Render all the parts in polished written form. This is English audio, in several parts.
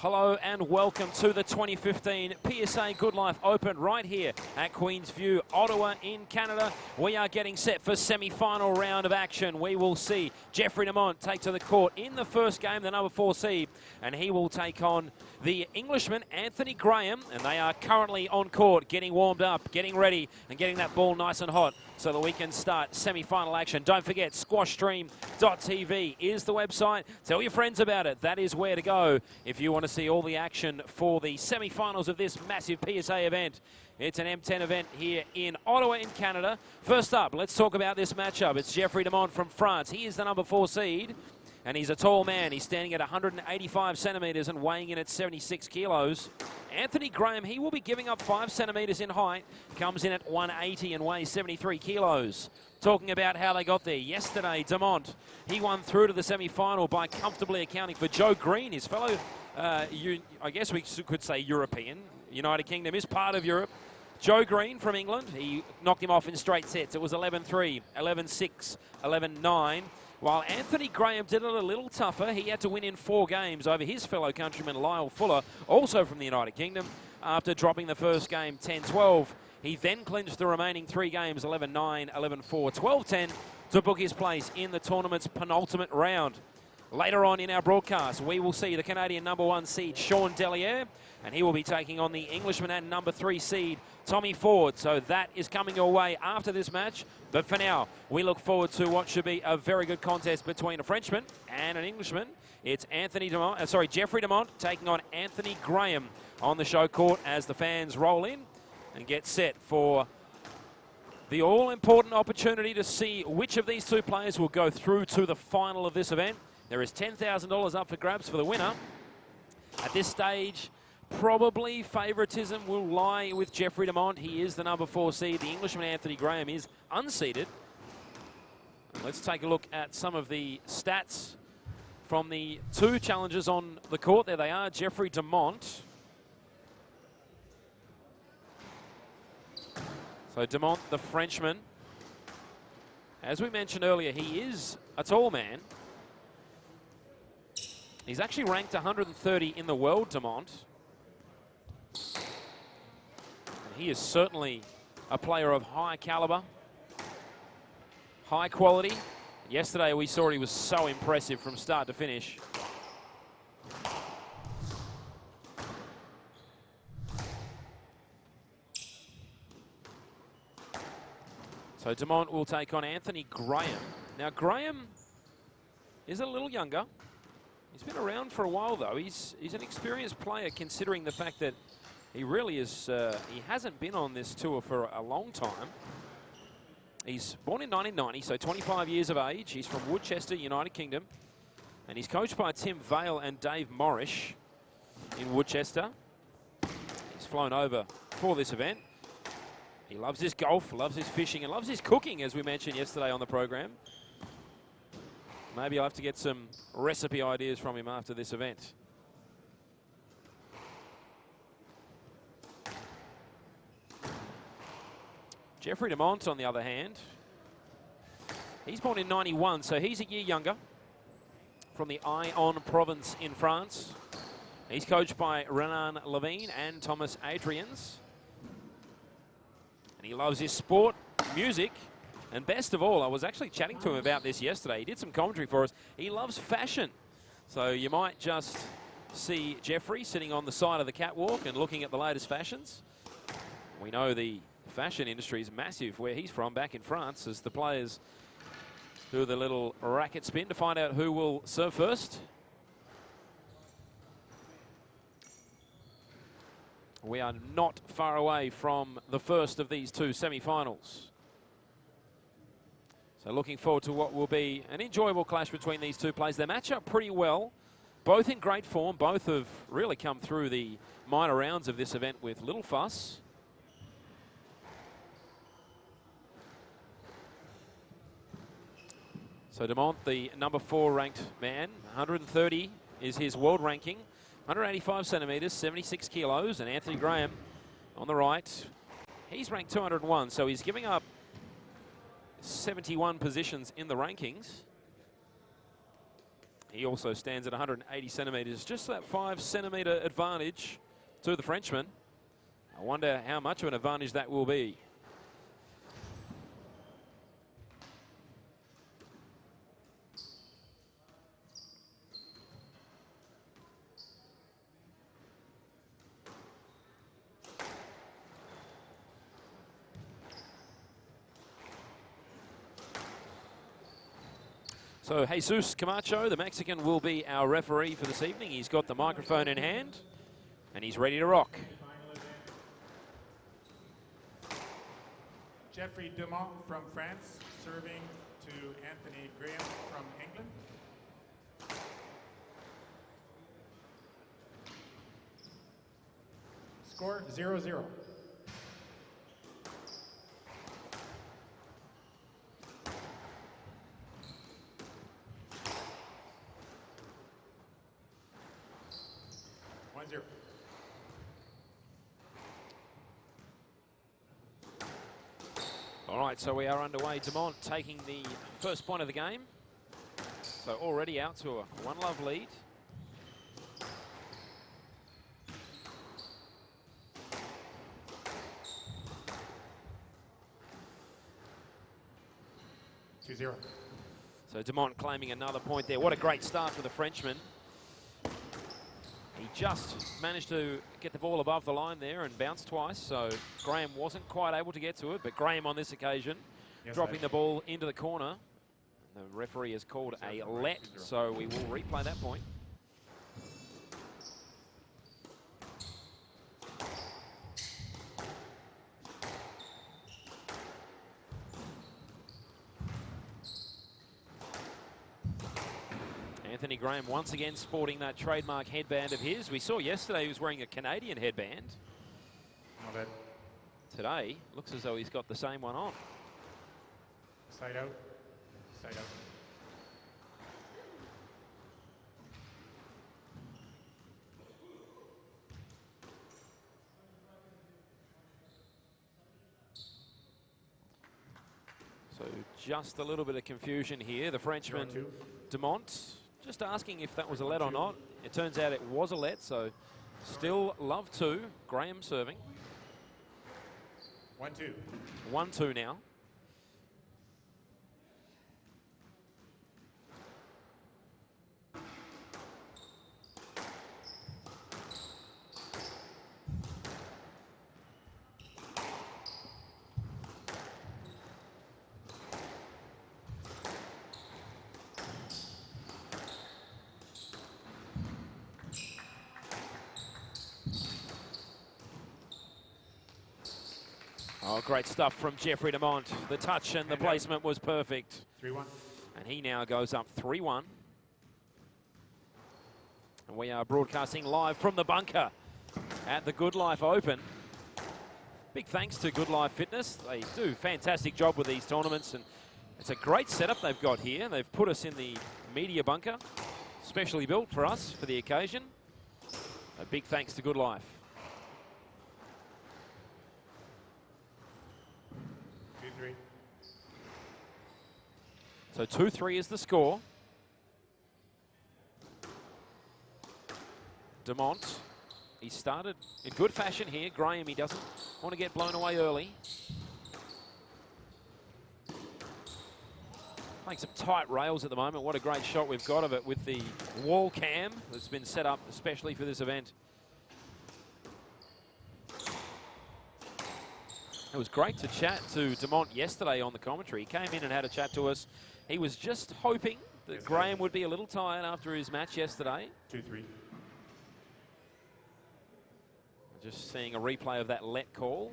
Hello and welcome to the 2015 PSA Goodlife Open right here at Queens View, Ottawa in Canada. We are getting set for semi-final round of action. We will see Jeffrey Deont take to the court in the first game, the number 4 seed, and he will take on the Englishman, Anthony Graham, and they are currently on court, getting warmed up, getting ready, and getting that ball nice and hot so that we can start semi-final action. Don't forget, squashstream.tv is the website. Tell your friends about it. That is where to go if you want to see all the action for the semi-finals of this massive PSA event. It's an M10 event here in Ottawa in Canada. First up, let's talk about this matchup. It's Jeffrey Deont from France. He is the number 4 seed. And he's a tall man. He's standing at 185 centimetres and weighing in at 76 kilos. Anthony Graham, he will be giving up 5 centimetres in height. Comes in at 180 and weighs 73 kilos. Talking about how they got there. Yesterday, Deont, he won through to the semi-final by comfortably accounting for Joe Green, his fellow, I guess we could say European. United Kingdom is part of Europe. Joe Green from England, he knocked him off in straight sets. It was 11-3, 11-6, 11-9. While Anthony Graham did it a little tougher, he had to win in 4 games over his fellow countryman Lyle Fuller, also from the United Kingdom, after dropping the first game 10-12. He then clinched the remaining 3 games 11-9, 11-4, 12-10 to book his place in the tournament's penultimate round. Later on in our broadcast, we will see the Canadian number 1 seed Sean Delliere, and he will be taking on the Englishman and number 3 seed Tommy Ford. So that is coming your way after this match. But for now, we look forward to what should be a very good contest between a Frenchman and an Englishman. It's Jeffrey Deont taking on Anthony Graham on the show court as the fans roll in and get set for the all-important opportunity to see which of these 2 players will go through to the final of this event. There is $10,000 up for grabs for the winner. At this stage, probably favoritism will lie with Jeffrey Deont. He is the number 4 seed. The Englishman Anthony Graham is unseeded. Let's take a look at some of the stats from the 2 challengers on the court. There they are, Jeffrey Deont. So Deont, the Frenchman. As we mentioned earlier, he is a tall man. He's actually ranked 130 in the world, Deont. He is certainly a player of high caliber, high quality. Yesterday we saw he was so impressive from start to finish. So Deont will take on Anthony Graham. Now Graham is a little younger. He's been around for a while though. He's an experienced player considering the fact that he really is, he hasn't been on this tour for a long time. He's born in 1990, so 25 years of age. He's from Woodchester, United Kingdom. And he's coached by Tim Vale and Dave Morrish in Woodchester. He's flown over for this event. He loves his golf, loves his fishing, and loves his cooking, as we mentioned yesterday on the program. Maybe I'll have to get some recipe ideas from him after this event. Jeffrey Deont, on the other hand, he's born in 91, so he's a year younger, from the Ion province in France. He's coached by Renan Levine and Thomas Adrians. And he loves his sport, music, and best of all, I was actually chatting to him about this yesterday. He did some commentary for us. He loves fashion. So you might just see Jeffrey sitting on the side of the catwalk and looking at the latest fashions. We know the fashion industry is massive where he's from, back in France, as the players do the little racket spin to find out who will serve first. We are not far away from the first of these 2 semi-finals. So looking forward to what will be an enjoyable clash between these 2 players. They match up pretty well, both in great form. Both have really come through the minor rounds of this event with little fuss. So Deont, the number 4 ranked man, 130 is his world ranking, 185 centimetres, 76 kilos, and Anthony Graham on the right, he's ranked 201, so he's giving up 71 positions in the rankings. He also stands at 180 centimetres, just that 5 centimetre advantage to the Frenchman. I wonder how much of an advantage that will be. So Jesus Camacho, the Mexican, will be our referee for this evening. He's got the microphone in hand and he's ready to rock. Jeffrey Deont from France, serving to Anthony Graham from England. Score 0-0. All right, so we are underway. Deont taking the first point of the game. So already out to a 1-love lead. So Deont claiming another point there. What a great start for the Frenchman. He just managed to get the ball above the line there and bounce twice, so Graham wasn't quite able to get to it, but Graham on this occasion dropping the ball into the corner. The referee has called a let, so we will replay that point. Anthony Graham once again sporting that trademark headband of his. We saw yesterday he was wearing a Canadian headband. Today, looks as though he's got the same one on. Side out. Side out. So just a little bit of confusion here. The Frenchman, Deont, just asking if that was a let or not. It turns out it was a let, so still love 2. Graham serving. 1-2. 1-2 now. Oh, great stuff from Jeffrey Deont. The touch and the placement was perfect. 3-1. And he now goes up 3-1. And we are broadcasting live from the bunker at the Goodlife Open. Big thanks to Goodlife Fitness. They do a fantastic job with these tournaments, and it's a great setup they've got here. They've put us in the media bunker, specially built for us for the occasion. A big thanks to Goodlife. 2-3. So 2-3 is the score. Deont, he started in good fashion here. Graham, he doesn't want to get blown away early. Playing some tight rails at the moment. What a great shot we've got of it with the wall cam that's been set up especially for this event. It was great to chat to Deont yesterday on the commentary. He came in and had a chat to us. He was just hoping that Graham would be a little tired after his match yesterday. 2-3. Just seeing a replay of that let call.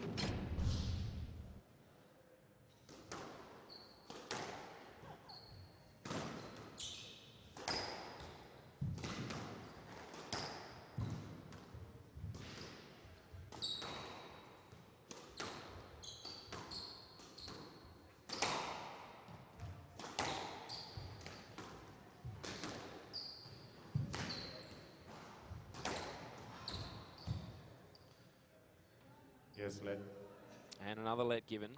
Yes, let. And another let given.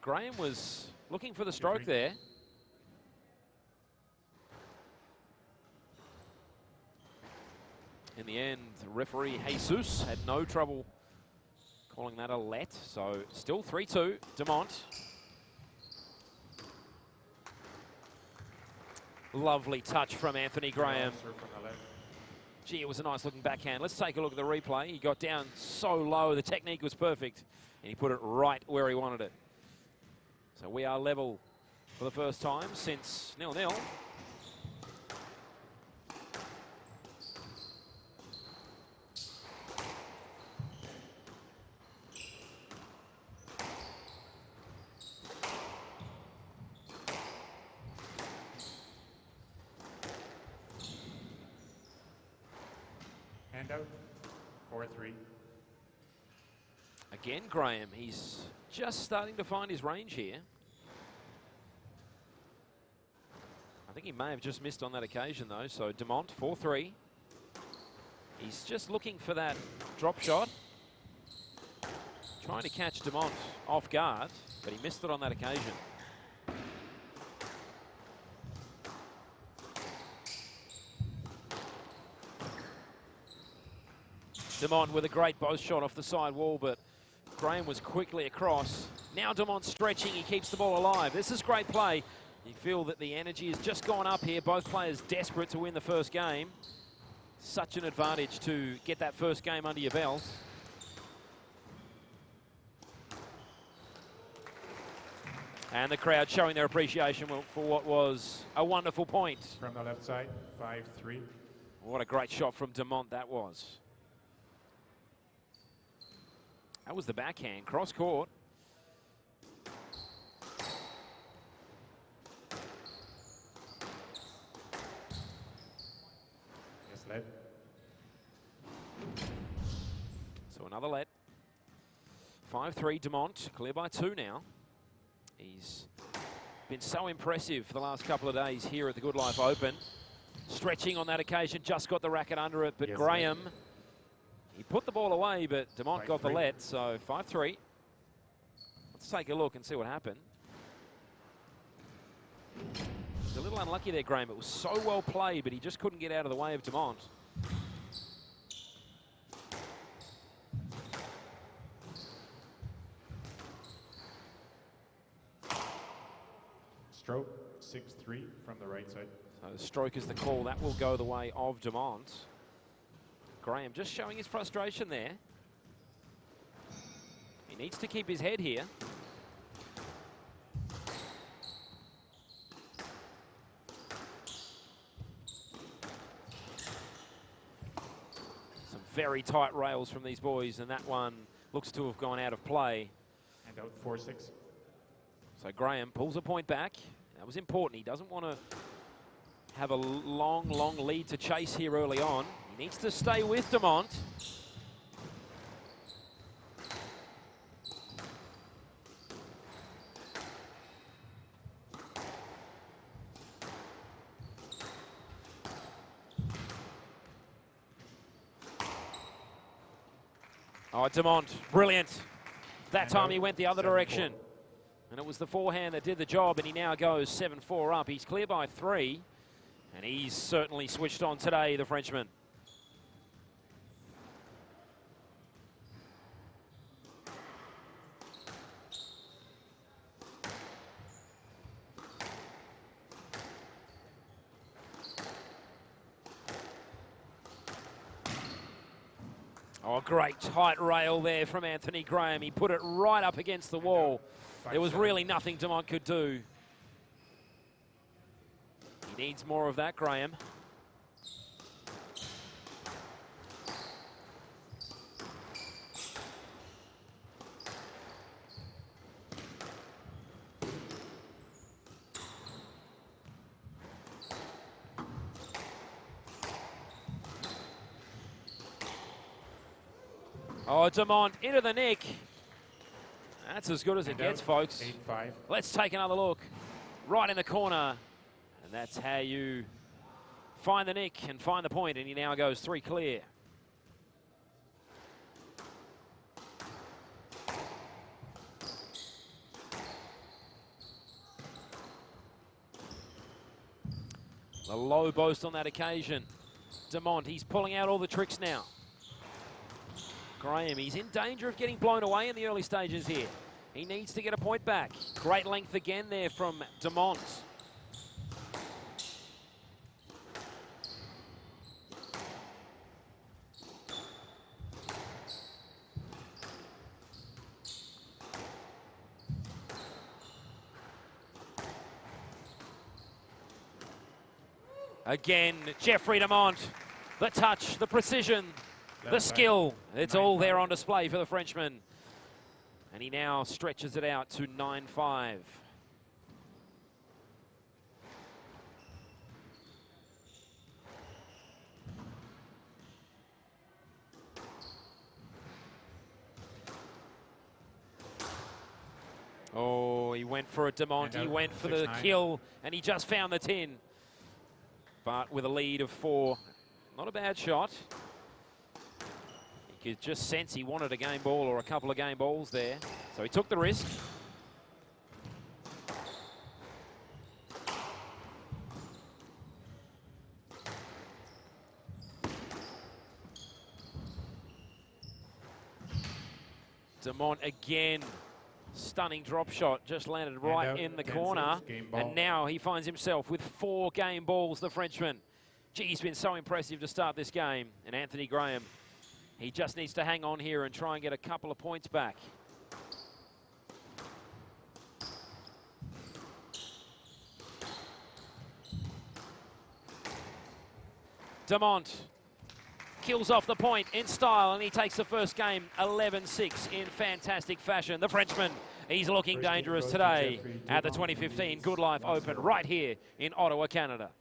Graham was looking for the stroke there. In the end, referee Jesus had no trouble calling that a let. So still 3-2, Deont. Lovely touch from Anthony Graham. Gee, it was a nice looking backhand. Let's take a look at the replay. He got down so low, the technique was perfect, and he put it right where he wanted it. So we are level for the first time since 0-0. Handout, 4-3. Again, Graham, he's just starting to find his range here. I think he may have just missed on that occasion, though. So Deont, 4-3. He's just looking for that drop shot. Trying to catch Deont off guard, but he missed it on that occasion. Deont with a great both shot off the side wall, but Graham was quickly across. Now Deont stretching, he keeps the ball alive. This is great play. You feel that the energy has just gone up here. Both players desperate to win the first game. Such an advantage to get that first game under your belt. And the crowd showing their appreciation for what was a wonderful point. From the left side, 5-3. What a great shot from Deont that was. That was the backhand, cross court. Yes, let. So another let. 5-3 Deont, clear by 2 now. He's been so impressive for the last couple of days here at the Goodlife Open. Stretching on that occasion, just got the racket under it, but yes, Graham, he put the ball away, but Deont got the let, so 5-3. Let's take a look and see what happened. He's a little unlucky there, Graham. It was so well played, but he just couldn't get out of the way of Deont. Stroke, 6-3 from the right side. So the stroke is the call. That will go the way of Deont. Graham just showing his frustration there. He needs to keep his head here. Some very tight rails from these boys, and that one looks to have gone out of play. And out 4-6. So Graham pulls a point back. That was important. He doesn't want to have a long, long lead to chase here early on. He needs to stay with Deont. Oh, Deont, brilliant. That time he went the other direction. And it was the forehand that did the job, and he now goes 7-4 up. He's clear by 3, and he's certainly switched on today, the Frenchman. Oh, great tight rail there from Anthony Graham. He put it right up against the wall. There was really nothing Deont could do. He needs more of that, Graham. Oh, Deont into the nick. That's as good as it gets, folks. 8-5. Let's take another look. Right in the corner. And that's how you find the nick and find the point, and he now goes 3 clear. The low boast on that occasion. Deont, he's pulling out all the tricks now. Graham, he's in danger of getting blown away in the early stages here. He needs to get a point back. Great length again there from Deont. Again, Jeffrey Deont. The touch, the precision, the skill. It's all there on display for the Frenchman. And he now stretches it out to 9-5. Oh, he went for a Deont. He went for the kill, and he just found the tin. But with a lead of 4, not a bad shot. You could just sense he wanted a game ball or a couple of game balls there. So he took the risk. Deont again. Stunning drop shot, just landed right in the corner. And now he finds himself with 4 game balls, the Frenchman. Gee, he's been so impressive to start this game. And Anthony Graham, he just needs to hang on here and try and get a couple of points back. Deont kills off the point in style, and he takes the first game 11-6 in fantastic fashion. The Frenchman, he's looking dangerous today at the 2015 Goodlife Open right here in Ottawa, Canada.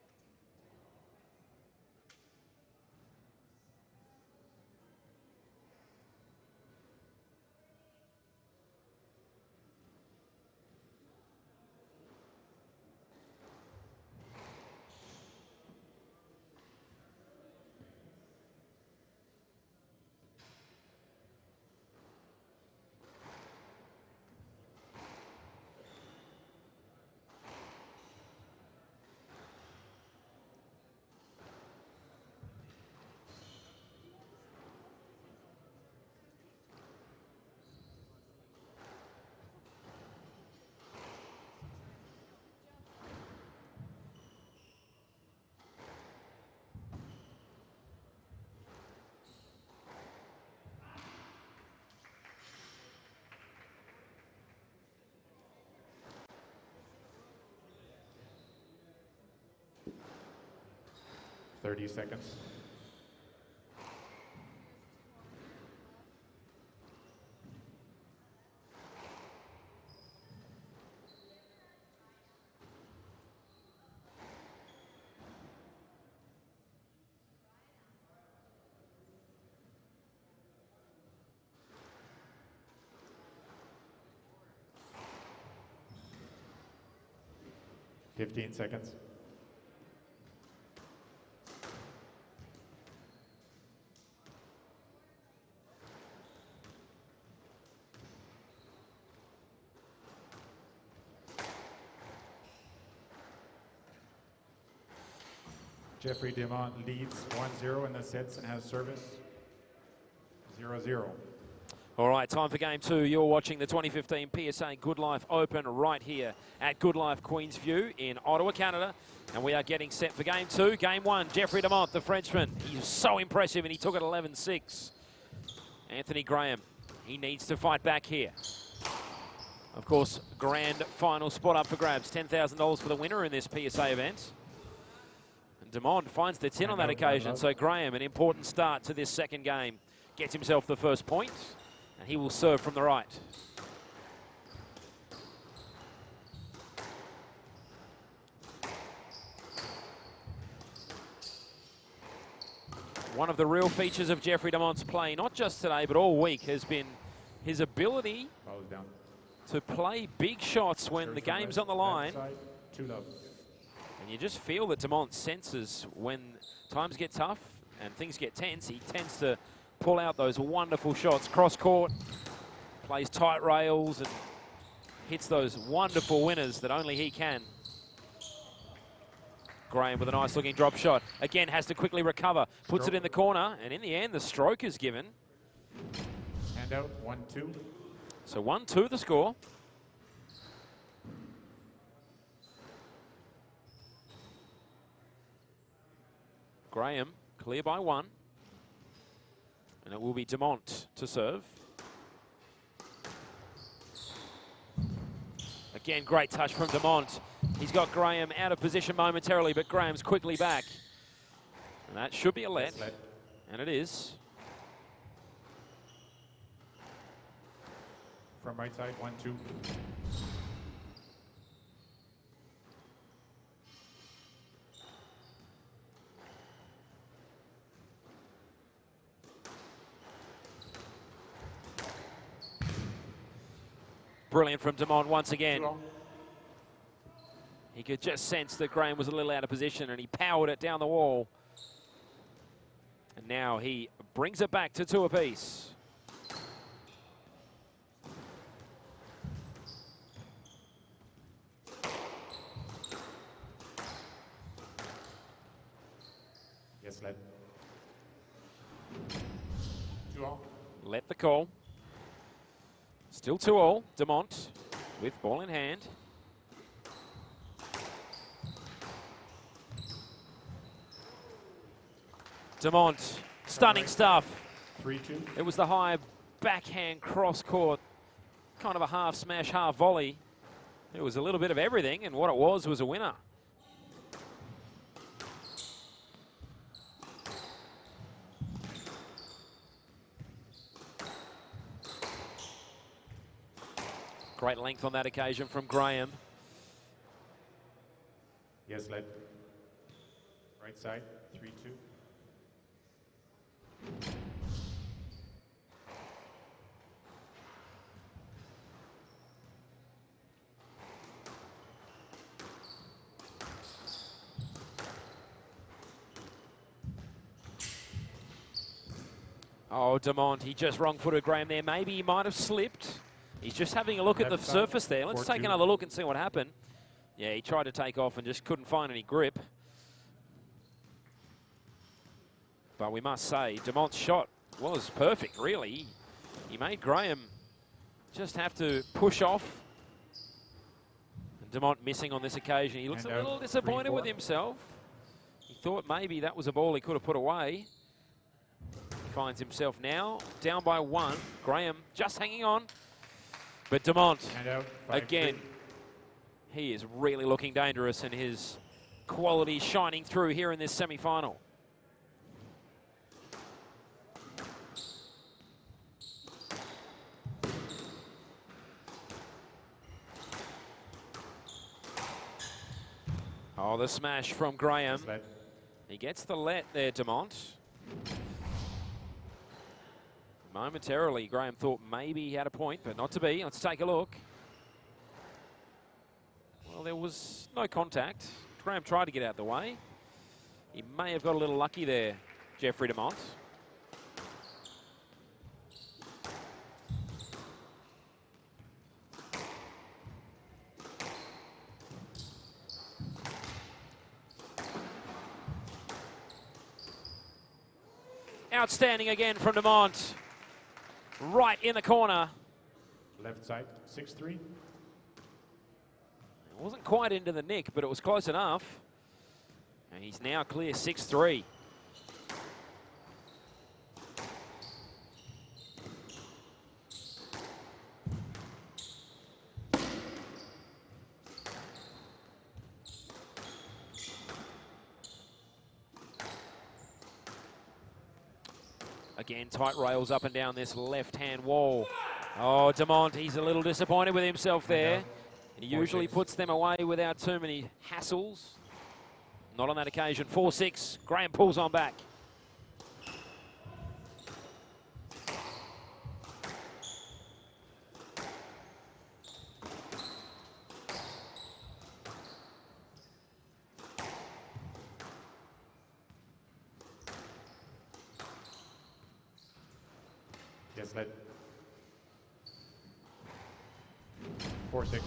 Thirty seconds. Fifteen seconds. Jeffrey Deont leads 1-0 in the sets and has service 0-0. All right, time for game 2. You're watching the 2015 PSA Goodlife Open right here at Goodlife Queensview in Ottawa, Canada. And we are getting set for game 2. Game 1, Jeffrey Deont, the Frenchman. He's so impressive, and he took it 11-6. Anthony Graham, he needs to fight back here. Of course, grand final spot up for grabs. $10,000 for the winner in this PSA event. Deont finds the tin on that occasion, so Graham, an important start to this second game, gets himself the first point, and he will serve from the right. One of the real features of Jeffrey Demont's play, not just today, but all week, has been his ability to play big shots when the game's on the line. And you just feel that Deont senses when times get tough and things get tense, he tends to pull out those wonderful shots. Cross court, plays tight rails and hits those wonderful winners that only he can. Graham with a nice looking drop shot. Again, has to quickly recover. Puts Stroke. it in the corner, and in the end, the stroke is given. Hand out, 1-2. So 1-2 the score. Graham clear by 1. And it will be Deont to serve. Again, great touch from Deont. He's got Graham out of position momentarily, but Graham's quickly back. And that should be a let. Yes, let. And it is. From right side, 1-2. Brilliant from Deont once again. He could just sense that Graham was a little out of position and he powered it down the wall. And now he brings it back to 2 apiece. Yes, let. 2-all. Let the call. Still 2-all. Deont with ball in hand. Deont, stunning stuff. 3-2. It was the high backhand cross court, kind of a half smash, half volley. It was a little bit of everything, and what it was a winner. Great length on that occasion from Graham. Yes, let. Right side, 3-2. Oh, Deont, he just wrong-footed Graham there. Maybe he might have slipped. He's just having a look at the surface there. Let's take another look and see what happened. Yeah, he tried to take off and just couldn't find any grip. But we must say, Demont's shot was perfect, really. He made Graham just have to push off. And Deont missing on this occasion. He looks a little disappointed with himself. He thought maybe that was a ball he could have put away. He finds himself now down by 1. Graham just hanging on. But Deont, again, he is really looking dangerous and his quality shining through here in this semi-final. Oh, the smash from Graham. He gets the let there, Deont. Momentarily, Graham thought maybe he had a point, but not to be. Let's take a look. Well, there was no contact. Graham tried to get out the way. He may have got a little lucky there, Jeffrey Deont. Outstanding again from Deont. Right in the corner. Left side, 6-3. It wasn't quite into the nick, but it was close enough. And he's now clear 6-3. Again, tight rails up and down this left-hand wall. Oh, Deont, he's a little disappointed with himself there. He usually puts them away without too many hassles. Not on that occasion. 4-6. Graham pulls on back. Yes, let. 4-6.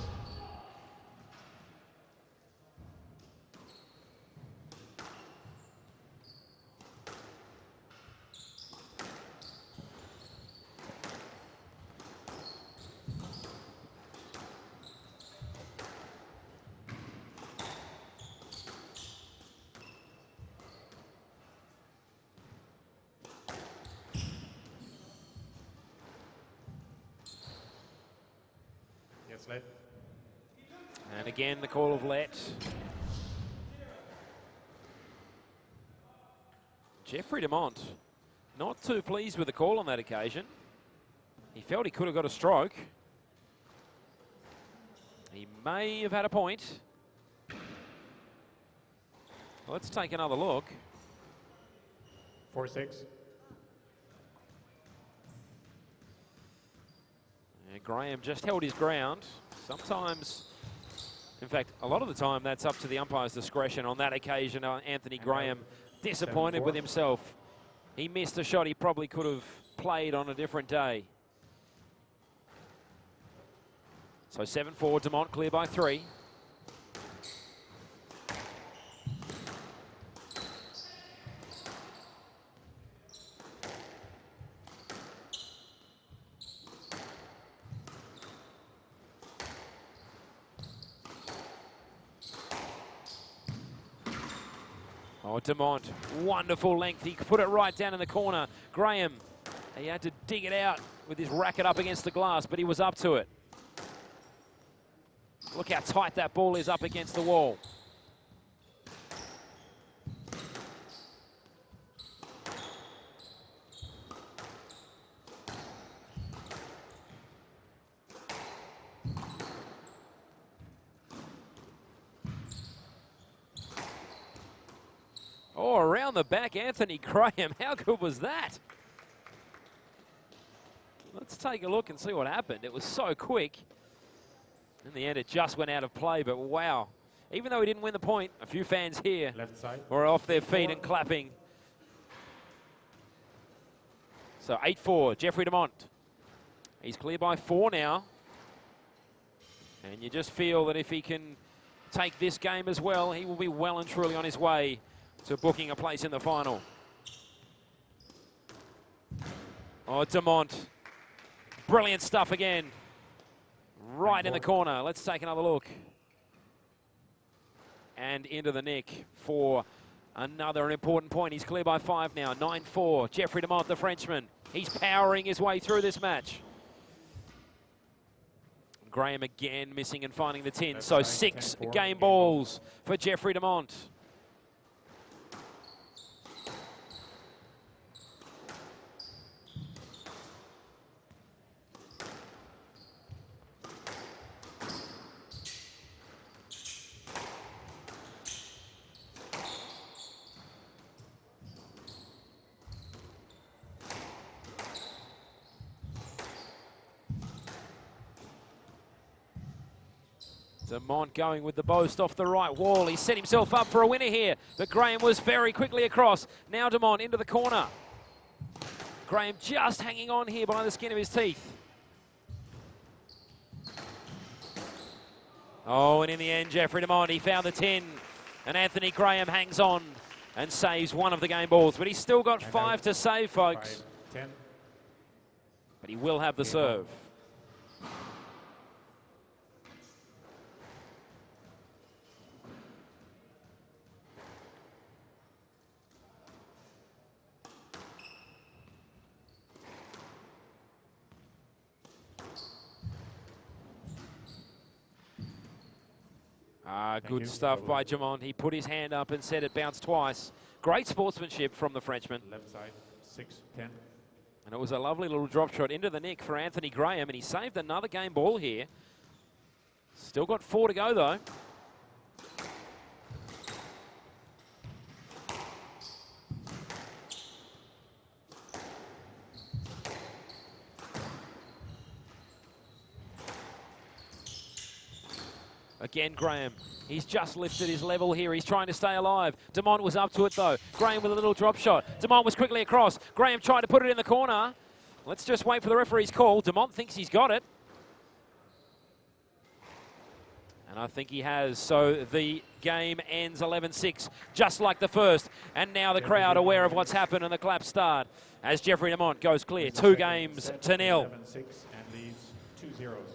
That's let. And again, the call of let. Jeffrey Deont not too pleased with the call on that occasion. He felt he could have got a stroke. He may have had a point. Let's take another look. 4-6. Graham just held his ground. Sometimes, in fact, a lot of the time, that's up to the umpire's discretion. On that occasion, Anthony Graham disappointed 7-4. with himself. He missed a shot he probably could have played on a different day. So 7-4, Deont clear by 3. Oh, Deont, wonderful length. He put it right down in the corner. Graham, he had to dig it out with his racket up against the glass, but he was up to it. Look how tight that ball is up against the wall. Oh, around the back, Anthony Graham. How good was that? Let's take a look and see what happened. It was so quick. In the end, it just went out of play, but wow. Even though he didn't win the point, a few fans here Left side. were off their feet and clapping. So 8-4, Jeffrey Deont. He's clear by 4 now. And you just feel that if he can take this game as well, he will be well and truly on his way to booking a place in the final. Oh, Deont. Brilliant stuff again. Right in the corner. Let's take another look. And into the nick for another important point. He's clear by 5 now. 9-4. Jeffrey Deont, the Frenchman. He's powering his way through this match. Graham again missing and finding the tin. So 6 game balls for Jeffrey Deont. Deont going with the boast off the right wall. He set himself up for a winner here, but Graham was very quickly across. Now Deont into the corner. Graham just hanging on here by the skin of his teeth. Oh, and in the end, Jeffrey Deont, he found the tin, and Anthony Graham hangs on and saves one of the game balls, but he's still got 5 to save, folks. 5-10. But he will have the serve. Good stuff by Deont. He put his hand up and said it bounced twice. Great sportsmanship from the Frenchman. Left side, 6-10. And it was a lovely little drop shot into the nick for Anthony Graham, and he saved another game ball here. Still got 4 to go, though. Again, Graham. He's just lifted his level here. He's trying to stay alive. Deont was up to it, though. Graham with a little drop shot. Deont was quickly across. Graham tried to put it in the corner. Let's just wait for the referee's call. Deont thinks he's got it. And I think he has. So the game ends 11-6, just like the first. And now the crowd aware of what's happened, and the claps start as Jeffrey Deont goes clear. 2 games to 0. 11-6 and leaves 2 zeros.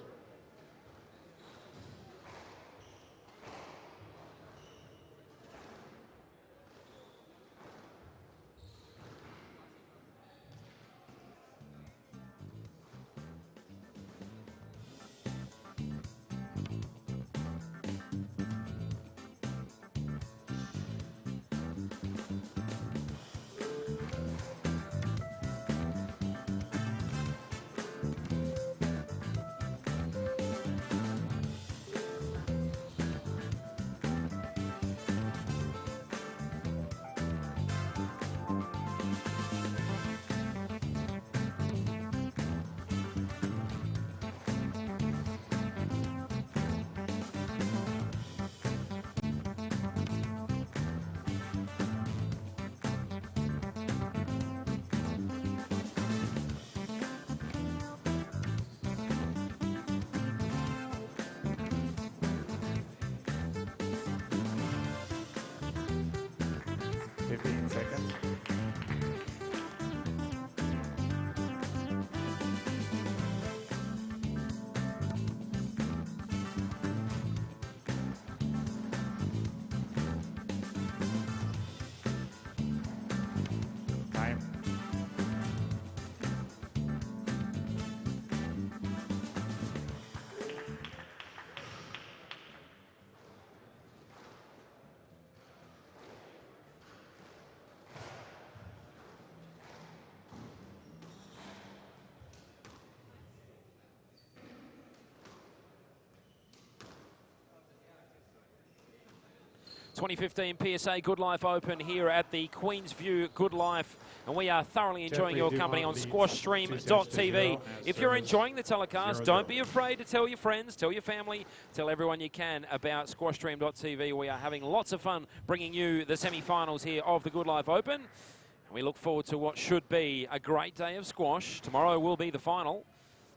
2015 PSA Goodlife Open here at the Queensview Goodlife, and we are thoroughly enjoying your company on squashstream.tv. If you're enjoying the telecast, don't be afraid to tell your friends, tell your family, tell everyone you can about squashstream.tv. We are having lots of fun bringing you the semi-finals here of the Goodlife Open, and we look forward to what should be a great day of squash. Tomorrow will be the final.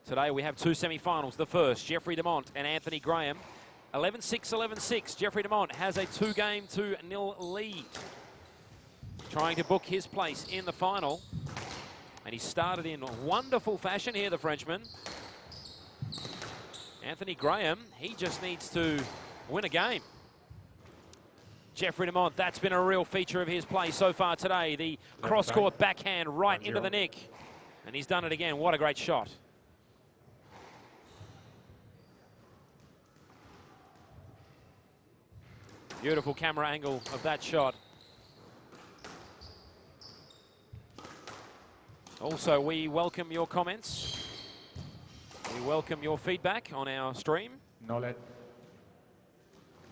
Today we have two semi-finals. The first, Jeffrey Deont and Anthony Graham. 11-6, 11-6. Jeffrey Deont has a 2-0 lead, trying to book his place in the final. And he started in wonderful fashion here, the Frenchman. Anthony Graham, he just needs to win a game. Jeffrey Deont, that's been a real feature of his play so far today. The cross-court backhand right into the nick. And he's done it again. What a great shot. Beautiful camera angle of that shot. Also, we welcome your comments. We welcome your feedback on our stream. No let.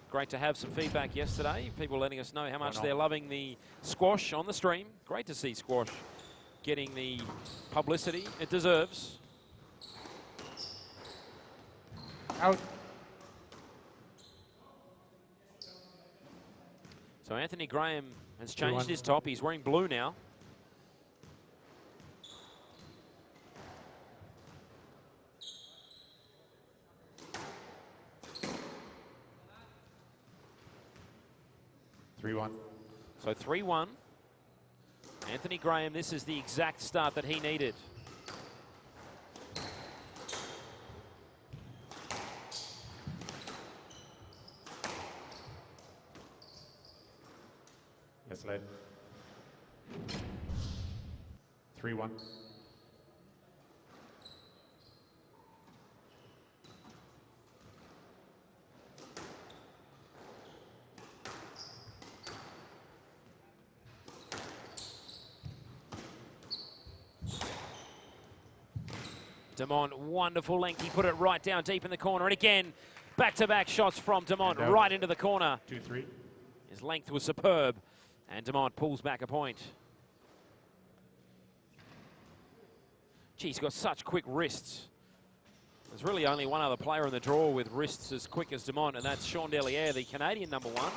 Great to have some feedback yesterday. People letting us know how much they're loving the squash on the stream. Great to see squash getting the publicity it deserves. Out. So Anthony Graham has changed his top. He's wearing blue now. So 3-1. Anthony Graham, this is the exact start that he needed. Yes, lad. 3-1. Deont, wonderful length. He put it right down deep in the corner. And again, back-to-back shots from Deont right into the corner. 2-3. His length was superb. And Deont pulls back a point. Gee, he's got such quick wrists. There's really only one other player in the draw with wrists as quick as Deont, and that's Sean Delliere, the Canadian #1.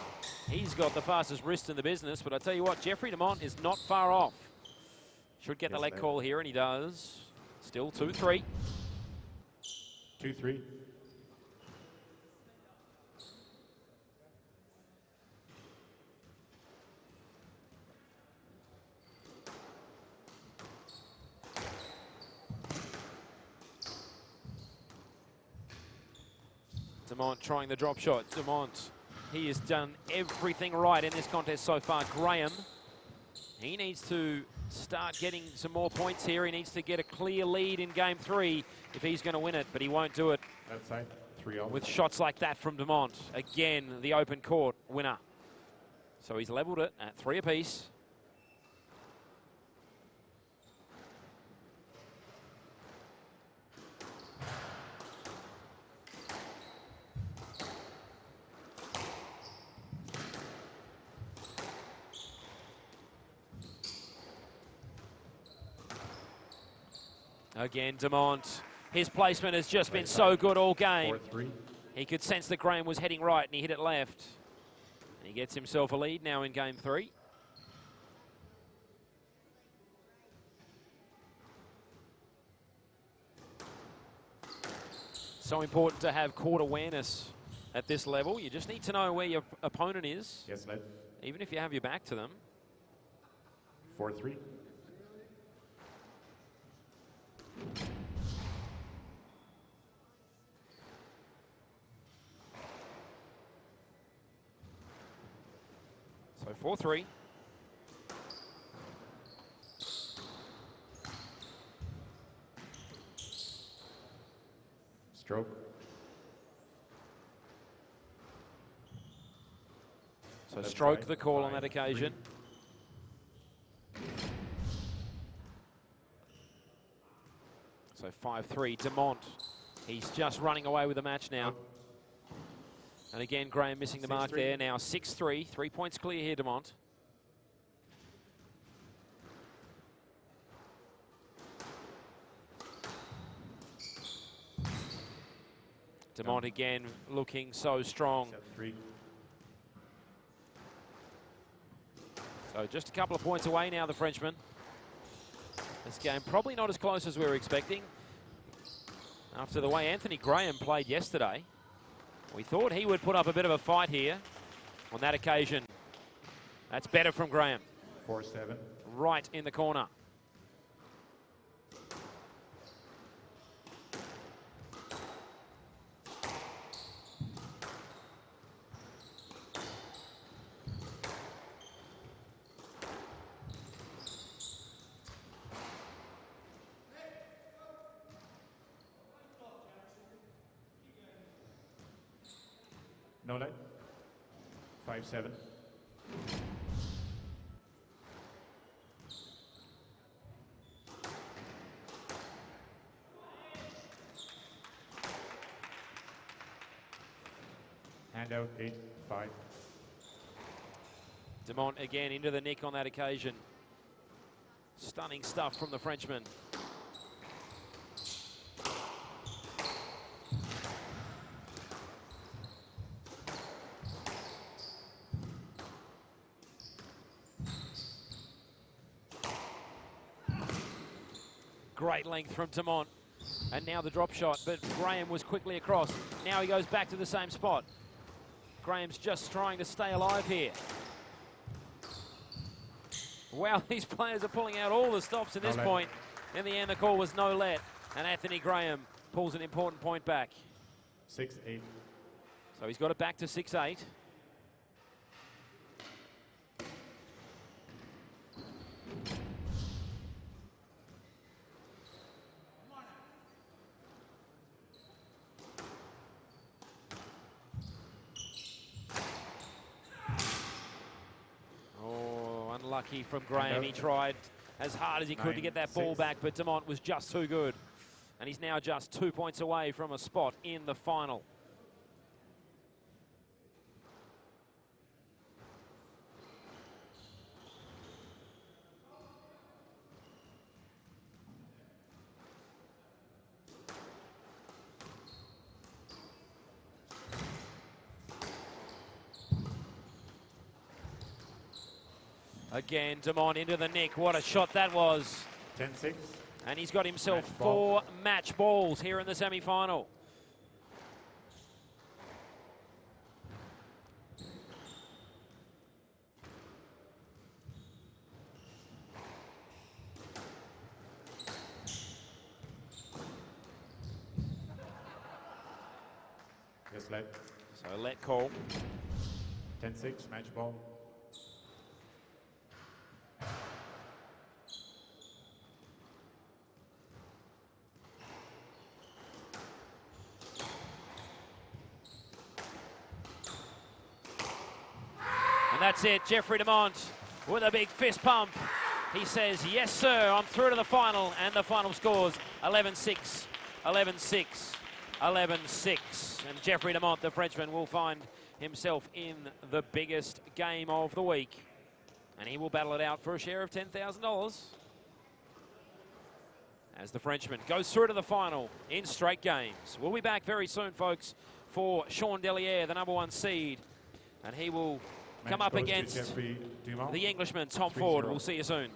He's got the fastest wrist in the business, but I tell you what, Jeffrey Deont is not far off. Should get the leg call here, and he does. Still 2-3. 2-3. Deont trying the drop shot. Deont, he has done everything right in this contest so far. Graham, he needs to start getting some more points here. He needs to get a clear lead in game 3 if he's going to win it, but he won't do it. Outside, 3-0. With shots like that from Deont. Again, the open court winner. So he's leveled it at 3 apiece. Again, Deont, his placement has just been so good all game. 4-3. He could sense that Graham was heading right and he hit it left. And he gets himself a lead now in game 3. So important to have court awareness at this level. You just need to know where your opponent is. Yes, lad. Even if you have your back to them. 4-3. So 4-3. Stroke. So that's stroke right. The call on that occasion. 3. So 5-3, Deont. He's just running away with the match now. And again, Graham missing the mark there. Now 6-3, 3 points clear here, Deont. Deont again looking so strong. 7-3. So just a couple of points away now, the Frenchman. This game probably not as close as we were expecting. After the way Anthony Graham played yesterday, we thought he would put up a bit of a fight here. On that occasion, that's better from Graham. 4-7. Right in the corner. No light. 5-7. Hand out 8-5. Deont again into the nick on that occasion. Stunning stuff from the Frenchman. Great length from Deont. And now the drop shot, but Graham was quickly across. Now he goes back to the same spot. Graham's just trying to stay alive here. Wow, these players are pulling out all the stops at this point. In the end, the call was no let. And Anthony Graham pulls an important point back. 6-8. So he's got it back to 6-8. Unlucky from Graham. He tried as hard as he could to get that ball back, but Deont was just too good. And he's now just 2 points away from a spot in the final. Again, Deont into the nick. What a shot that was. 10-6. And he's got himself 4 match balls here in the semi-final. Yes, let. So let call. 10-6, match ball. That's it, Jeffrey Deont with a big fist pump. He says, yes, sir, I'm through to the final. And the final scores 11-6, 11-6, 11-6. And Jeffrey Deont, the Frenchman, will find himself in the biggest game of the week. And he will battle it out for a share of $10,000. As the Frenchman goes through to the final in straight games. We'll be back very soon, folks, for Sean Delliere, the #1 seed. And he will come up against the Englishman, Tom Ford. We'll see you soon.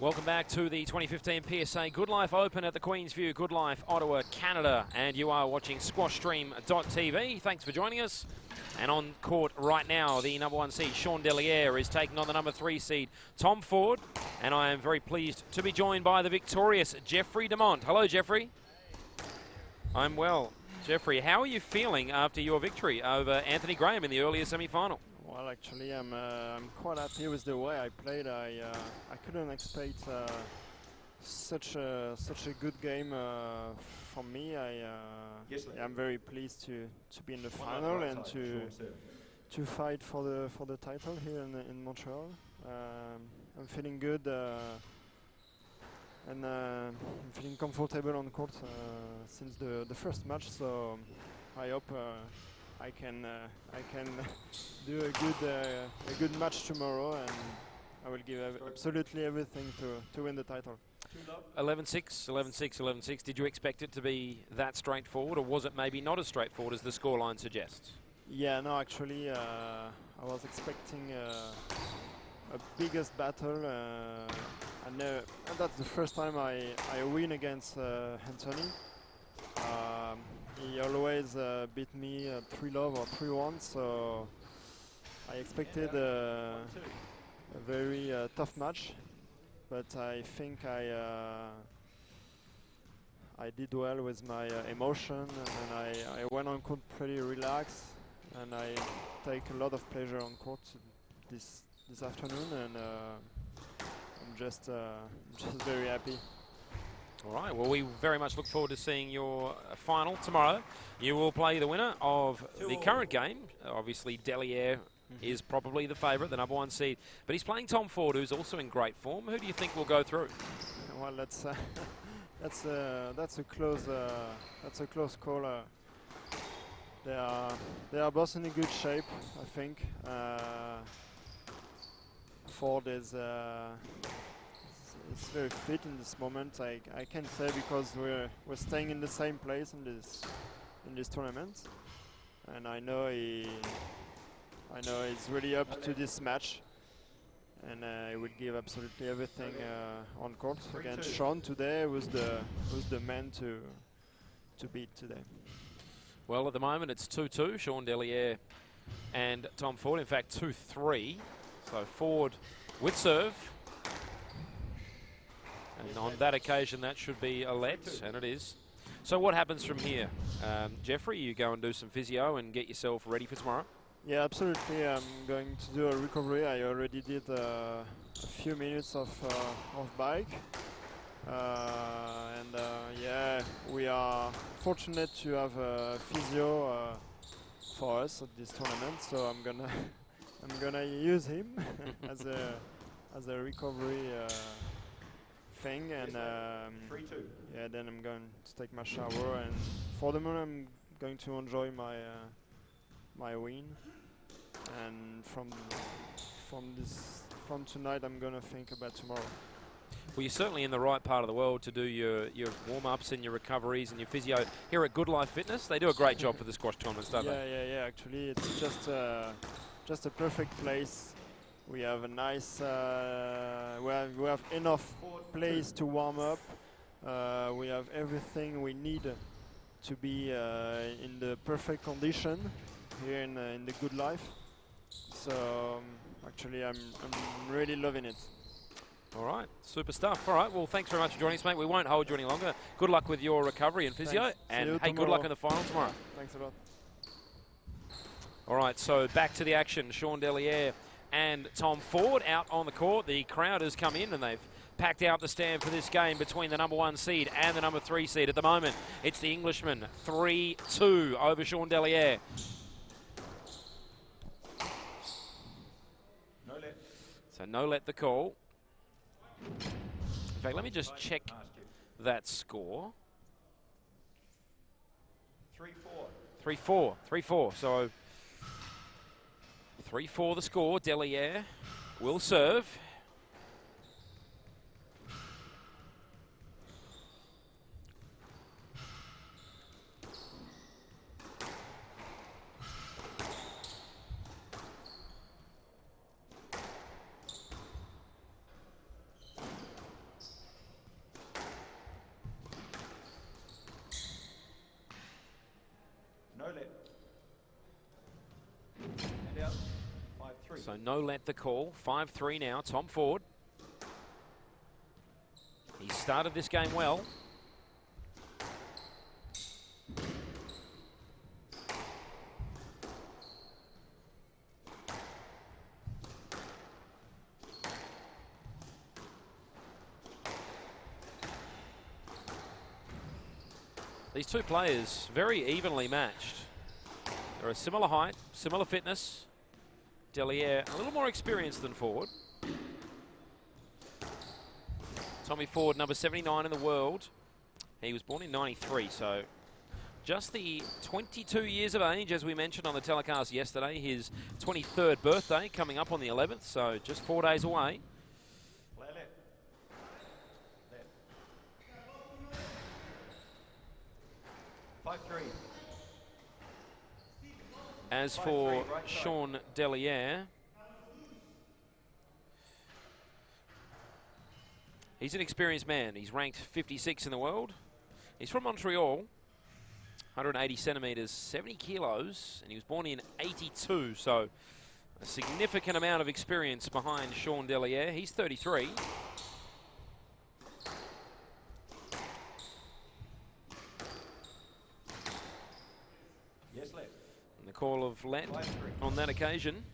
Welcome back to the 2015 PSA Goodlife Open at the Queen's View, Goodlife, Ottawa, Canada. And you are watching SquashStream.tv. Thanks for joining us. And on court right now, the #1 seed, Sean Delliere, is taking on the #3 seed, Tom Ford. And I am very pleased to be joined by the victorious Jeffrey Deont. Hello, Jeffrey. I'm well. Jeffrey, how are you feeling after your victory over Anthony Graham in the earlier semi-final? Well, actually, I'm quite happy with the way I played. I couldn't expect such a good game from me. I'm very pleased to be in the final and to fight for the title here in Montreal. I'm feeling good and I'm feeling comfortable on court since the first match. So I hope I can do a good match tomorrow, and I will give absolutely everything to win the title. 11-6, 11-6, 11-6. Did you expect it to be that straightforward, or was it maybe not as straightforward as the scoreline suggests? Yeah, no, actually, I was expecting a biggest battle. And that's the first time I win against Anthony. He always beat me 3-love or 3-1, so I expected a very tough match, but I think I did well with my emotion, and I went on court pretty relaxed, and I take a lot of pleasure on court this afternoon, and I'm just very happy. All right, well, we very much look forward to seeing your final tomorrow. You will play the winner of the current game. Obviously, Delliere is probably the favourite, the #1 seed. But he's playing Tom Ford, who's also in great form. Who do you think will go through? Well, that's a close call. They are both in a good shape, I think. Ford is very fit in this moment. I can say, because we're staying in the same place in this tournament, and I know he's really up to this match, and he will give absolutely everything on court against Sean today, who's the man to beat today. Well, at the moment it's 2-2, Sean Delliere and Tom Ford. In fact, 2-3. So Ford with serve. And on that occasion, that should be a let, and it is. So what happens from here? Jeffrey, you go and do some physio and get yourself ready for tomorrow? Yeah, absolutely. I'm going to do a recovery. I already did a few minutes of bike. Yeah, we are fortunate to have a physio for us at this tournament, so I'm gonna use him as a recovery thing, and yeah, then I'm going to take my shower, and for the moment I'm going to enjoy my win, and from tonight I'm gonna think about tomorrow. Well, you're certainly in the right part of the world to do your warm-ups and your recoveries and your physio here at Goodlife Fitness. They do a great job for the squash tournaments, don't they? Yeah. Actually, it's just a perfect place. We have a nice, we have enough place to warm up. We have everything we need to be in the perfect condition here in the Goodlife. So actually, I'm really loving it. All right, super stuff. All right, well, thanks very much for joining us, mate. We won't hold you any longer. Good luck with your recovery and physio. Thanks. And hey, good luck in the final tomorrow. Thanks a lot. All right, so back to the action. Sean Delliere and Tom Ford out on the court. The crowd has come in and they've packed out the stand for this game between the #1 seed and the #3 seed. At the moment, it's the Englishman 3-2 over Sean Delliere. No let. So no let the call. In fact, let me just check that score. 3-4. 3-4. 3-4. So 3-4 the score. Delliere will serve. So no let the call. 5-3 now, Tom Ford. He started this game well. These two players very evenly matched. They're a similar height, similar fitness. Deliere a little more experienced than Ford. Tommy Ford, number 79 in the world. He was born in 93, so just the 22 years of age, as we mentioned on the telecast yesterday. His 23rd birthday coming up on the 11th, so just 4 days away. 5-3. As for Sean Deliere, he's an experienced man. He's ranked 56 in the world. He's from Montreal, 180 centimetres, 70 kilos, and he was born in 82, so a significant amount of experience behind Sean Deliere. He's 33. Yes, let. And the call of let on that occasion.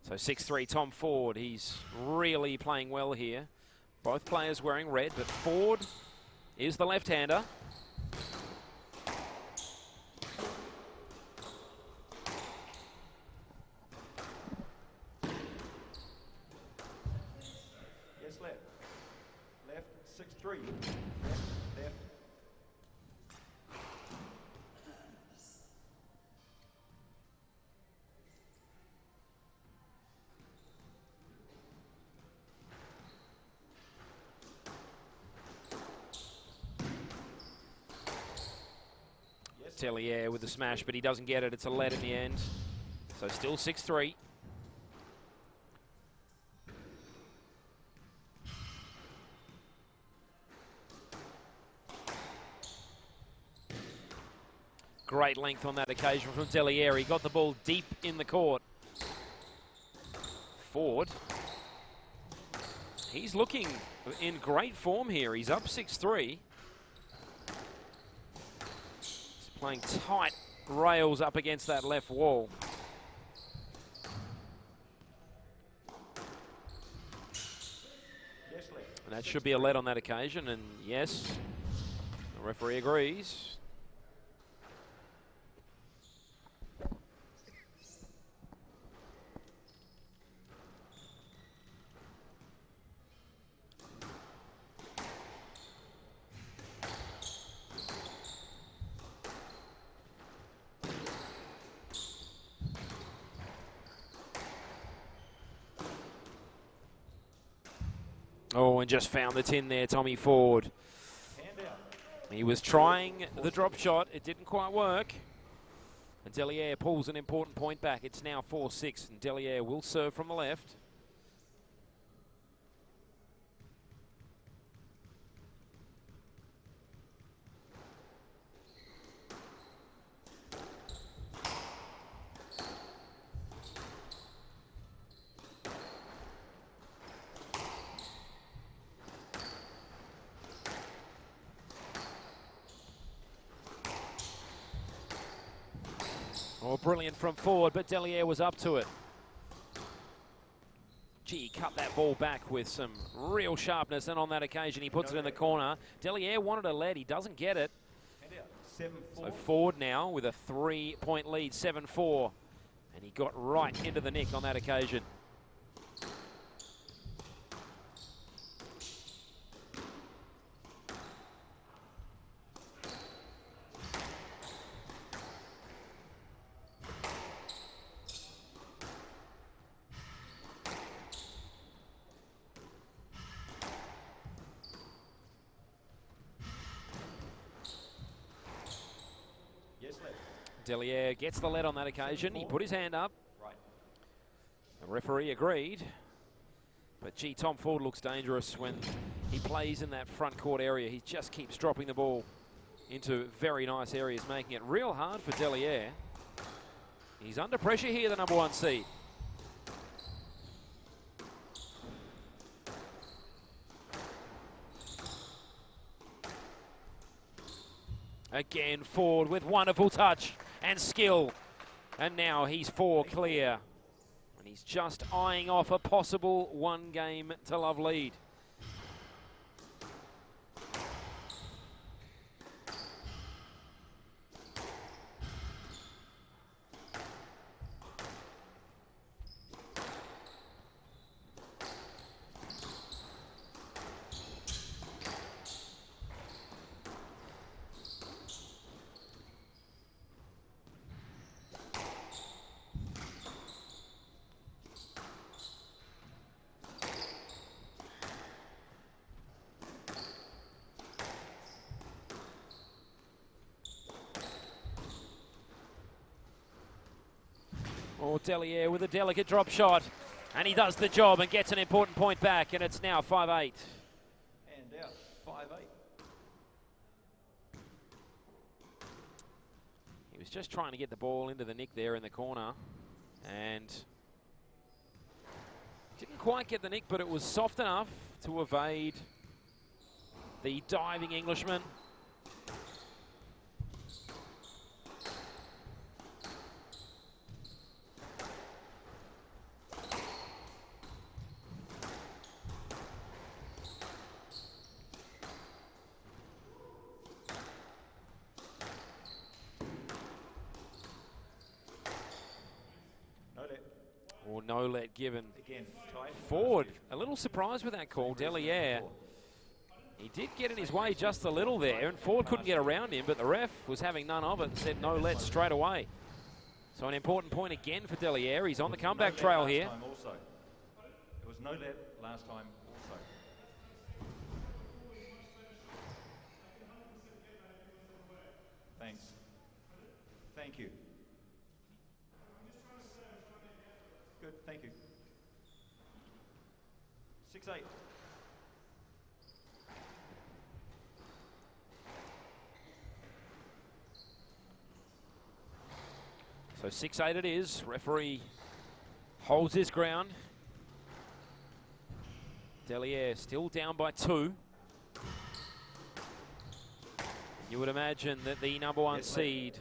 So 6-3, Tom Ford. He's really playing well here. Both players wearing red, but Ford is the left-hander. Yes, left. Left, 6-3. Left, left. Tellier with the smash, but he doesn't get it. It's a let in the end. So still 6-3. Great length on that occasion from Tellier. He got the ball deep in the court. Ford. He's looking in great form here. He's up 6-3. Playing tight rails up against that left wall. Yes, left. And that should be a let on that occasion, and yes, the referee agrees. Oh, and just found the tin there, Tommy Ford. He was trying the drop shot. It didn't quite work. And Deliere pulls an important point back. It's now 4-6, and Deliere will serve from the left. Oh, brilliant from Ford, but Deliere was up to it. Gee, he cut that ball back with some real sharpness, and on that occasion he puts it in the corner. Deliere wanted a lead, he doesn't get it. So Ford now with a 3-point lead, 7-4. And he got right into the nick on that occasion. Deliere gets the lead on that occasion. He put his hand up. Right. The referee agreed. But gee, Tom Ford looks dangerous when he plays in that front court area. He just keeps dropping the ball into very nice areas, making it real hard for Deliere. He's under pressure here, the #1 seed. Again, Ford with wonderful touch and skill. And now he's 4 clear. And he's just eyeing off a possible 1-game-to-love lead. Deliere with a delicate drop shot, and he does the job and gets an important point back, and it's now 5-8. And out, 5-8. He was just trying to get the ball into the nick there in the corner, and didn't quite get the nick, but it was soft enough to evade the diving Englishman. No let given. Again, tight. Ford, a little surprised with that call. Deliere, he did get in his way just a little there, and Ford couldn't get around him, but the ref was having none of it and said no let straight away. So an important point again for Deliere. He's on the comeback trail here. Also. It was no let last time also. Thanks. Thank you. Good, thank you. 6-8. So 6-8 it is. Referee holds his ground. Deliere still down by 2. You would imagine that the #1 seed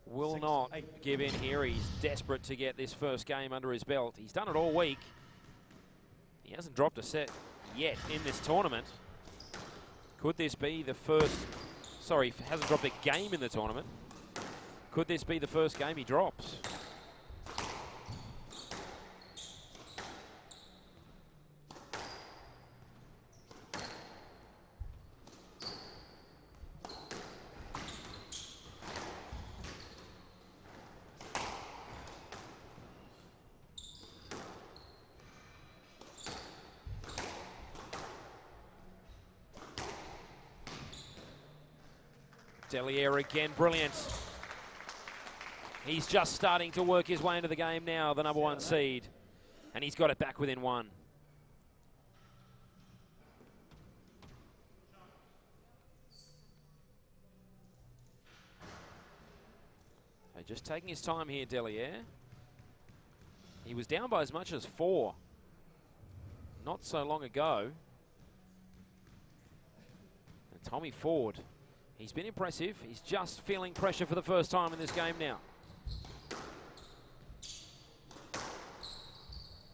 will not give in here. He's desperate to get this first game under his belt. He's done it all week. He hasn't dropped a set yet in this tournament. Could this be the first... Sorry, hasn't dropped a game in the tournament. Could this be the first game he drops? Deliere again, brilliant. He's just starting to work his way into the game now, the #1 seed. And he's got it back within 1. So just taking his time here, Deliere. He was down by as much as 4 not so long ago. And Tommy Ford, he's been impressive. He's just feeling pressure for the first time in this game now.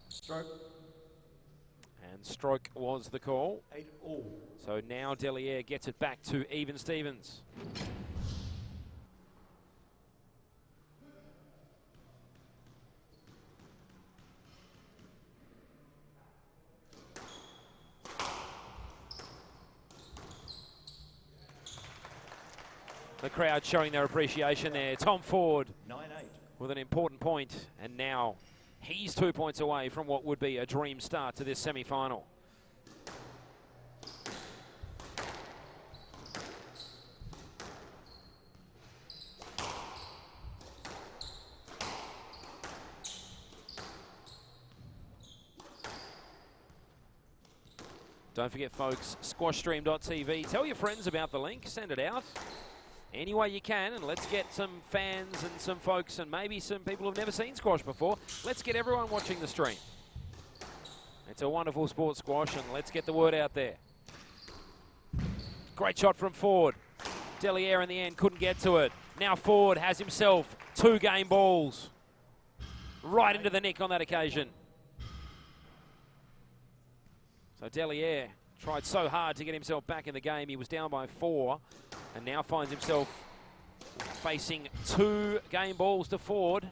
Stroke. And stroke was the call. 8-all. So now Deliere gets it back to even Stevens. The crowd showing their appreciation there. Tom Ford 9-8. with an important point, and now he's 2 points away from what would be a dream start to this semi-final. Don't forget, folks, squashstream.tv. Tell your friends about the link. Send it out any way you can, and let's get some fans and some folks and maybe some people who've never seen squash before. Let's get everyone watching the stream. It's a wonderful sport, squash, and let's get the word out there. Great shot from Ford. Deliere in the end couldn't get to it. Now Ford has himself 2 game balls. Right into the nick on that occasion. So Deliere tried so hard to get himself back in the game. He was down by 4 and now finds himself facing 2 game balls to Ford.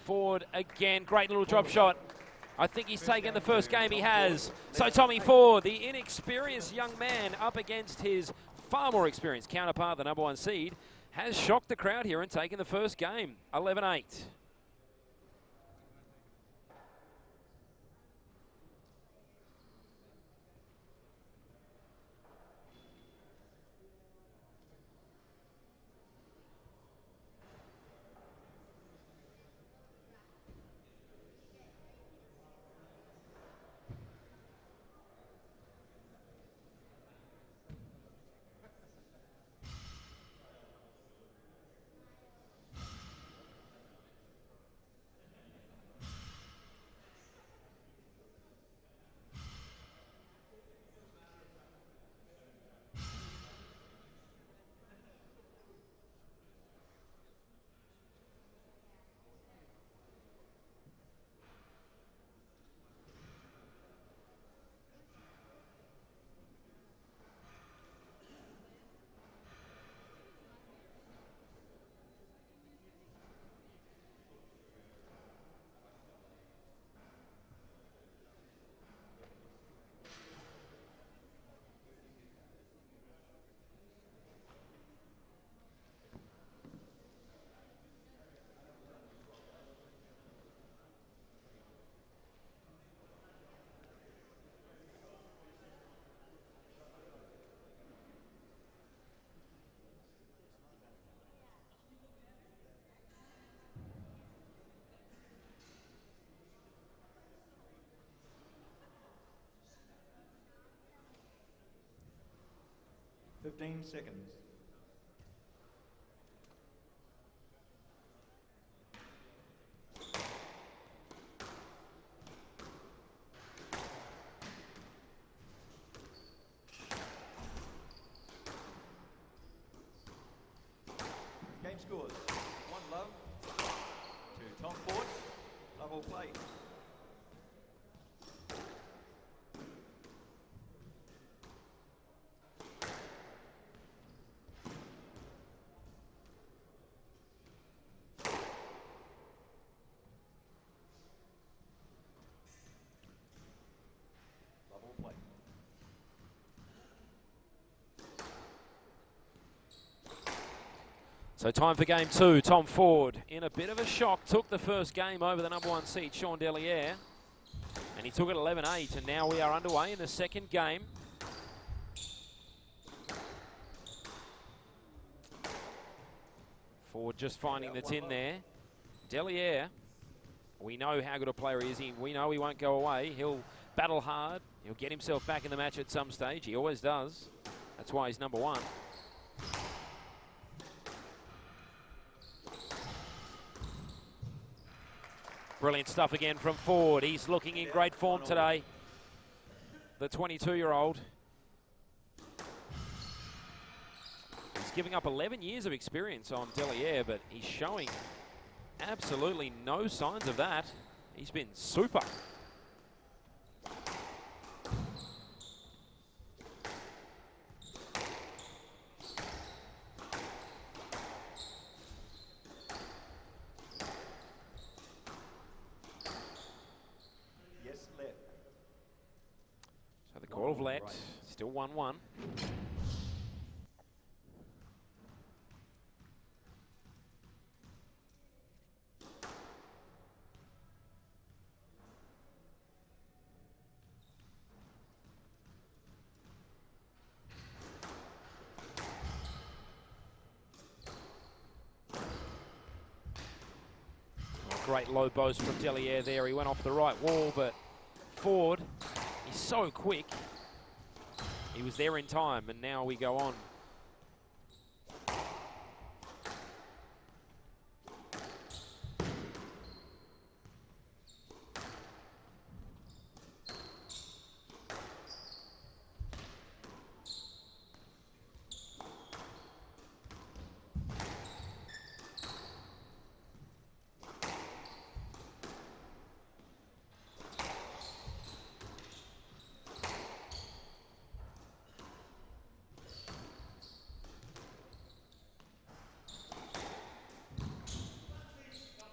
Ford again, great little drop shot. I think he's taken the first game, he has. So Tommy Ford, the inexperienced young man up against his far more experienced counterpart, the #1 seed, has shocked the crowd here and taken the first game, 11-8. Fifteen seconds. Game scores. 1 love to Tom Ford. Love all play. So time for game 2. Tom Ford in a bit of a shock. Took the first game over the #1 seed, Sean Deliere. And he took it 11-8. And now we are underway in the second game. Ford just finding the tin there. Deliere, we know how good a player he is. We know he won't go away. He'll battle hard. He'll get himself back in the match at some stage. He always does. That's why he's #1. Brilliant stuff again from Ford. He's looking in great form today, the 22-year-old. He's giving up 11 years of experience on Deliere, but he's showing absolutely no signs of that. He's been super. Call of let, still 1-1. Great low boast from Deliere there. He went off the right wall, but Ford, he's so quick. He was there in time, and now we go on.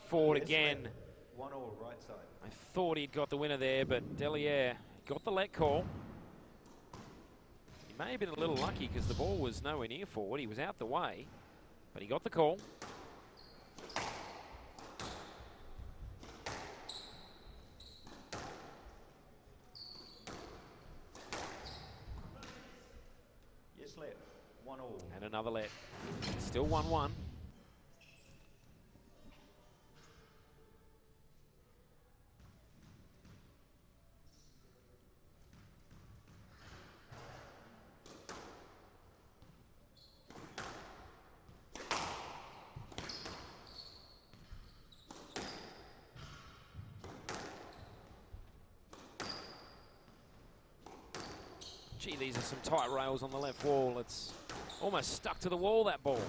Ford again. 1-all right side. I thought he'd got the winner there, but Deliere got the let call. He may have been a little lucky because the ball was nowhere near Ford. He was out the way, but he got the call. Yes, let. 1-all. And another let. Still 1-1. Gee, these are some tight rails on the left wall. It's almost stuck to the wall, that ball.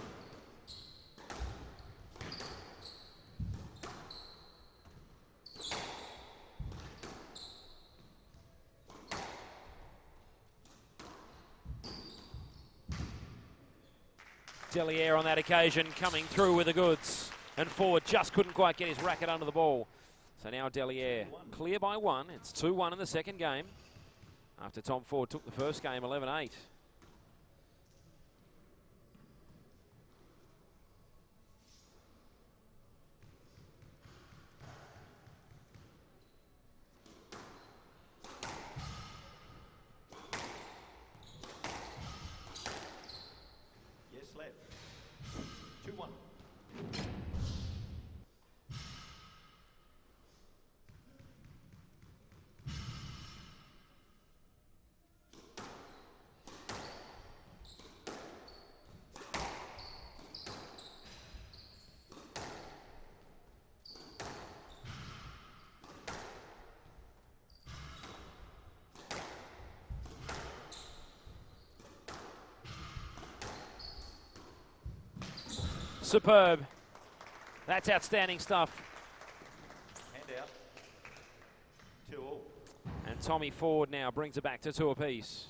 Deliere on that occasion coming through with the goods. And Ford just couldn't quite get his racket under the ball. So now Deliere clear by 1. It's 2-1 in the second game. After Tom Ford took the first game 11-8. Yes, let. 2-1. Superb. That's outstanding stuff. Hand out. 2-all. And Tommy Ford now brings it back to 2 apiece.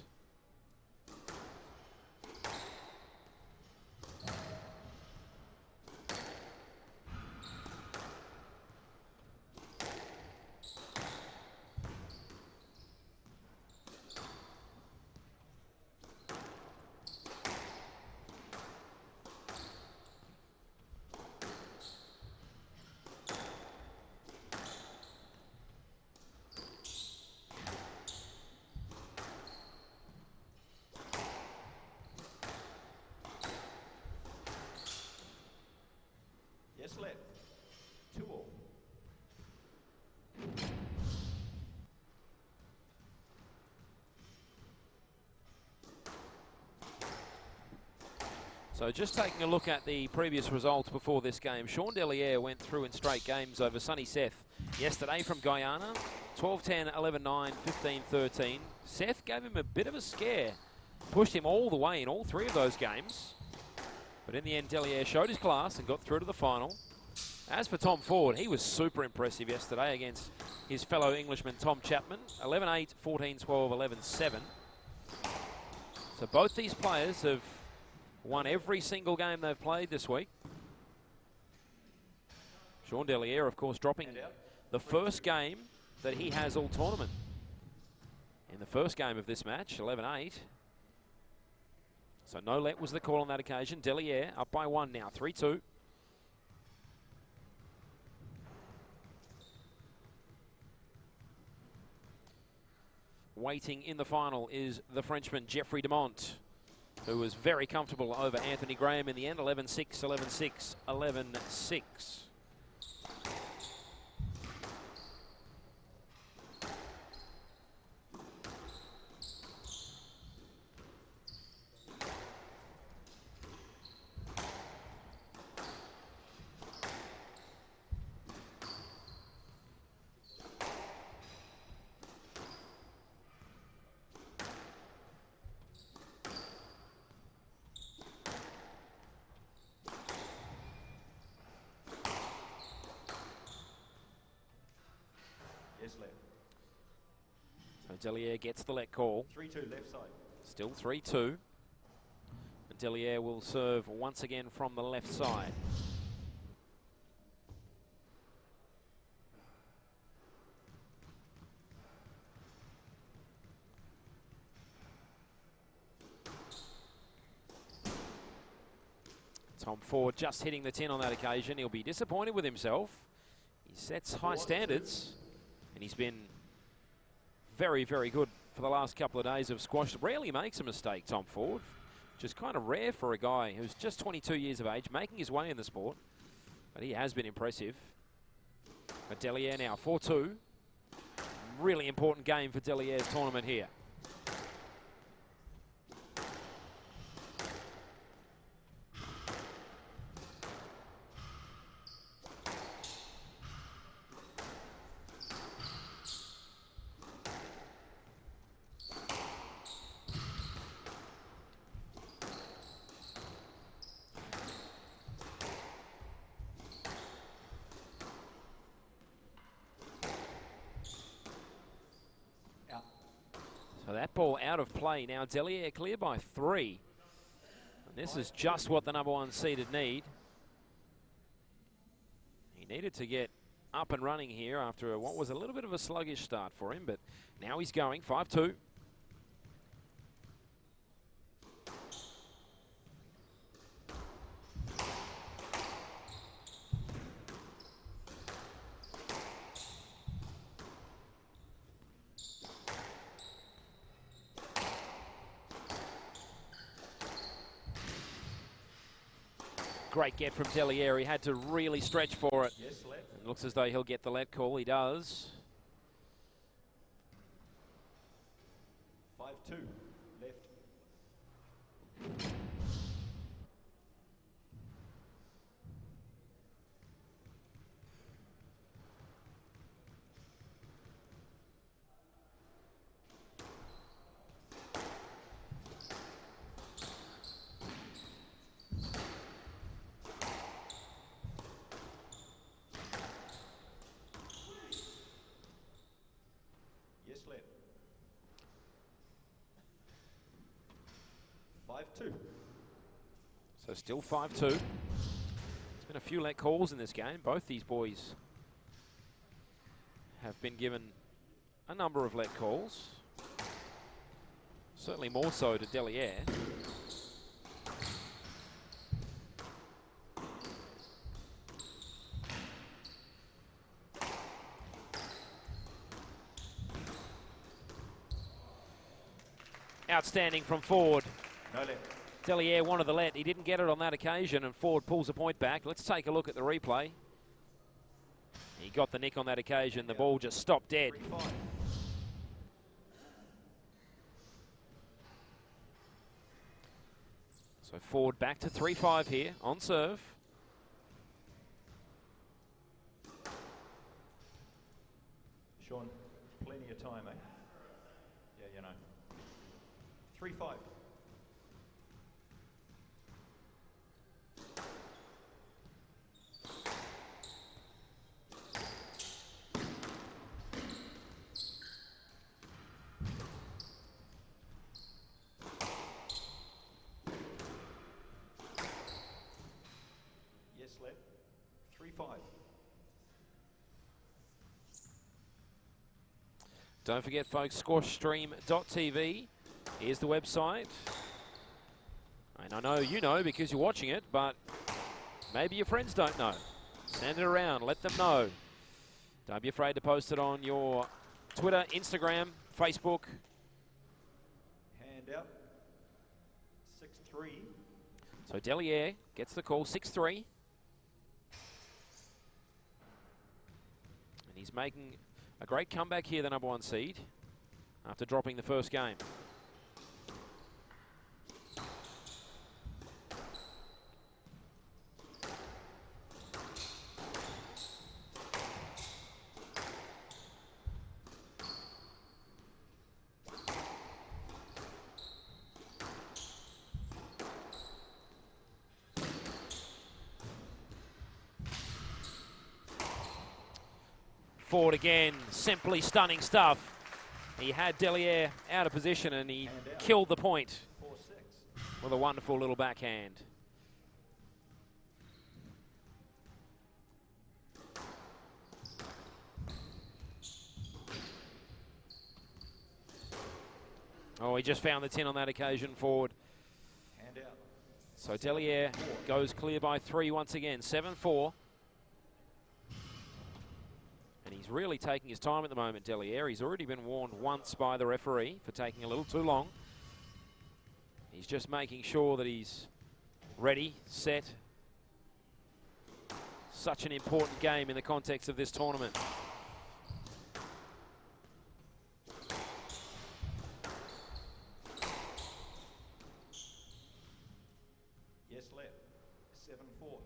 Yes, let. 2-all. So just taking a look at the previous results before this game, Sean Deliere went through in straight games over Sonny Seth yesterday from Guyana. 12-10, 11-9, 15-13. Seth gave him a bit of a scare. Pushed him all the way in all 3 of those games. But in the end, Deliere showed his class and got through to the final. As for Tom Ford, he was super impressive yesterday against his fellow Englishman Tom Chapman. 11-8, 14-12, 11-7. So both these players have won every single game they've played this week. Sean Deliere, of course, dropping the first game that he has all tournament. In the first game of this match, 11-8. So no let was the call on that occasion. Deliere up by 1 now, 3-2. Waiting in the final is the Frenchman, Jeffrey Deont, who was very comfortable over Anthony Graham in the end, 11-6, 11-6, 11-6. Yes, left. So Delier gets the let call. 3-2 left side. Still 3-2. And Delier will serve once again from the left side. Tom Ford just hitting the tin on that occasion. He'll be disappointed with himself. He sets high standards, and he's been very, very good for the last couple of days of squash. Rarely makes a mistake, Tom Ford. Just kind of rare for a guy who's just 22 years of age, making his way in the sport. But he has been impressive. But Delier now 4-2. Really important game for Delier's tournament here. So that ball out of play. Now Delier clear by 3. And this is just what the number 1 seeded need. He needed to get up and running here after what was a little bit of a sluggish start for him, but now he's going 5-2. Great get from Delier. He had to really stretch for it. Yes, left. It looks as though he'll get the let call. He does. 5-2 left. Yes, left. 5-2. So still 5-2. There's been a few let calls in this game. Both these boys have been given a number of let calls. Certainly more so to Delier. Outstanding from Ford. No left. Delier wanted the let. He didn't get it on that occasion, and Ford pulls a point back. Let's take a look at the replay. He got the nick on that occasion. The ball just stopped dead. 3-5. So Ford back to 3-5 here on serve. Sean, plenty of time, eh? Yeah, you know. 3-5. Yes, left. 3-5. Don't forget, folks, squashstream.tv is the website. And I know you know because you're watching it, but maybe your friends don't know. Send it around, let them know. Don't be afraid to post it on your Twitter, Instagram, Facebook. Hand out. 6-3. So Delier gets the call, 6-3. And he's making a great comeback here, the number 1 seed, after dropping the first game. Forward again, simply stunning stuff. He had Deliere out of position and he killed the point 4-6. with a wonderful little backhand. Oh, he just found the 10 on that occasion, forward. Hand out. So Deliere goes clear by 3 once again, 7-4. And he's really taking his time at the moment, Deliere. He's already been warned once by the referee for taking a little too long. He's just making sure that he's ready, set. Such an important game in the context of this tournament. Yes, left. 7-4.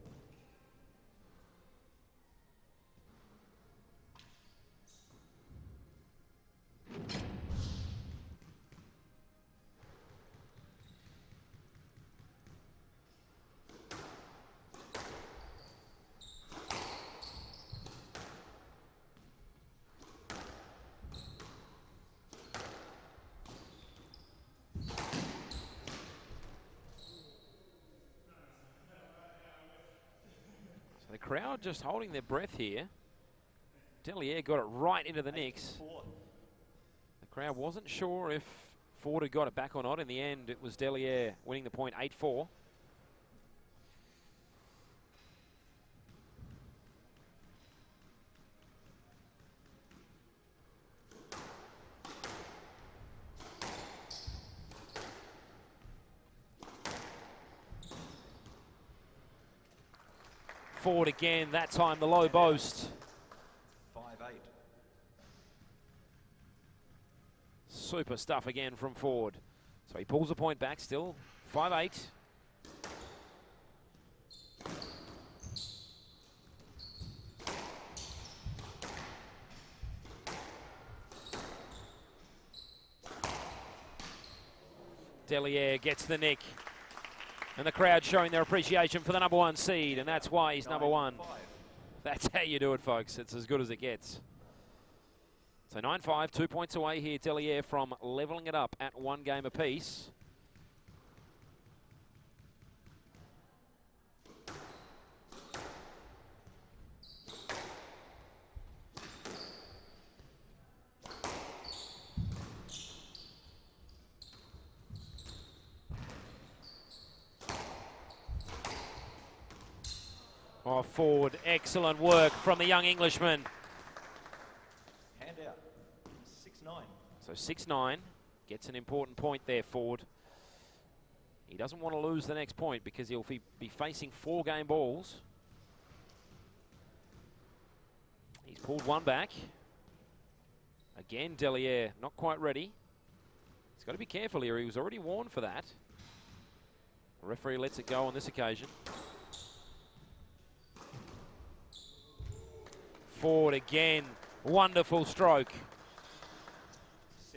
The crowd just holding their breath here. Deliere got it right into the nicks. 4. The crowd wasn't sure if Ford had got it back or not. In the end, it was Deliere winning the point 8-4. Ford again, that time the low boast. 5-8. Super stuff again from Ford. So he pulls the point back still, 5-8. Deliere gets the nick. And the crowd showing their appreciation for the number 1 seed, and that's why he's number 1. 9-5. That's how you do it, folks. It's as good as it gets. So 9-5, 2 points away here, Deliere from levelling it up at 1 game apiece. Oh, Ford, excellent work from the young Englishman. Hand out. 6-9. So 6-9, gets an important point there, Ford. He doesn't want to lose the next point because he'll be facing 4 game balls. He's pulled one back. Again, Deliere not quite ready. He's got to be careful here. He was already warned for that. The referee lets it go on this occasion. Ford again, wonderful stroke.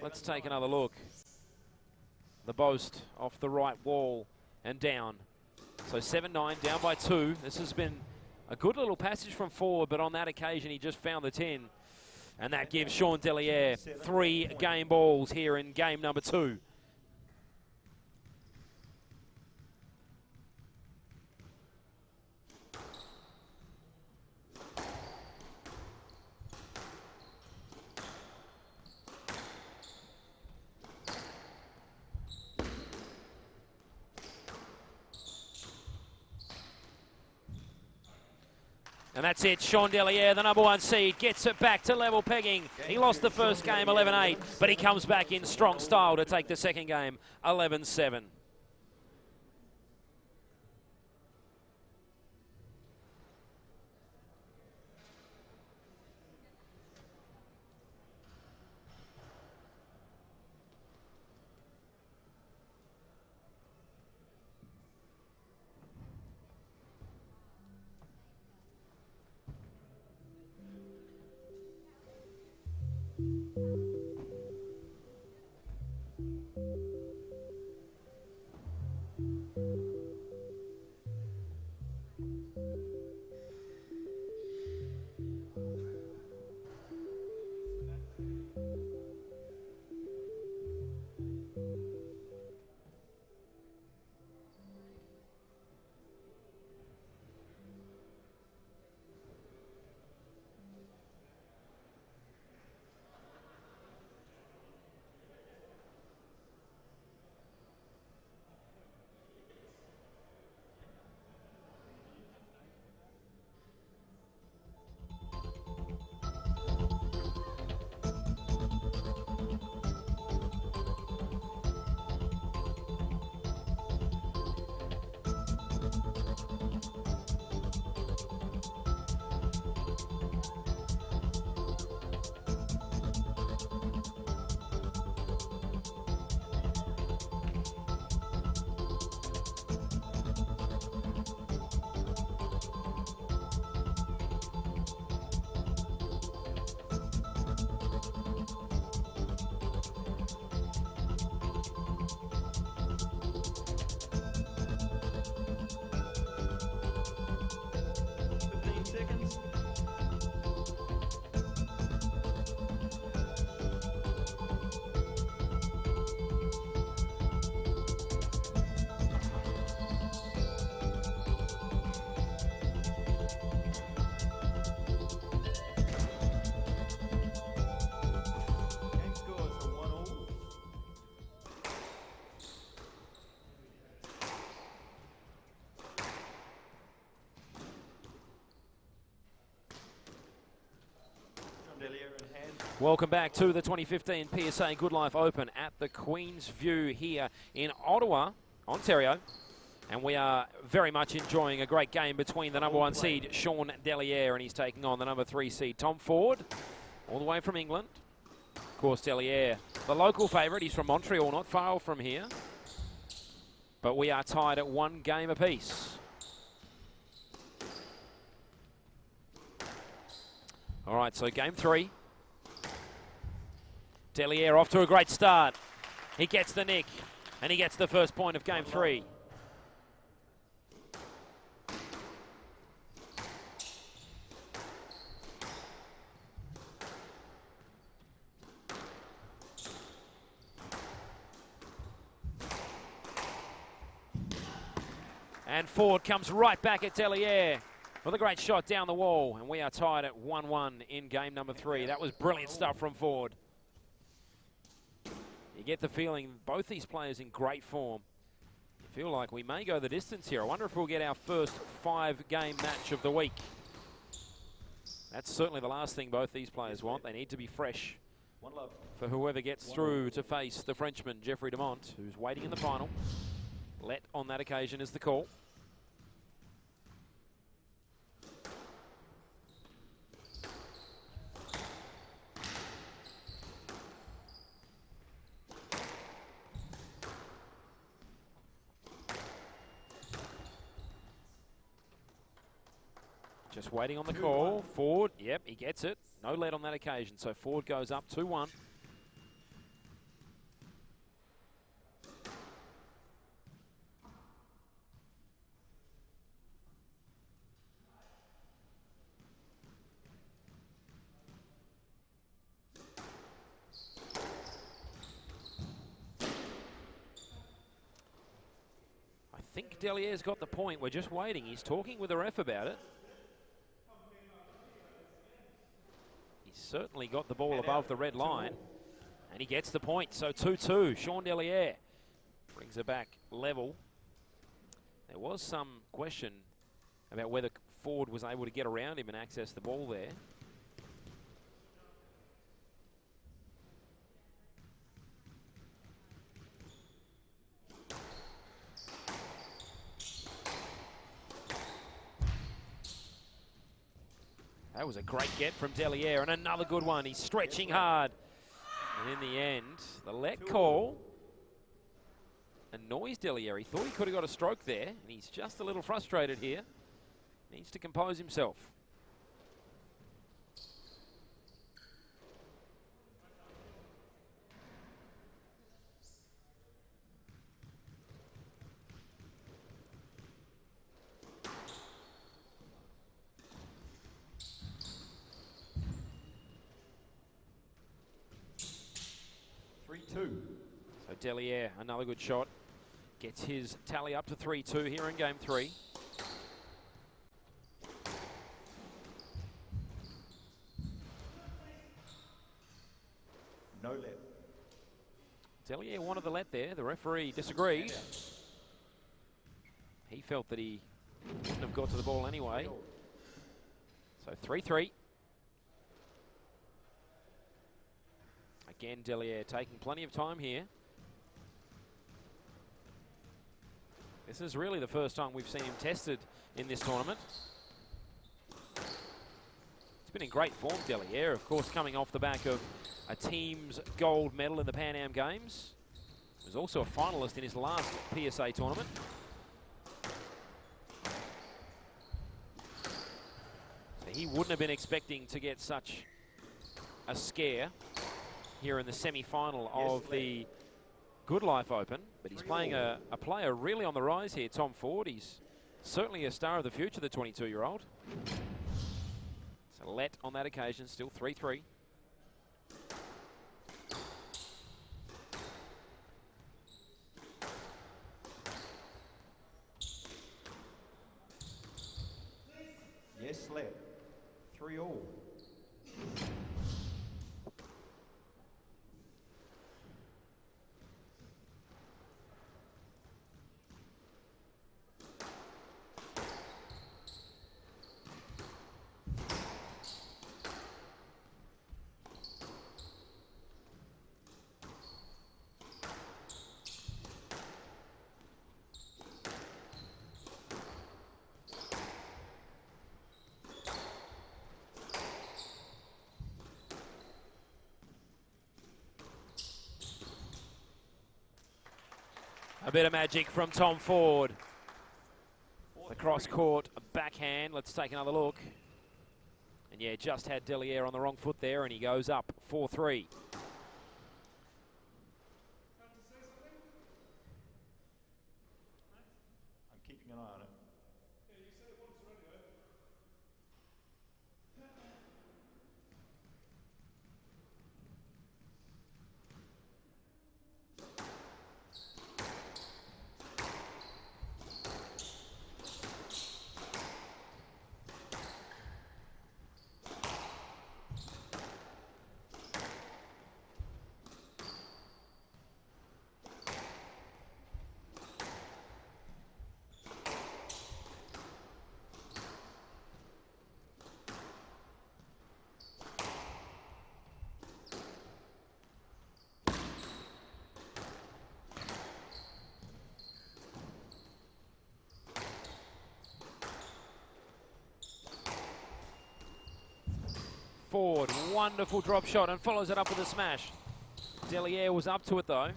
Let's take another look. The boast off the right wall and down. So 7-9, down by 2. This has been a good little passage from Ford, but on that occasion he just found the 10. And that gives Sean Deliere 3 game balls here in game number 2. And that's it, Sean Deliere, the number 1 seed, gets it back to level pegging. He lost the first game 11-8, but he comes back in strong style to take the second game 11-7. Welcome back to the 2015 PSA Goodlife Open at the Queen's View here in Ottawa, Ontario. And we are very much enjoying a great game between the number 1 seed, Sean Delliere, and he's taking on the number 3 seed, Tom Ford, all the way from England. Of course, Delliere, the local favourite. He's from Montreal, not far from here. But we are tied at 1 game apiece. All right, so game 3. Delliere off to a great start. He gets the nick, and he gets the first point of game 3. And Ford comes right back at Delliere with a great shot down the wall, and we are tied at 1-1 in game number 3. That was brilliant stuff from Ford. You get the feeling both these players in great form. You feel like we may go the distance here. I wonder if we'll get our first 5-game match of the week. That's certainly the last thing both these players want. They need to be fresh for whoever gets through to face the Frenchman, Jeffrey Deont, who's waiting in the final. Let on that occasion is the call. Just waiting on the call. Ford, yep, he gets it. No lead on that occasion, so Ford goes up 2-1. I think Delliere's got the point. We're just waiting. He's talking with the ref about it. Certainly got the ball above the red line, and he gets the point. So 2-2. Sean Delliere brings it back level. There was some question about whether Ford was able to get around him and access the ball there. That was a great get from Delliere, and another good one. He's stretching hard. And in the end, the let call annoys Delliere. He thought he could have got a stroke there, and he's just a little frustrated here. Needs to compose himself. So Delliere, another good shot, gets his tally up to 3-2 here in game 3. No let. Delliere wanted the let there. The referee disagreed. He felt that he wouldn't have got to the ball anyway. So 3-3. Again, Delliere taking plenty of time here. This is really the first time we've seen him tested in this tournament. He's been in great form, Delliere, of course, coming off the back of a team's gold medal in the Pan Am Games. He was also a finalist in his last PSA tournament. So he wouldn't have been expecting to get such a scare here in the semi-final of the Goodlife Open, but he's playing a player really on the rise here, Tom Ford. He's certainly a star of the future, the 22-year-old. So let on that occasion, still 3-3. Yes, let. 3-all. bit of magic from Tom Ford. The cross-court backhand. Let's take another look. And yeah, just had Deliere on the wrong foot there, and he goes up 4-3. I'm keeping an eye on it. Ford, wonderful drop shot and follows it up with a smash. Deliere was up to it though.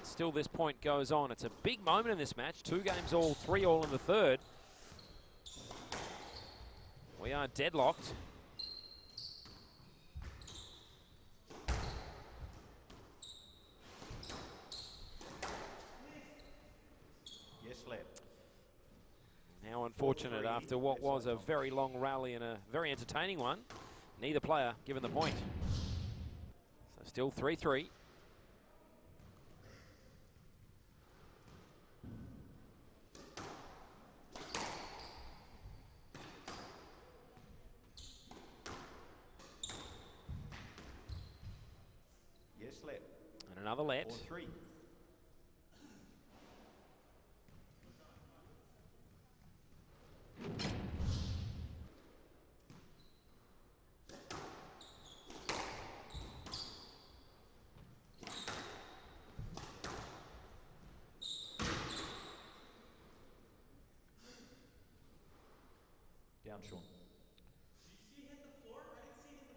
Still this point goes on. It's a big moment in this match. 2 games all, 3 all in the third. We are deadlocked. Yes, left. How unfortunate after what was a very long rally and a very entertaining one. Neither player given the point. So still 3-3. Yes, left. And another let. 4-3. Down, Sean.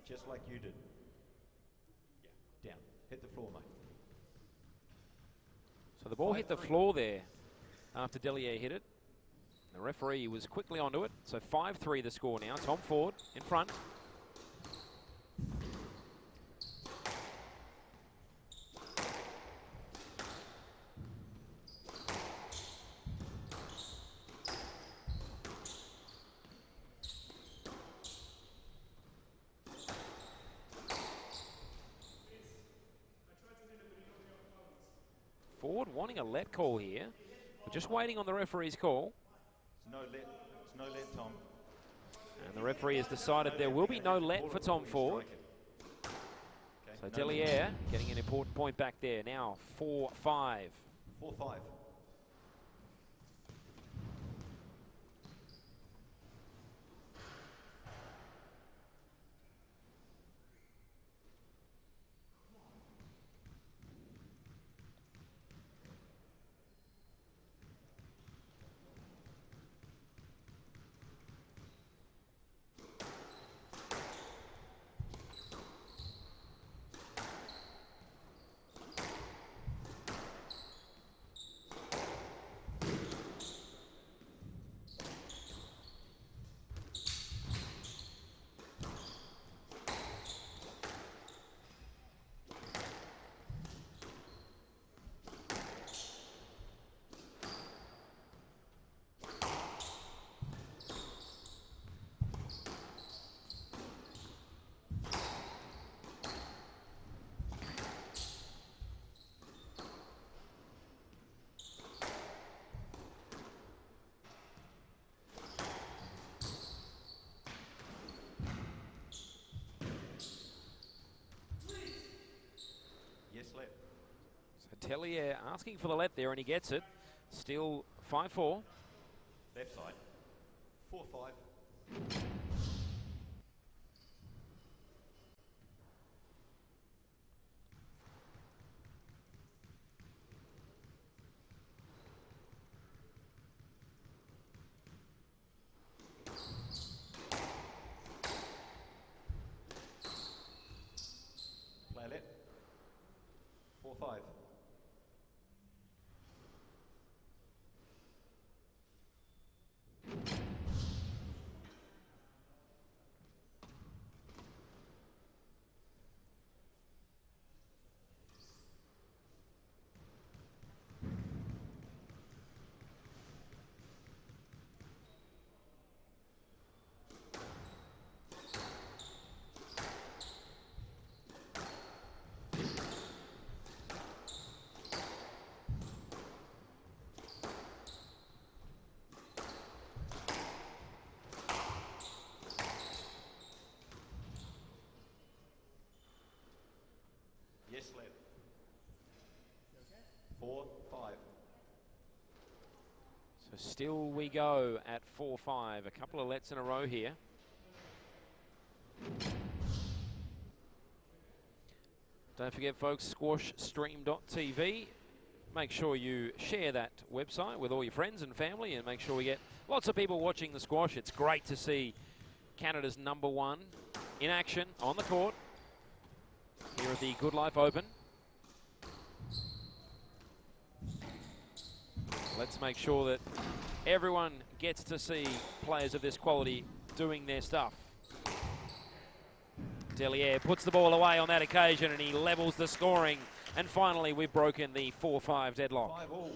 Just like you did. Yeah, down. Hit the floor, mate. So the ball hit the floor there after Deliere hit it. The referee was quickly onto it. So 5-3 the score now. Tom Ford in front. Ford wanting a let call here. We're just waiting on the referee's call. It's no let. It's no let, Tom. And the referee has decided there will be no let for Tom Ford. So Deliere getting an important point back there. Now 4-5. 4-5. Let. So Deliere asking for the let there, and he gets it. Still 5-4. Left side. 4-5. Play let. 4-5. 5. Yes, led. 4, 5. So still we go at 4-5. A couple of lets in a row here. Don't forget, folks, squashstream.tv. Make sure you share that website with all your friends and family, and make sure we get lots of people watching the squash. It's great to see Canada's #1 in action on the court here at the Goodlife Open. Let's make sure that everyone gets to see players of this quality doing their stuff. Delier puts the ball away on that occasion, and he levels the scoring. And finally, we've broken the 4-5 deadlock. 5 all.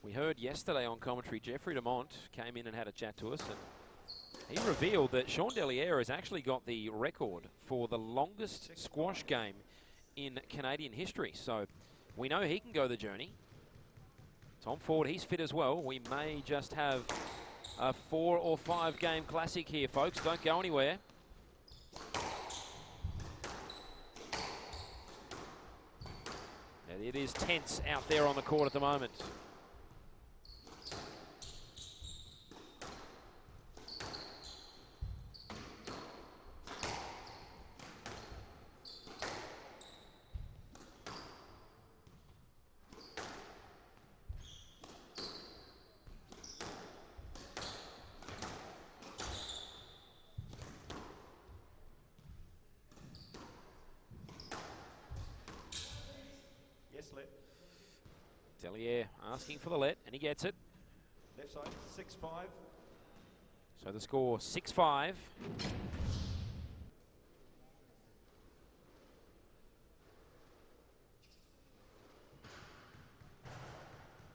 We heard yesterday on commentary, Jeffrey Deont came in and had a chat to us, and he revealed that Sean Delier has actually got the record for the longest squash game in Canadian history. So we know he can go the journey. Tom Ford, he's fit as well. We may just have a 4 or 5 game classic here, folks. Don't go anywhere. And it is tense out there on the court at the moment. Yes, let. Delier asking for the let, and he gets it. Left side, 6-5. So the score 6-5.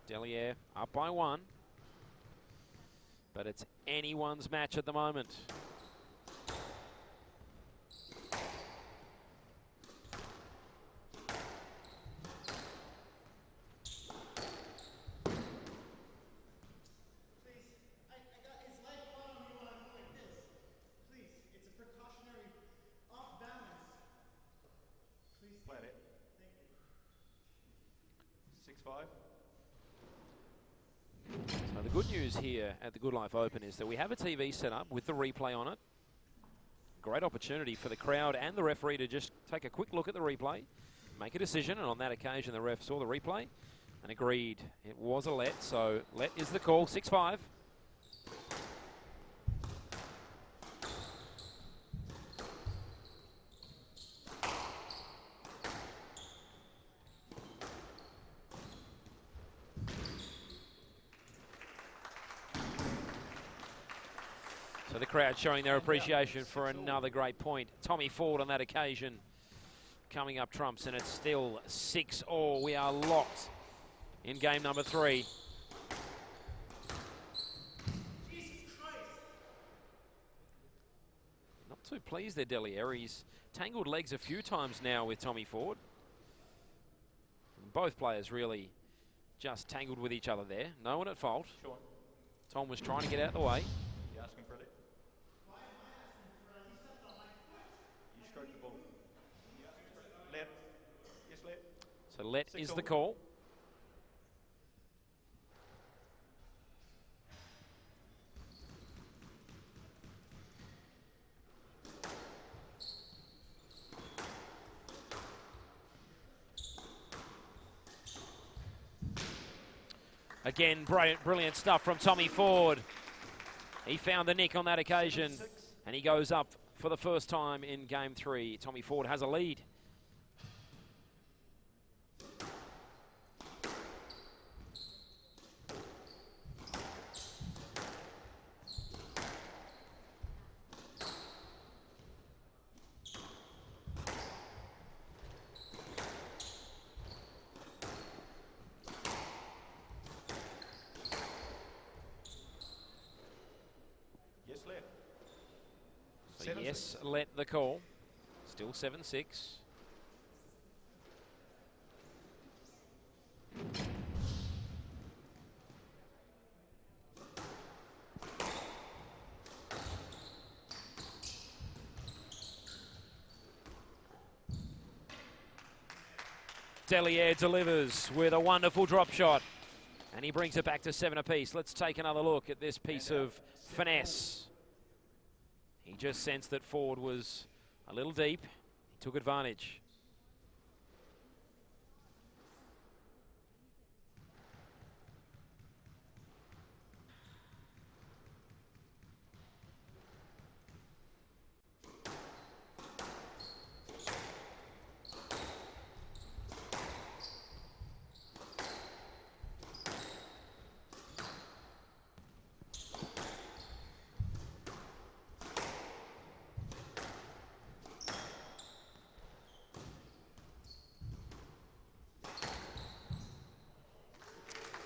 Delier up by 1. But it's anyone's match at the moment. Play it. 6-5. So the good news here at the Goodlife Open is that we have a TV set up with the replay on it. Great opportunity for the crowd and the referee to just take a quick look at the replay, make a decision, and on that occasion the ref saw the replay and agreed it was a let, so let is the call, 6-5. So the crowd showing their appreciation for another great point. Tommy Ford on that occasion coming up trumps, and it's still 6-all. We are locked in game number 3. Not too pleased there, Delier. He's tangled legs a few times now with Tommy Ford. Both players really just tangled with each other there. No one at fault. Sean, Tom was trying to get out of the way. you asking for it? You stroke the ball. Let. Yes, let. So let is 6-all. the call. Again, brilliant stuff from Tommy Ford. He found the nick on that occasion, and he goes up for the first time in game 3. Tommy Ford has a lead. So yes, let the call. Still 7-6. Delier delivers with a wonderful drop shot, and he brings it back to 7 apiece. Let's take another look at this piece of finesse. He just sensed that Ford was a little deep. He took advantage.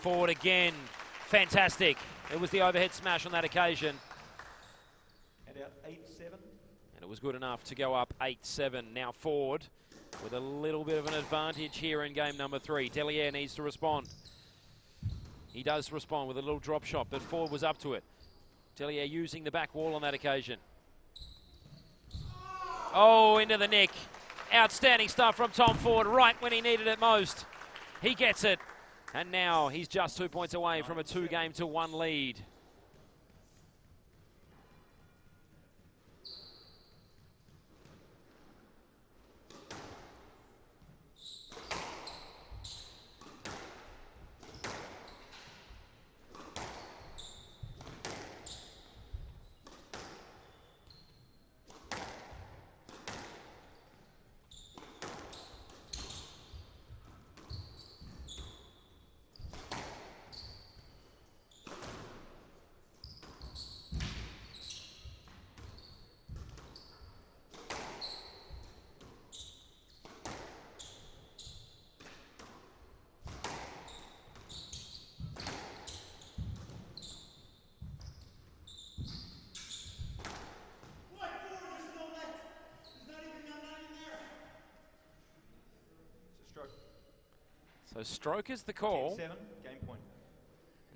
Ford again, fantastic. It was the overhead smash on that occasion. And out 8-7. And it was good enough to go up 8-7. Now Ford with a little bit of an advantage here in game number 3. Delier needs to respond. He does respond with a little drop shot, but Ford was up to it. Delier using the back wall on that occasion. Oh, into the nick. Outstanding stuff from Tom Ford right when he needed it most. He gets it. And now he's just 2 points away from a 2-game-to-1 lead. So stroke is the call. 10-7, game point.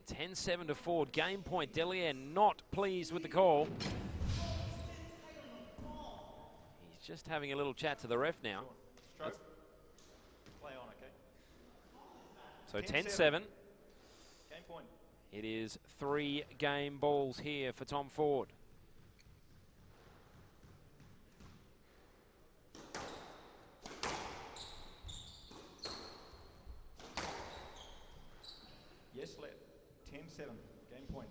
And 10-7 to Ford, game point. Delier not pleased with the call. He's just having a little chat to the ref now. Stroke. Play on, okay? So 10-7. Game point. It is 3 game balls here for Tom Ford. Yes, let. 10-7, game point.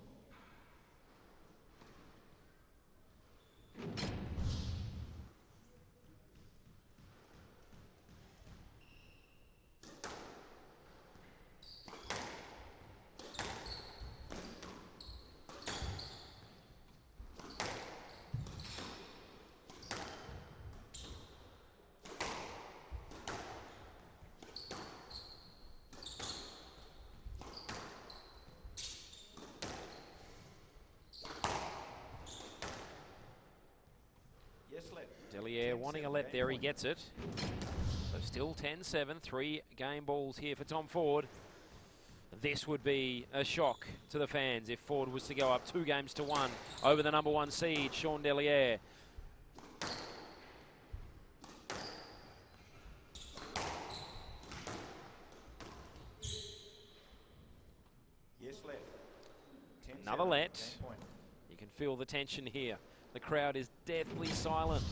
Delier wanting a let there, he gets it. So still 10-7, 3 game balls here for Tom Ford. This would be a shock to the fans if Ford was to go up 2-1 over the number 1 seed, Sean Delier. Yes, let. Another let. You can feel the tension here. The crowd is deathly silent.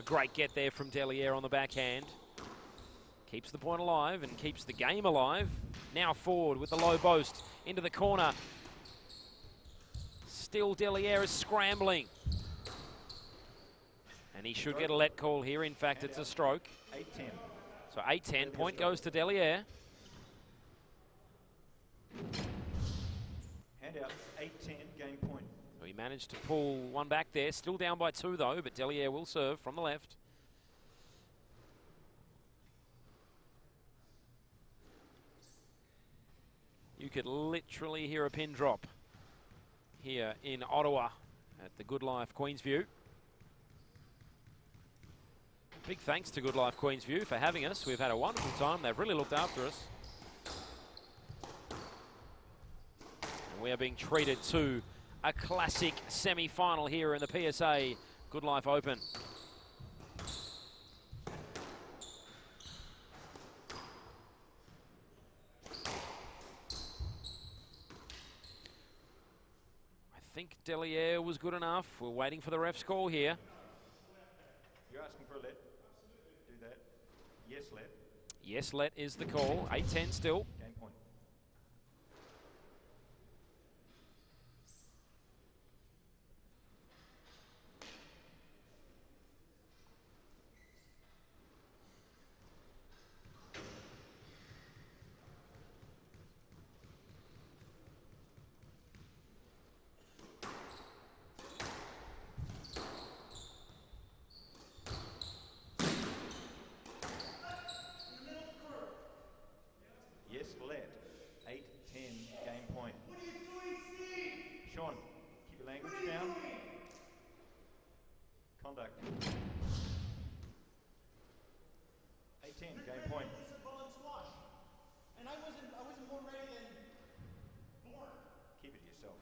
great get there from Deliere on the backhand. Keeps the point alive and keeps the game alive. Now forward with the low boast into the corner. Still Deliere is scrambling. And he should get a let call here. In fact, it's a stroke. 8-10. So 8-10, point goes to Deliere. Hand out, 8-10, game point. He managed to pull one back there. Still down by 2 though, but Deliere will serve from the left. You could literally hear a pin drop here in Ottawa at the Goodlife Queensview. Big thanks to Goodlife Queensview for having us. We've had a wonderful time. They've really looked after us. And we are being treated to a classic semi-final here in the PSA Goodlife Open. I think Deliere was good enough. We're waiting for the ref's call here. You're asking for a let. Do that. Yes, let. Yes, let is the call. 8-10 still. Game point. Yes, let. 8-10, game point. What are you doing, Steve? Sean, keep your language down. Conduct. 8-10, game point. And I wasn't more ready than born. Keep it to yourself.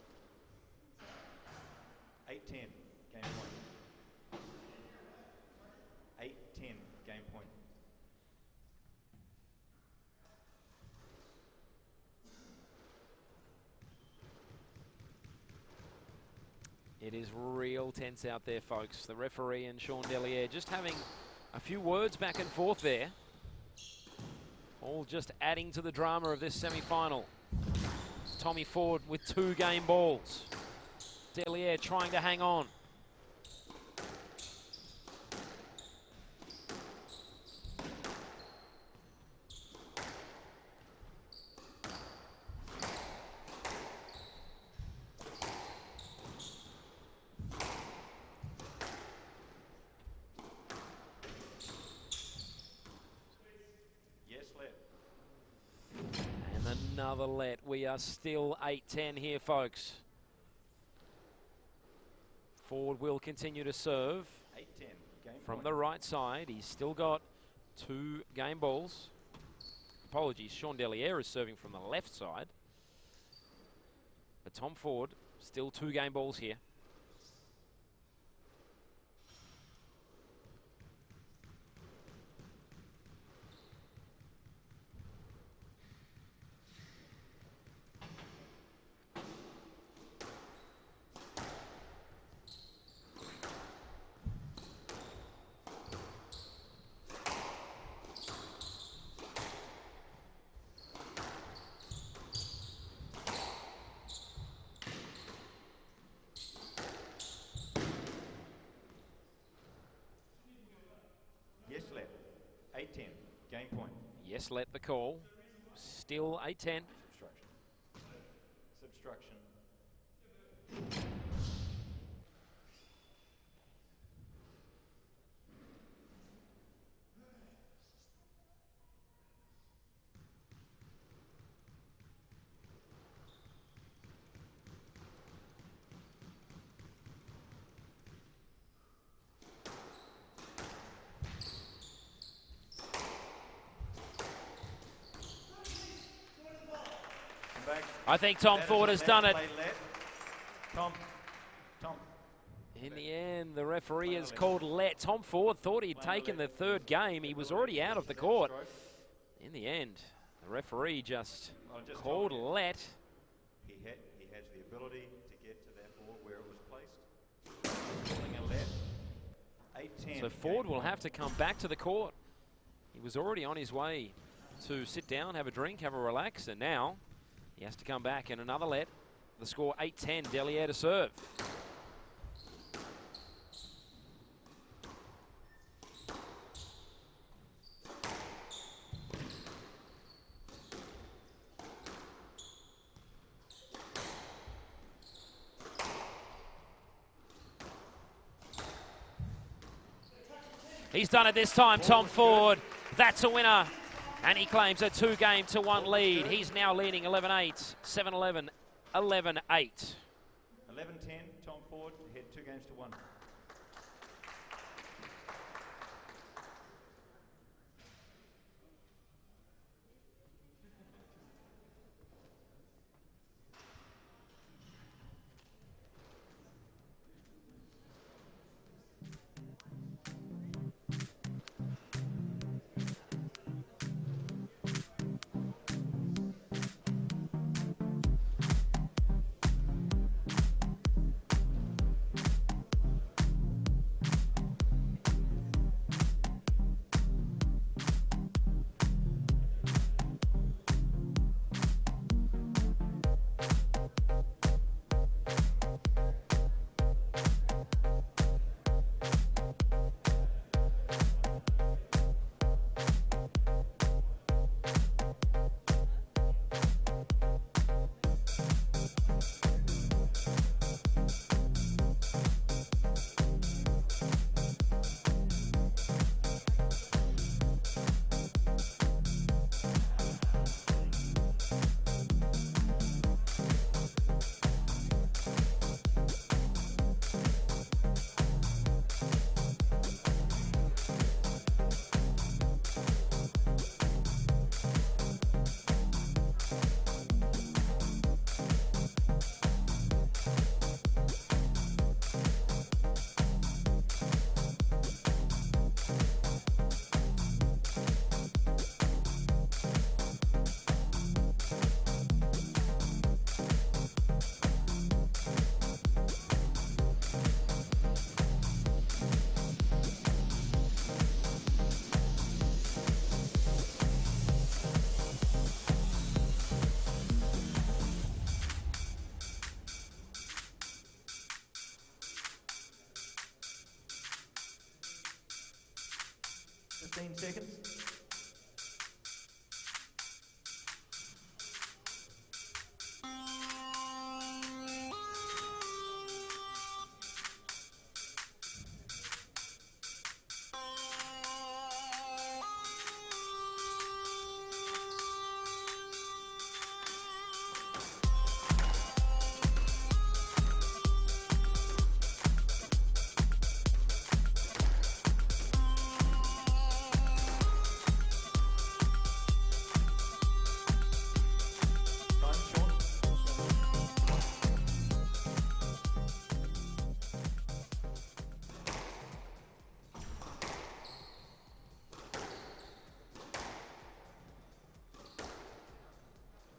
8-10, game point. 8-10, game point. It is real tense out there, folks. The referee and Sean Deliere just having a few words back and forth there. All just adding to the drama of this semi-final. Tommy Ford with 2 game balls. Deliere trying to hang on. Yes, let. And another let. We are still 8-10 here, folks. Ford will continue to serve 8-10, game from point. the right side. He's still got 2 game balls. Apologies, Sean Deliere is serving from the left side. But Tom Ford, still 2 game balls here. Yes, let. 8-10, game point. Yes, let the call. Still 8-10. Subtraction. Subtraction. Come back. I think Tom That is Ford a has let, done it. play let. Tom. In the end, the referee has called let. Tom Ford thought he'd taken the 3rd game. He was already out of the court. In the end, the referee just called let. He has the ability to get to that ball where it was placed. Calling a let. 8-10. So Ford game will point. have to come back to the court. He was already on his way to sit down, have a drink, have a relax, and now he has to come back in another let. The score 8-10, Delier to serve. He's done it this time, Tom Ford. That's a winner. And he claims a 2-game-to-1 lead. He's now leading 11-8, 7-11, 11-8. 11-10, Tom Ford, ahead 2 games to 1. Seconds.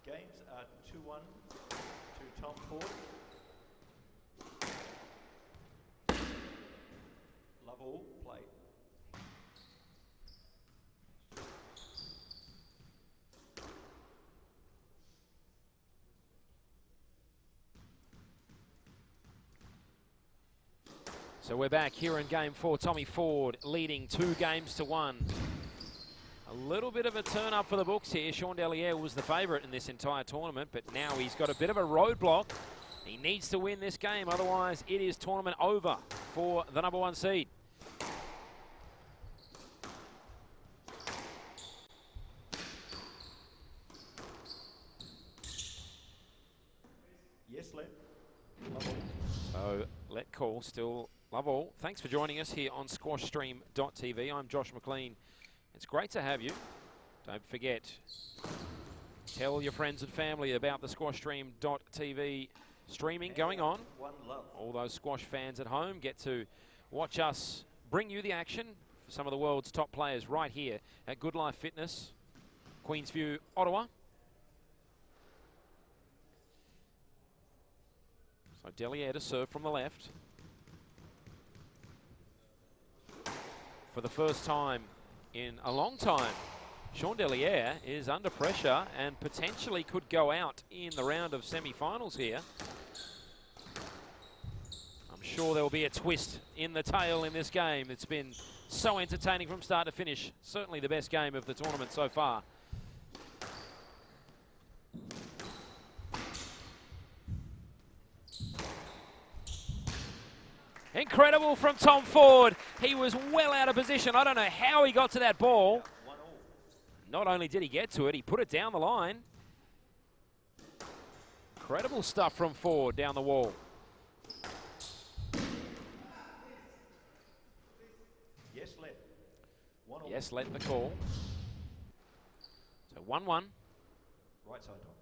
Games are 2-1 to Tom Ford. Love all, play. So we're back here in game 4. Tommy Ford leading 2-1. A little bit of a turn up for the books here. Sean Delier was the favourite in this entire tournament, but now he's got a bit of a roadblock. He needs to win this game, otherwise it is tournament over for the #1 seed. Yes, let. So let call, still love all. Thanks for joining us here on squashstream.tv. I'm Josh McLean. It's great to have you. Don't forget, tell your friends and family about the squashstream.tv streaming going on. One love. All those squash fans at home get to watch us bring you the action for some of the world's top players right here at Goodlife Fitness, Queensview, Ottawa. So Delier to serve from the left. for the first time in a long time, Sean Delliere is under pressure and potentially could go out in the round of semi-finals here. I'm sure there will be a twist in the tail in this game. It's been so entertaining from start to finish. Certainly the best game of the tournament so far. Incredible from Tom Ford. He was well out of position. I don't know how he got to that ball. Not only did he get to it, he put it down the line. Incredible stuff from Ford down the wall. Yes, let. Yes, let the call. So 1-1. Right side, Tom.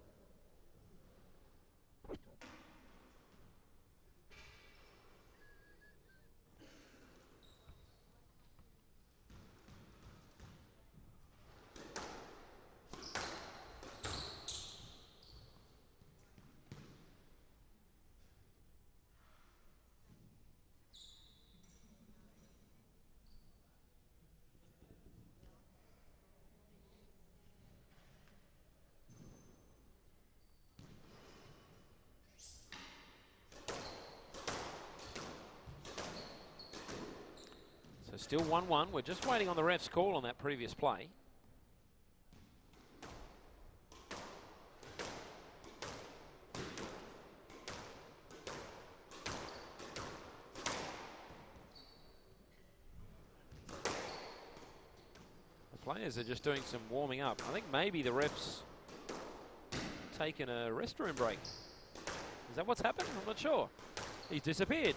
So still 1-1. We're just waiting on the ref's call on that previous play. The players are just doing some warming up. I think maybe the ref's taken a restroom break. Is that what's happened? I'm not sure. He's disappeared.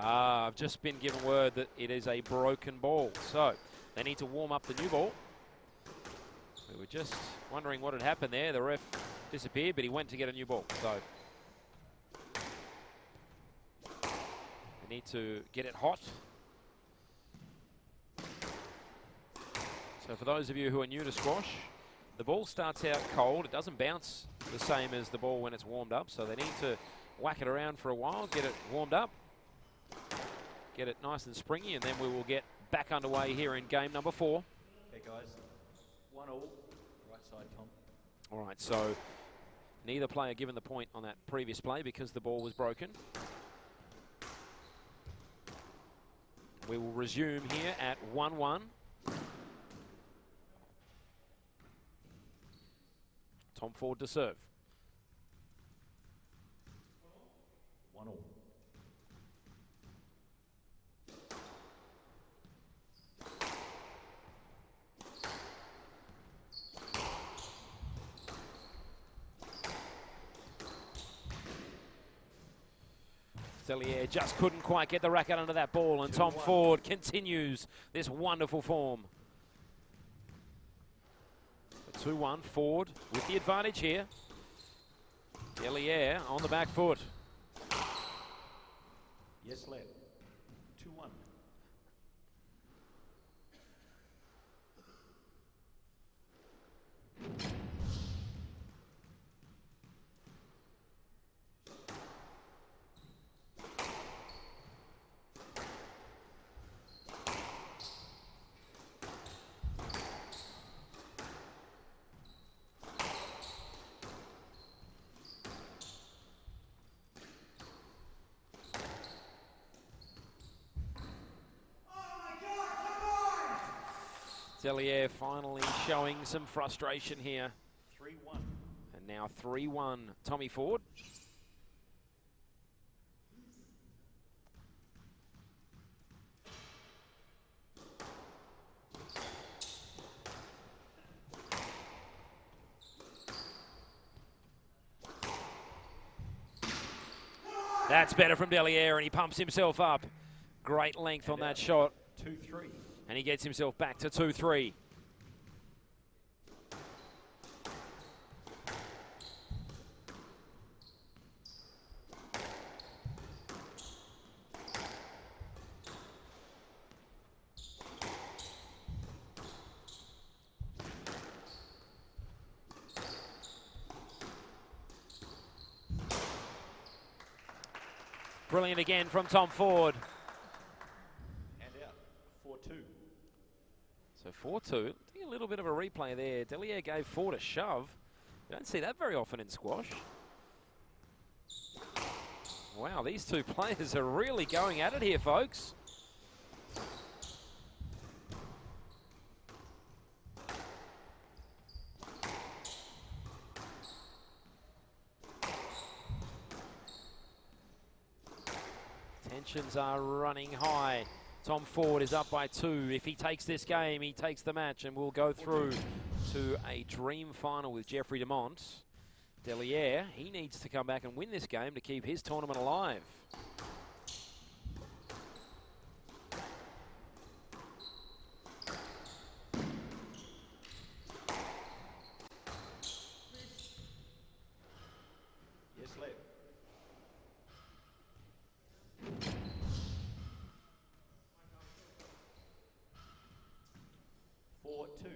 I've just been given word that it is a broken ball. So they need to warm up the new ball. We were just wondering what had happened there. The ref disappeared, but he went to get a new ball. So they need to get it hot. So for those of you who are new to squash, the ball starts out cold. It doesn't bounce the same as the ball when it's warmed up. So they need to whack it around for a while, get it warmed up, get it nice and springy, and then we will get back underway here in game number 4. Okay, guys. 1-all. Right side, Tom. All right, so neither player given the point on that previous play because the ball was broken. We will resume here at 1-1. Tom Ford to serve. 1-all. Delliere just couldn't quite get the racket under that ball, and Tom 2-1. Ford continues this wonderful form. 2-1, Ford with the advantage here. Delliere on the back foot. Yes, let. 2-1. Delliere finally showing some frustration here. 3-1. And now 3-1, Tommy Ford. That's better from Delliere, and he pumps himself up. Great length on that shot. 2-3. And he gets himself back to 2-3. Brilliant again from Tom Ford. Hand out. 4-2. So 4-2. A little bit of a replay there. Delier gave Ford a shove. You don't see that very often in squash. Wow, these two players are really going at it here, folks. Tensions are running high. Tom Ford is up by 2. If he takes this game, he takes the match and will go through to a dream final with Jeffrey Deont. Delier, he needs to come back and win this game to keep his tournament alive. Yes, left. 4-2.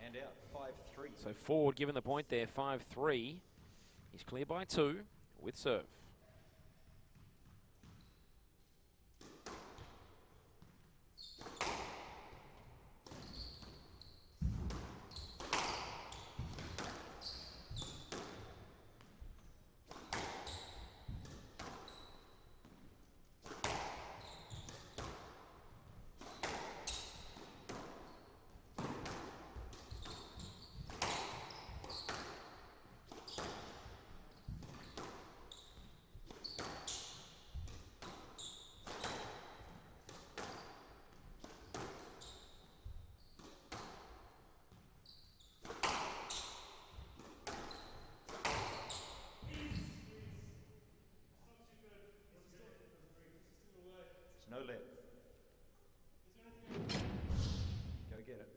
Hand out. 5-3. So Ford given the point there, 5-3. He's clear by 2 with serve. No left. Go get it.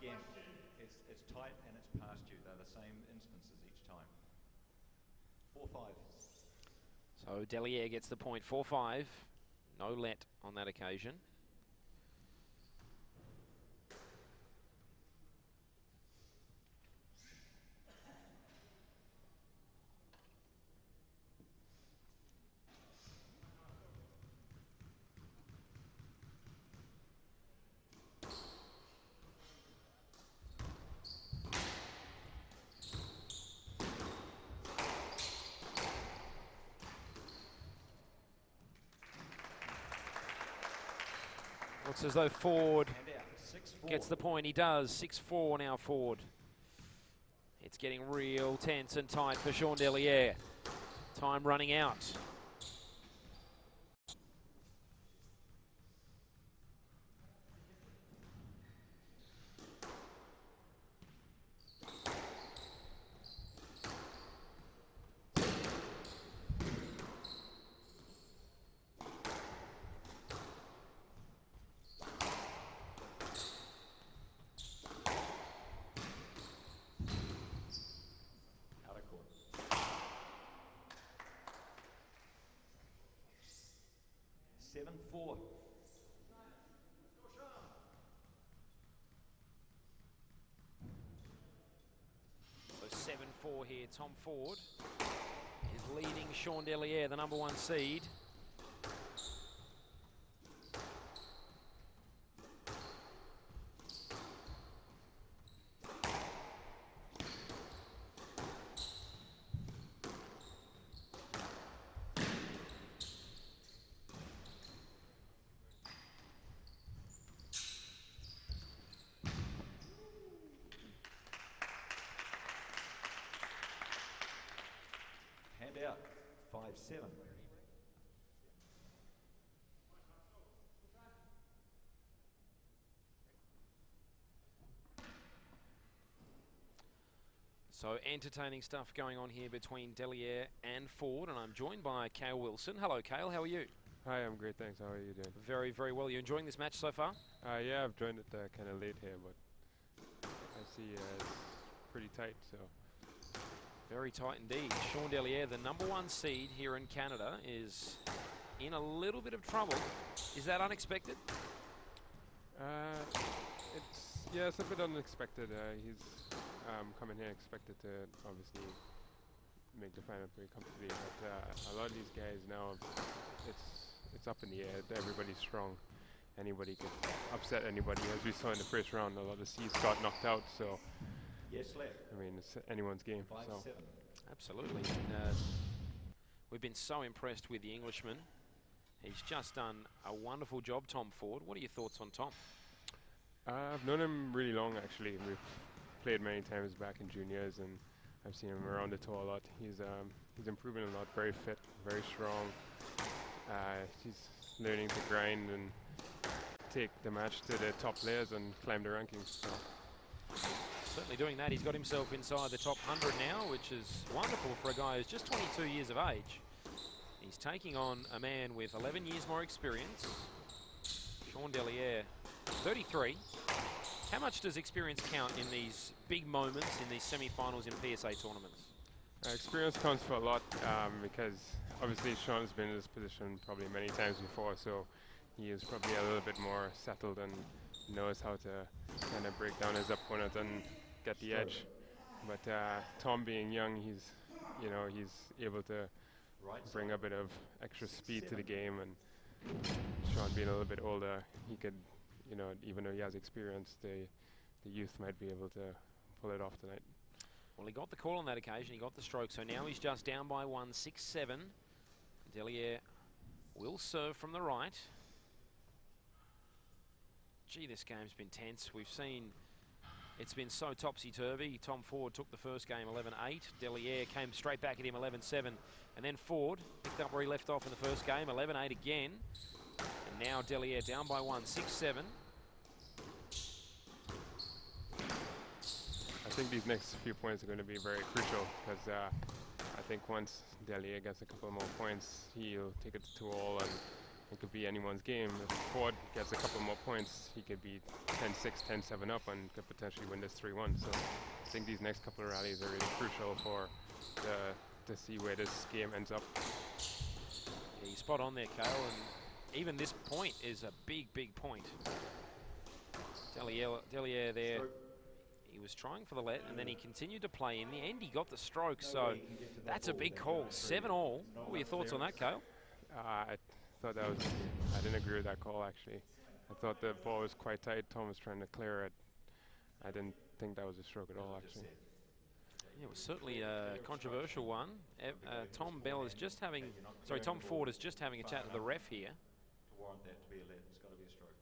Again, it's tight and it's past you. They're the same instances each time. 4-5. So Delier gets the point, 4-5. No let on that occasion. Looks as though Ford gets the point. He does. 6-4 now, Ford. It's getting real tense and tight for Sean Delier. Time running out. Out of court. 7-4. So 7-4 here. Tom Ford is leading Sean Delier, the #1 seed. Hand out. 5-7. So entertaining stuff going on here between Deliere and Ford, and I'm joined by Cale Wilson. Hello, Cale. How are you? Hi, I'm great, thanks. How are you doing? Very, very well. You enjoying this match so far? Yeah, I've joined it kind of late here, but I see it's pretty tight, so. Very tight indeed. Sean Deliere, the #1 seed here in Canada, is in a little bit of trouble. Is that unexpected? It's a bit unexpected. He's coming here expected to obviously make the final pretty comfortably, but a lot of these guys now, it's up in the air. Everybody's strong. Anybody could upset anybody. As we saw in the first round, a lot of seeds got knocked out. So, Yes, left. I mean, it's anyone's game. 5-7. So. Absolutely. We've been so impressed with the Englishman. He's just done a wonderful job, Tom Ford. What are your thoughts on Tom? I've known him really long, actually. We've played many times back in juniors, and I've seen him around the tour a lot. He's improving a lot. Very fit, very strong. He's learning to grind and take the match to the top players and climb the rankings. So. Certainly doing that. He's got himself inside the top 100 now, which is wonderful for a guy who's just 22 years of age. He's taking on a man with 11 years more experience. Sean Deliere, 33. How much does experience count in these big moments, in these semi-finals in PSA tournaments? Experience counts for a lot because obviously Sean's been in this position probably many times before, so he is probably a little bit more settled and knows how to kind of break down his opponent and get the edge. But Tom, being young, he's able to bring a bit of extra speed to the game, and Sean being a little bit older, he could, even though he has experience, the youth might be able to pull it off tonight. Well, he got the call on that occasion. He got the stroke, so now he's just down by 1, 6-7. Deliere will serve from the right. Gee, this game's been tense. We've seen it's been so topsy-turvy. Tom Ford took the first game 11-8. Deliere came straight back at him 11-7. And then Ford picked up where he left off in the first game, 11-8 again. And now Deliere down by 1, 6-7. I think these next few points are going to be very crucial because I think once Deliere gets a couple more points, he'll take it to 2-all, and it could be anyone's game. If Ford gets a couple more points, he could be 10-6, 10-7 up and could potentially win this 3-1. So I think these next couple of rallies are really crucial for to see where this game ends up. Yeah, he's spot on there, Cale, and even this point is a big, big point. Deliere there, he was trying for the let, and then he continued to play. In the end, he got the stroke, so that's a big call. 7-all. What were your thoughts on that, Cale? I thought that was, I didn't agree with that call, actually. I thought the ball was quite tight. Tom was trying to clear it. I didn't think that was a stroke at all, actually. Yeah, it was certainly a controversial one. Tom Ford is just having a chat to the ref here. To warrant that to be a let, it's got to be a stroke.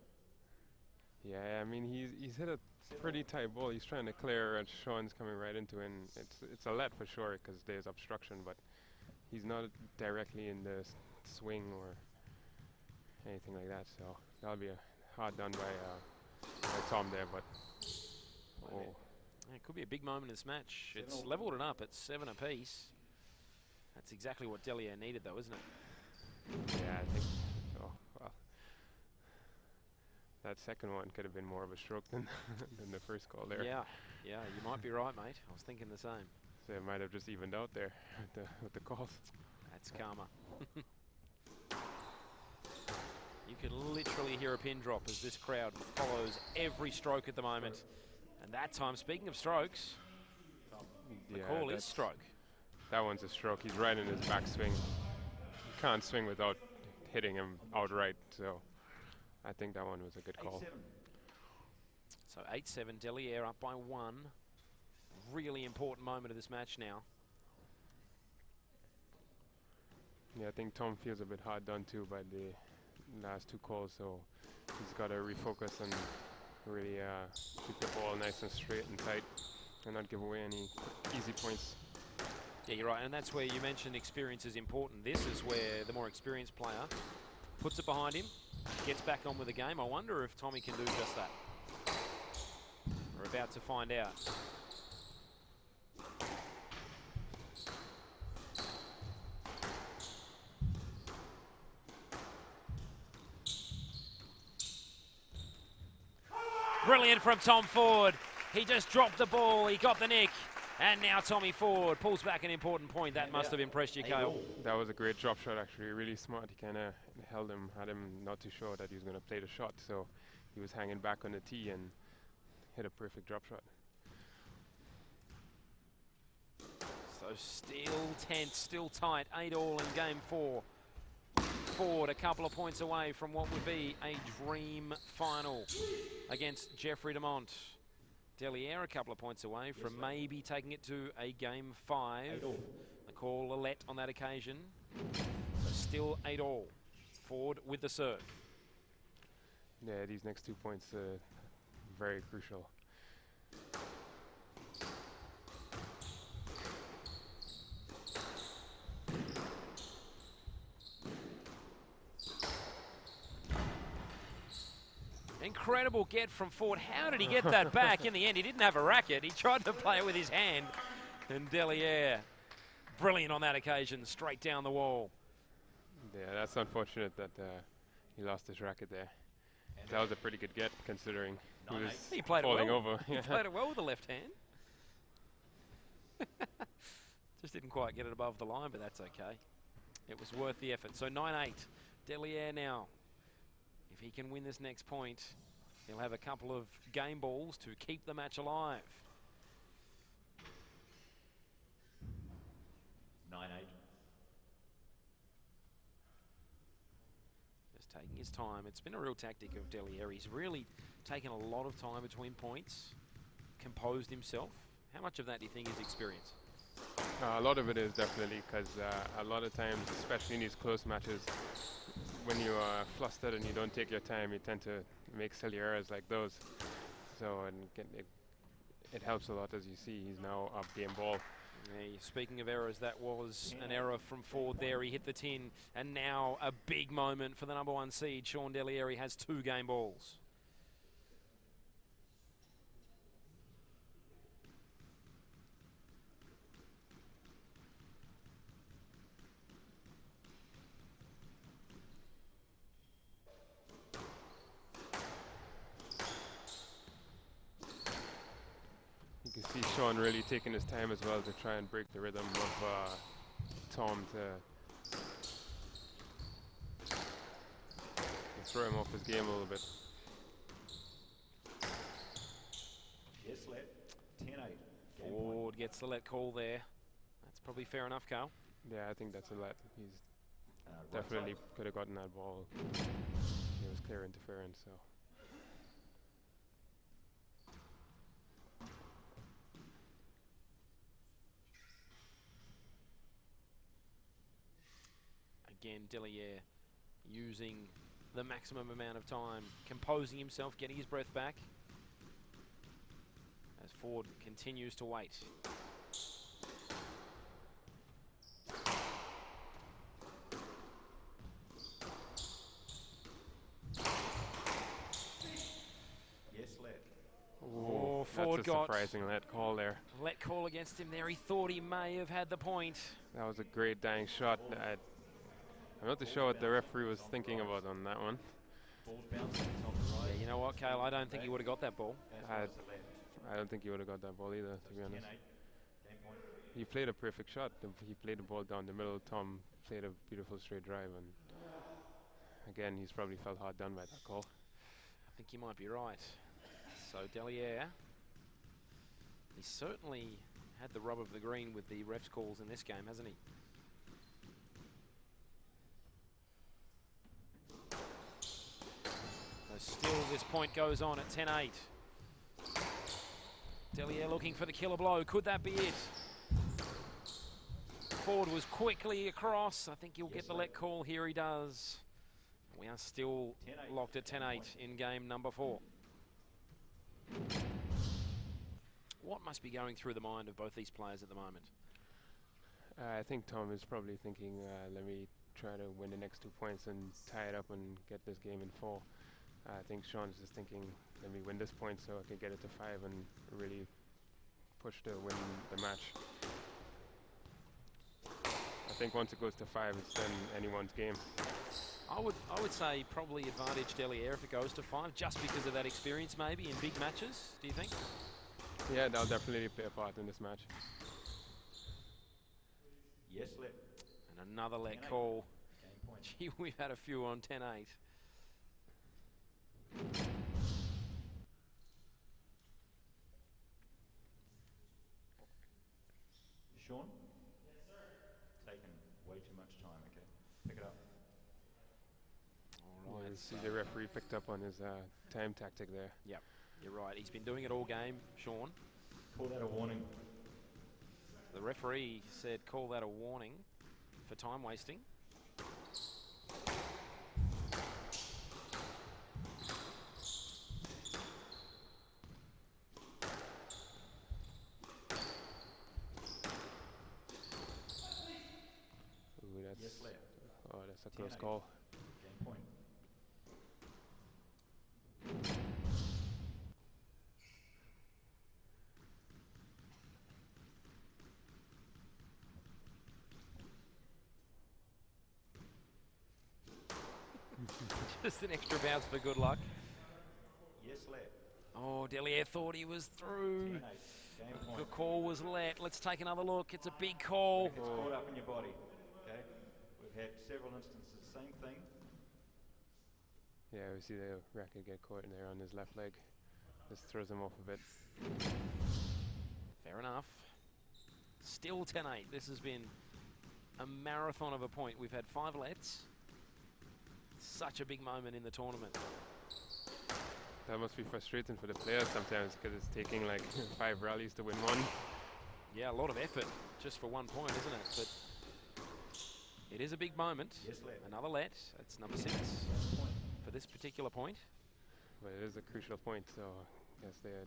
Yeah, I mean, he's hit a pretty tight ball. He's trying to clear, and Sean's coming right into it. And it's a let for sure because there's obstruction, but he's not directly in the swing or anything like that. So that'll be a hard done by Tom there, but Yeah, it could be a big moment in this match. It's leveled it up at 7 apiece. That's exactly what Deliere needed, though, isn't it? Yeah, I think so. Well, that second one could have been more of a stroke than than the first call there. Yeah, you might be right, mate. I was thinking the same. So it might have just evened out there with the calls. That's karma. You can literally hear a pin drop as this crowd follows every stroke at the moment. And that time, speaking of strokes, the call is stroke. That one's a stroke. He's right in his backswing. You can't swing without hitting him outright. So I think that one was a good call. 8-7. So 8-7, Deliere up by 1. Really important moment of this match now. Yeah, I think Tom feels a bit hard done too by the last 2 calls. So he's got to refocus and really keep the ball nice and straight and tight and not give away any easy points. Yeah, you're right, and that's where you mentioned experience is important. This is where the more experienced player puts it behind him, gets back on with the game. I wonder if Tommy can do just that. We're about to find out. Brilliant from Tom Ford. He just dropped the ball. He got the nick. And now Tommy Ford pulls back an important point. That must have impressed you, Cale. That was a great drop shot, actually. Really smart. He kind of held him, had him not too sure that he was going to play the shot. So he was hanging back on the tee and hit a perfect drop shot. So still tense, still tight. 8-all in game 4. Ford a couple of points away from what would be a dream final against Jeffrey Deont. Deliere a couple of points away from maybe taking it to a game 5. The call Lillette on that occasion. So still 8-all. Ford with the serve. Yeah, these next 2 points are very crucial. Incredible get from Ford. How did he get that back? In the end, he didn't have a racket. He tried to play it with his hand. And Deliere, brilliant on that occasion, straight down the wall. Yeah, that's unfortunate that he lost his racket there. That was a pretty good get, considering he was falling over. He played it well with the left hand. Just didn't quite get it above the line, but that's okay. It was worth the effort. So 9-8. Deliere now. If he can win this next point, he'll have a couple of game balls to keep the match alive. 9-8. Just taking his time. It's been a real tactic of Deliere. He's really taken a lot of time between points, composed himself. How much of that do you think is experience? A lot of it is definitely because a lot of times, especially in these close matches, when you are flustered and you don't take your time, you tend to make silly errors like those. So it helps a lot, as you see. He's now up game ball. Yeah, speaking of errors, that was an error from Ford there. He hit the tin, and now a big moment for the number 1 seed. Sean Deliere has 2 game balls. You can see Sean really taking his time as well to try and break the rhythm of Tom to throw him off his game a little bit. Yes, let 10-8. Ford gets the let call there. That's probably fair enough, Carl. Yeah, I think that's a let. He's Right definitely side. could have gotten that ball. It was clear interference, so. Again, Deliere using the maximum amount of time, composing himself, getting his breath back, as Ford continues to wait. Yes, let. Oh, Ford that's a surprising let call there. let call against him there. He thought he may have had the point. That was a great dying shot. I'm not too sure what the referee was thinking about on that one. Ball's bouncing on the right. Yeah, you know what, Cale? I don't think he would have got that ball. I don't think he would have got that ball either, to be honest. 10-8. Game point. He played a perfect shot. He played the ball down the middle. Tom played a beautiful straight drive, and again, he's probably felt hard done by that call. I think you might be right. So Deliere, he's certainly had the rub of the green with the ref's calls in this game, hasn't he? So still this point goes on at 10-8. Deliere looking for the killer blow. Could that be it? Ford was quickly across. I think he'll get the let call. Here he does. We are still locked at 10-8 in game number 4. What must be going through the mind of both these players at the moment? I think Tom is probably thinking, let me try to win the next 2 points and tie it up and get this game in 4. I think Sean's just thinking, let me win this point so I can get it to 5 and really push to win the match. I think once it goes to 5, it's then anyone's game. I would say probably advantage Deliere if it goes to 5, just because of that experience maybe in big matches. Do you think? Yeah, that'll definitely play a part in this match. Yes, let. And another let 10-8. call. Game point. Gee, we've had a few on 10-8. Sean? Yes, sir. Taken way too much time, okay? Pick it up. All right. You see the referee picked up on his time tactic there. Yep, you're right. He's been doing it all game, Sean. Call that a warning. The referee said call that a warning for time wasting. Ooh, that's, Yes, left. oh, that's a close 10-8. call. Game point. Just an extra bounce for good luck. Yes, let. Oh, Deliere thought he was through. 10-8. Game point. The call was let. Let's take another look. It's a big call. It's caught up in your body, okay? We've had several instances, same thing. Yeah, we see the racket get caught in there on his left leg. Just throws him off a bit. Fair enough. Still 10-8. This has been a marathon of a point. We've had 5 lets. Such a big moment in the tournament. That must be frustrating for the players sometimes because it's taking like 5 rallies to win one. Yeah, a lot of effort just for 1 point, isn't it? But it is a big moment. Yes, let. Another let. That's number 6 Point. for this particular point. But it is a crucial point, so I guess they had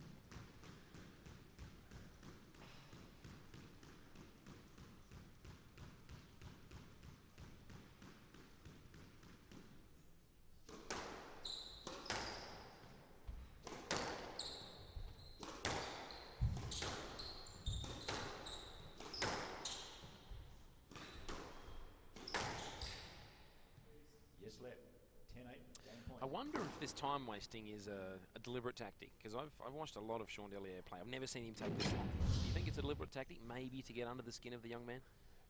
Yes, let. 10-8. Game point. I wonder if this time wasting is a deliberate tactic, because I've watched a lot of Sean Deliere play. I've never seen him take this long. Do you think it's a deliberate tactic, maybe to get under the skin of the young man?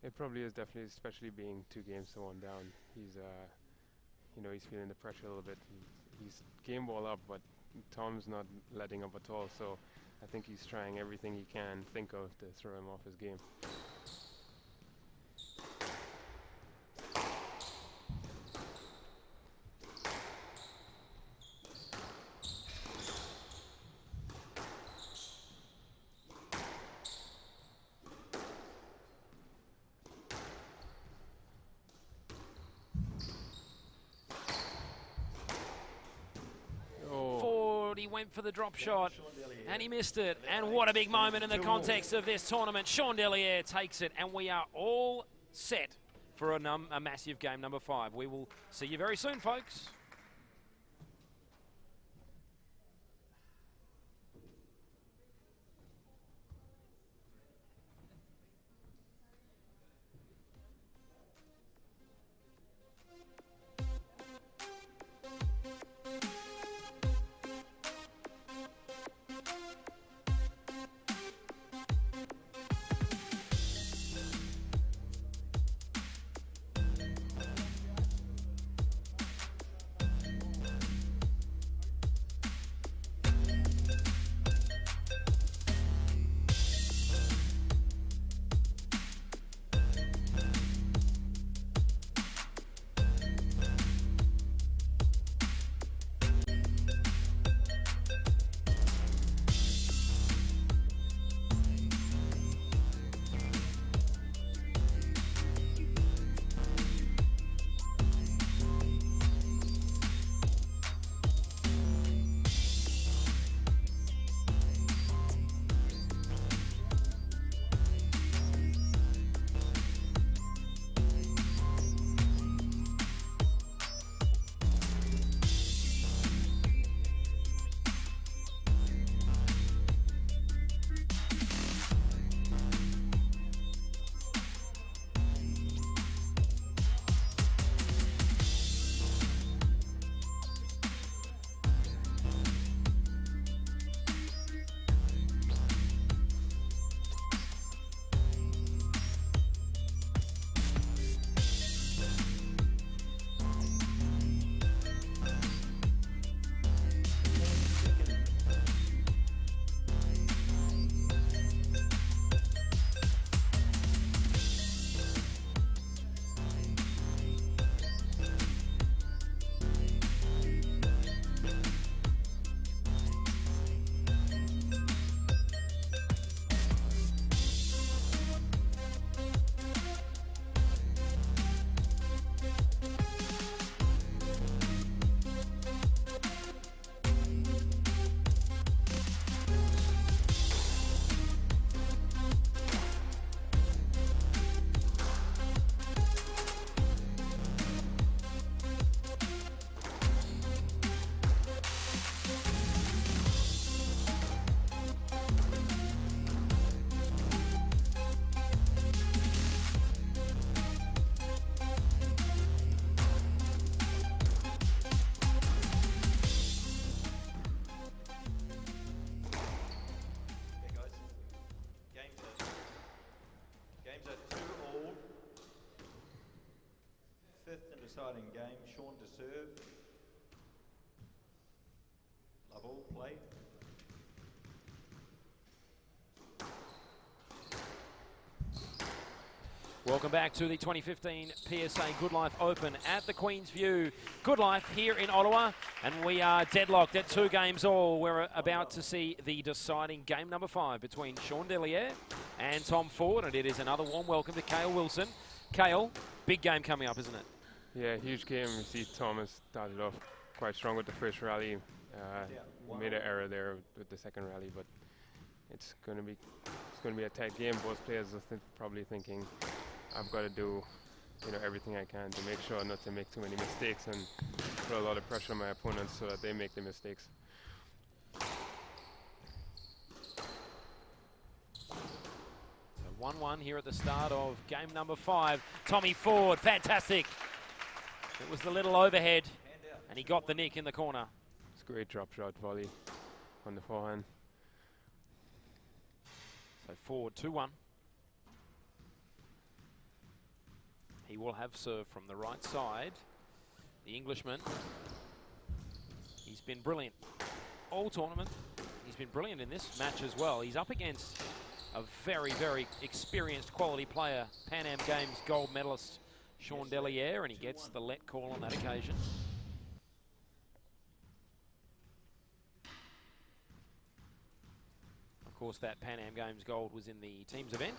It probably is, definitely, especially being 2 games to 1 down. He's, you know, he's feeling the pressure a little bit. He's game ball up, but Tom's not letting up at all. So I think he's trying everything he can think of to throw him off his game. He went for the drop shot and he missed it. And what a big moment in the context of this tournament. Sean Deliere takes it, and we are all set for a massive game number 5. We will see you very soon, folks. deciding game. Sean to serve. Love all play. Welcome back to the 2015 PSA Goodlife Open at the Queen's View. Goodlife here in Ottawa, and we are deadlocked at 2 games all. We're about to see the deciding game number 5 between Sean Delliere and Tom Ford, and it is another warm welcome to Cale Wilson. Cale, big game coming up, isn't it? Yeah, huge game. You see Thomas started off quite strong with the first rally. Made an error there with the second rally, but it's going to be a tight game. Both players are probably thinking, I've got to do, everything I can to make sure not to make too many mistakes and put a lot of pressure on my opponents so that they make the mistakes. So 1-1 here at the start of game number 5. Tommy Ford, fantastic. It was the little overhead, and he got the nick in the corner. It's a great drop shot volley on the forehand. So Ford 2-1. He will have serve from the right side. The Englishman, he's been brilliant all tournament. He's been brilliant in this match as well. He's up against a very, very experienced quality player, Pan Am Games gold medalist Sean Delliere, and he gets the let call on that occasion. Of course, that Pan Am Games gold was in the teams event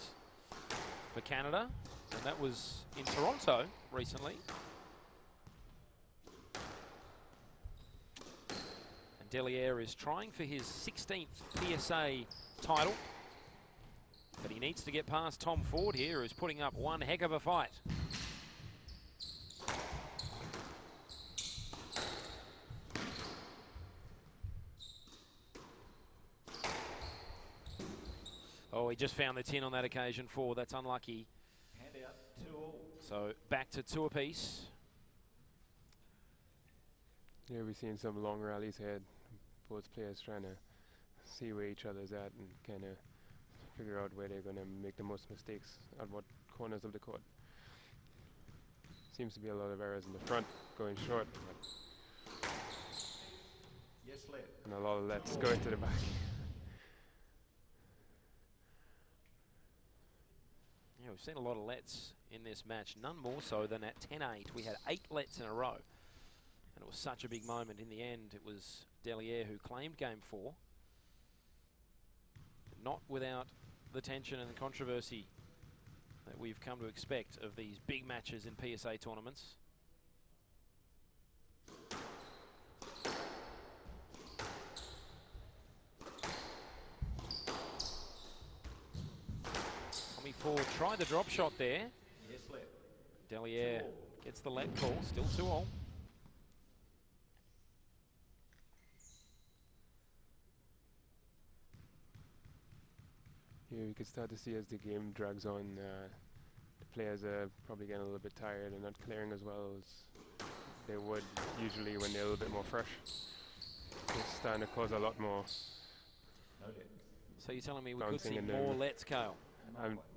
for Canada, and that was in Toronto recently. And Delliere is trying for his 16th PSA title, but he needs to get past Tom Ford here, who's putting up one heck of a fight. Oh, he just found the tin on that occasion. Ford, that's unlucky. Hand out 2-all. So back to 2 apiece. Yeah, we're seeing some long rallies ahead. Both players trying to see where each other's at and kind of figure out where they're going to make the most mistakes at what corners of the court. Seems to be a lot of errors in the front, going short, but Yes, let. and a lot of lets going to the back. Yeah, we've seen a lot of lets in this match, none more so than at 10-8. We had 8 lets in a row, and it was such a big moment. In the end, it was Delliere who claimed game 4, not without the tension and the controversy that we've come to expect of these big matches in PSA tournaments. Tommy Ford tried the drop shot there. Yes, let. Delliere gets the let call, still 2-all. Yeah, you can start to see as the game drags on, the players are probably getting a little bit tired and not clearing as well as they would usually when they're a little bit more fresh. It's starting to cause a lot more. No let. So you're telling me we could Bouncing see in more there. lets, Cale?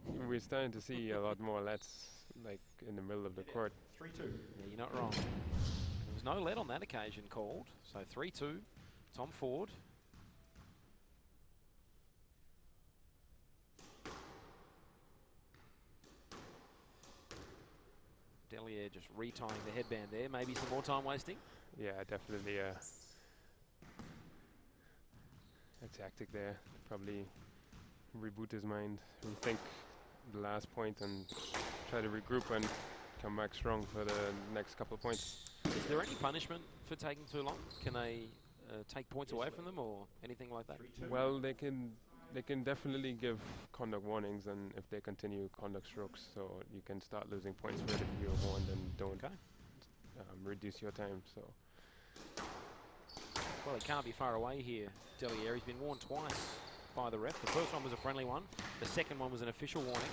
We're starting to see a lot more lets, like in the middle of the court. 3-2. Yeah, you're not wrong. There was no let on that occasion called. So 3-2, Tom Ford. Delliere just retying the headband there. Maybe some more time wasting. Yeah, definitely a tactic there. Probably reboot his mind, rethink the last point and try to regroup and come back strong for the next couple of points. Is there any punishment for taking too long? Can they take points away from them or anything like that? Well, they can definitely give conduct warnings, and if they continue, conduct strokes, so you can start losing points for it if you're warned and don't reduce your time. So Well, he can't be far away here, Delliere. He's been warned twice by the ref. The first one was a friendly one. The second one was an official warning.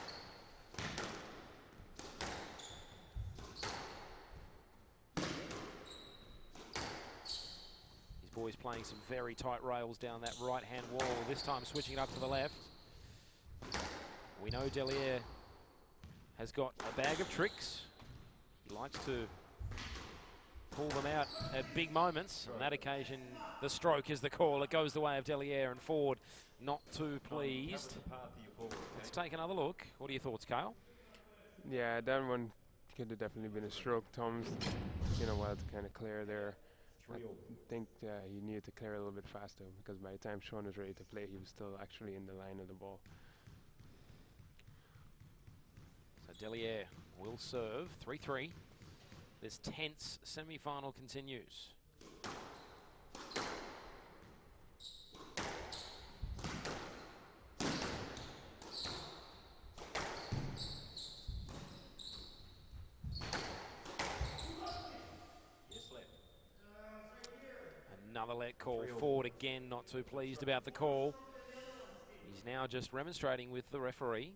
These boys playing some very tight rails down that right-hand wall, this time switching it up to the left. We know Delliere has got a bag of tricks. He likes to pull them out at big moments. On that occasion, the stroke is the call. It goes the way of Deliere, and Ford not too pleased. Let's take another look. What are your thoughts, Kyle? Yeah, that one could have definitely been a stroke. Tom's taking a while to kind of clear there. I think he needed to clear a little bit faster, because by the time Sean was ready to play, he was still actually in the line of the ball. So Deliere will serve 3-3. This tense semi-final continues. Another let call. Ford again not too pleased about the call. He's now just remonstrating with the referee.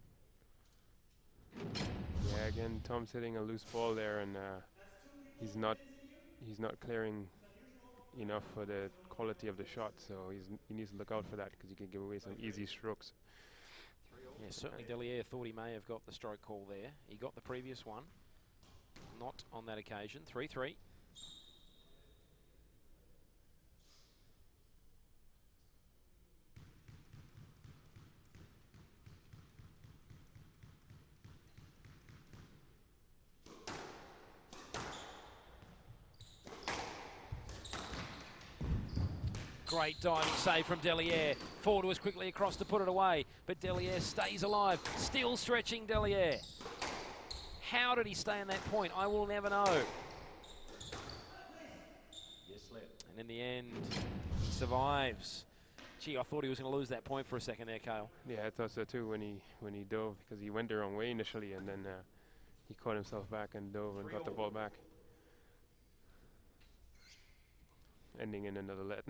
Yeah, again, Tom's hitting a loose ball there, and he's not clearing enough for the quality of the shot. So he needs to look out for that, because he can give away some easy strokes. Yeah, certainly Deliere thought he may have got the stroke call there. He got the previous one. Not on that occasion. 3-3. Great diving save from Deliere. Ford was quickly across to put it away, but Deliere stays alive. Still stretching Deliere. How did he stay on that point? I will never know. And in the end, he survives. Gee, I thought he was going to lose that point for a second there, Kale. Yeah, I thought so too when he dove, because he went the wrong way initially, and then he caught himself back and dove and got the ball back, ending in another let,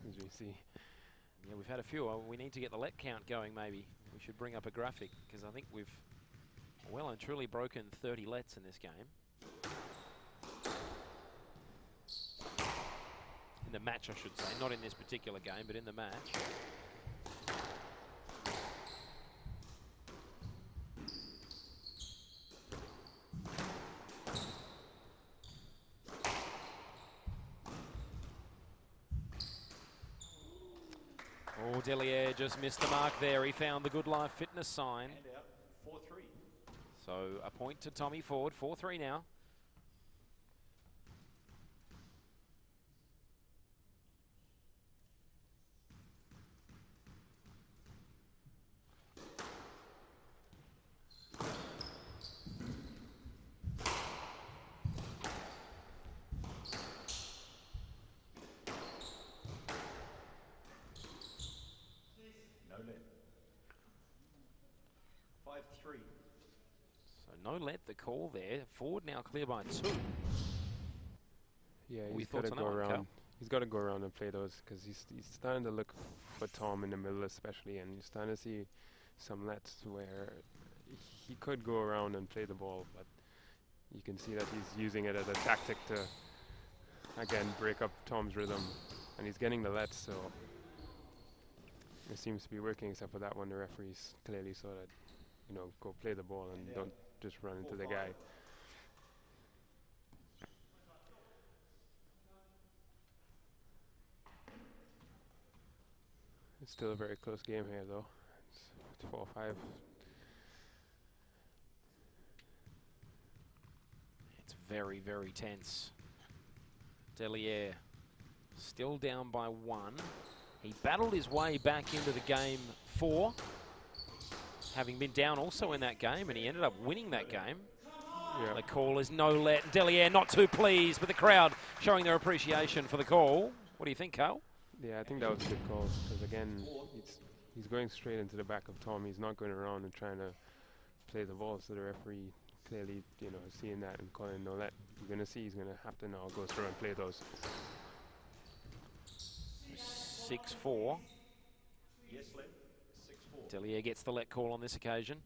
as we see. Yeah, we've had a few. We need to get the let count going, maybe. We should bring up a graphic, because I think we've well and truly broken 30 lets in this game. In the match, I should say. Not in this particular game, but in the match. Oh, Deliere just missed the mark there. He found the Goodlife fitness sign. And out, 4-3. So a point to Tommy Ford, 4-3 now. No let. 5-3. So no let the call there. Ford now clear by 2. Yeah, We he's got to thoughts on go that one, Cal? around. He's got to go around and play those, because he's starting to look for Tom in the middle, especially, and you're starting to see some lets where he could go around and play the ball, but you can see that he's using it as a tactic to again break up Tom's rhythm, and he's getting the lets, so it seems to be working. Except for that one, the referees clearly saw that, you know, go play the ball and don't just run into the guy. It's still a very close game here, though. It's 4-5. It's very, very tense. Deliere still down by 1. He battled his way back into the game 4, having been down also in that game, and he ended up winning that game. Yeah. The call is no let. Deliere not too pleased, but the crowd showing their appreciation for the call. What do you think, Carl? Yeah, I think that was a good call, because again, he's going straight into the back of Tom. He's not going around and trying to play the ball, so the referee clearly, you know, seeing that and calling no let. You're going to see he's going to have to now go through and play those. 6-4. Yes let. 6-4. Deliere gets the let call on this occasion.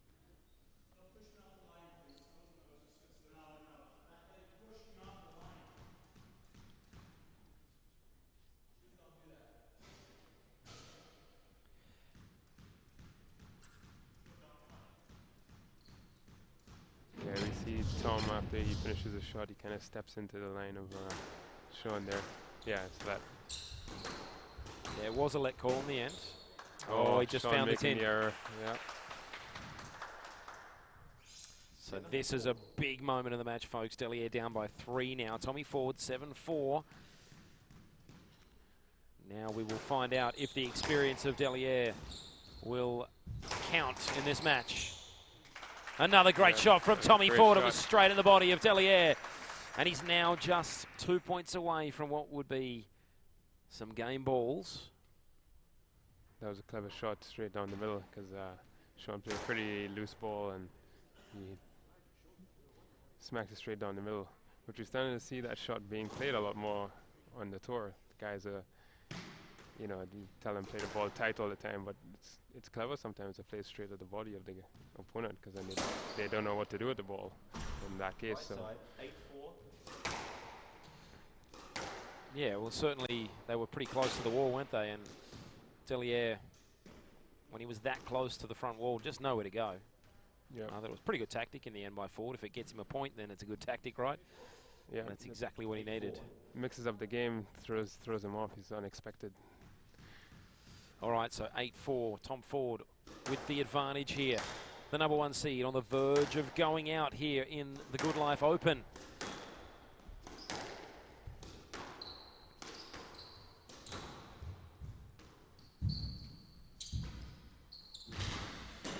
Yeah, we see Tom, after he finishes a shot, he kind of steps into the line of Sean there. Yeah, so that. Yeah, it was a let call in the end. Oh, he just Sean found the making tin. the error. Yeah. So this is a big moment of the match, folks. Delier down by 3 now. Tommy Ford, 7-4. Now we will find out if the experience of Delier will count in this match. Another great shot from Tommy Ford. It was straight in the body of Delier. And he's now just 2 points away from what would be some game balls. That was a clever shot straight down the middle because Sean played a pretty loose ball and he smacked it straight down the middle. But you're starting to see that shot being played a lot more on the tour. The guys are, you know, you tell them play the ball tight all the time, but it's clever sometimes to play straight at the body of the opponent because then they don't know what to do with the ball in that case. So. Yeah, well, certainly they were pretty close to the wall, weren't they? And Delier, when he was that close to the front wall, just nowhere to go. Yeah. That was pretty good tactic in the end by Ford. If it gets him a point, then it's a good tactic, right? Yeah, and that's exactly what he needed. Mixes up the game, throws him off. He's unexpected. All right, so 8-4. Tom Ford with the advantage here. The #1 seed on the verge of going out here in the Goodlife Open.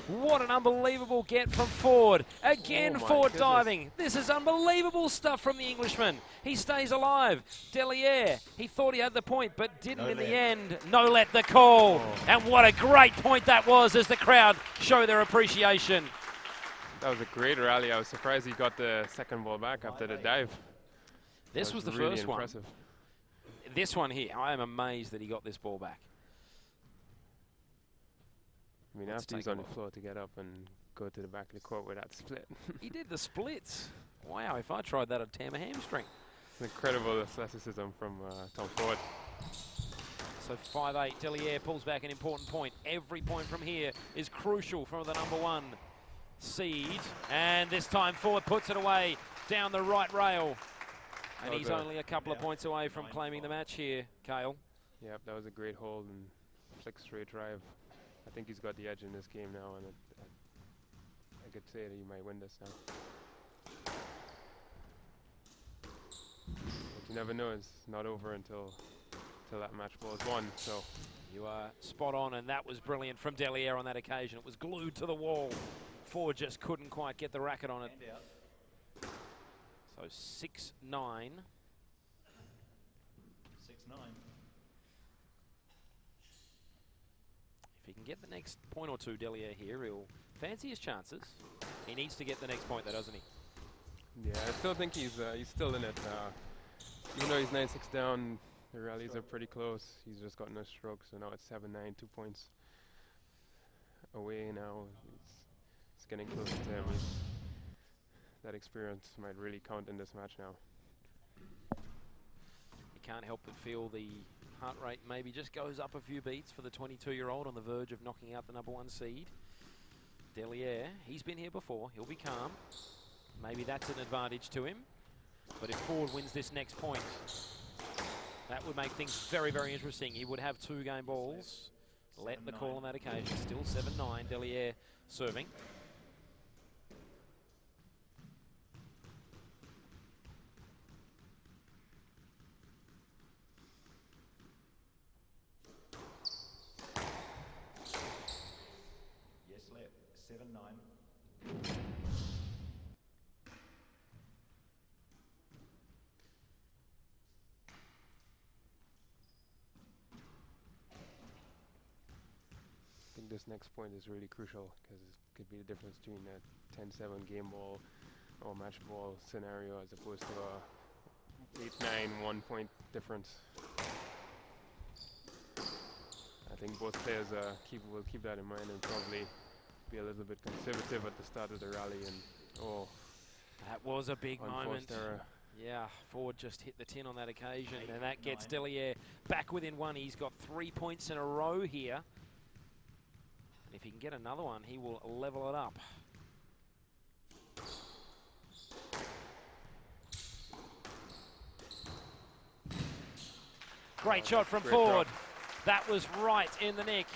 What an unbelievable get from Ford. Again, Ford diving. This is unbelievable stuff from the Englishman. He stays alive. Delier, he thought he had the point, but didn't in the end. No let the call. And what a great point that was as the crowd show their appreciation. That was a great rally. I was surprised he got the second ball back after the dive. This was the really first impressive. one. This one here, I am amazed that he got this ball back. I mean, after he's on the floor to get up and go to the back of the court with that split. He did the splits. Wow, if I tried that, I'd tear my hamstring. Incredible athleticism from Tom Ford. So 5-8, Delier pulls back an important point. Every point from here is crucial from the #1 seed. And this time Ford puts it away down the right rail. And he's only a couple of points away from claiming the match here, Cale. Yep, that was a great hold and flick straight drive. I think he's got the edge in this game now, and I could say that he might win this now. But you never know, it's not over until that match ball is won. So you are spot on, and that was brilliant from Delier on that occasion. It was glued to the wall. Ford just couldn't quite get the racket on it. So 6-9. 6-9. If he can get the next point or two, Delier here, he'll fancy his chances. He needs to get the next point, though, doesn't he? Yeah, I still think he's still in it. Even though he's 9-6 down, the rallies are pretty close. He's just got no strokes, so now it's 7-9, 2 points away now. It's getting close to him. That experience might really count in this match now. You can't help but feel the heart rate maybe just goes up a few beats for the 22-year-old on the verge of knocking out the #1 seed. Delier, he's been here before. He'll be calm. Maybe that's an advantage to him. But if Ford wins this next point, that would make things very, very interesting. He would have 2 game balls. Let the call on that occasion. Still 7-9. Delier serving. Yes, let 7-9. I think this next point is really crucial because it could be the difference between a 10-7 game ball or match ball scenario as opposed to a 8-9 1 point difference. I think both players will keep that in mind and probably be a little bit conservative at the start of the rally. And that was a big moment. Error. Yeah, Ford just hit the tin on that occasion, and that gets Delier back within 1. He's got 3 points in a row here. And if he can get another one, he will level it up. Great shot from great Ford. drop. That was right in the nick.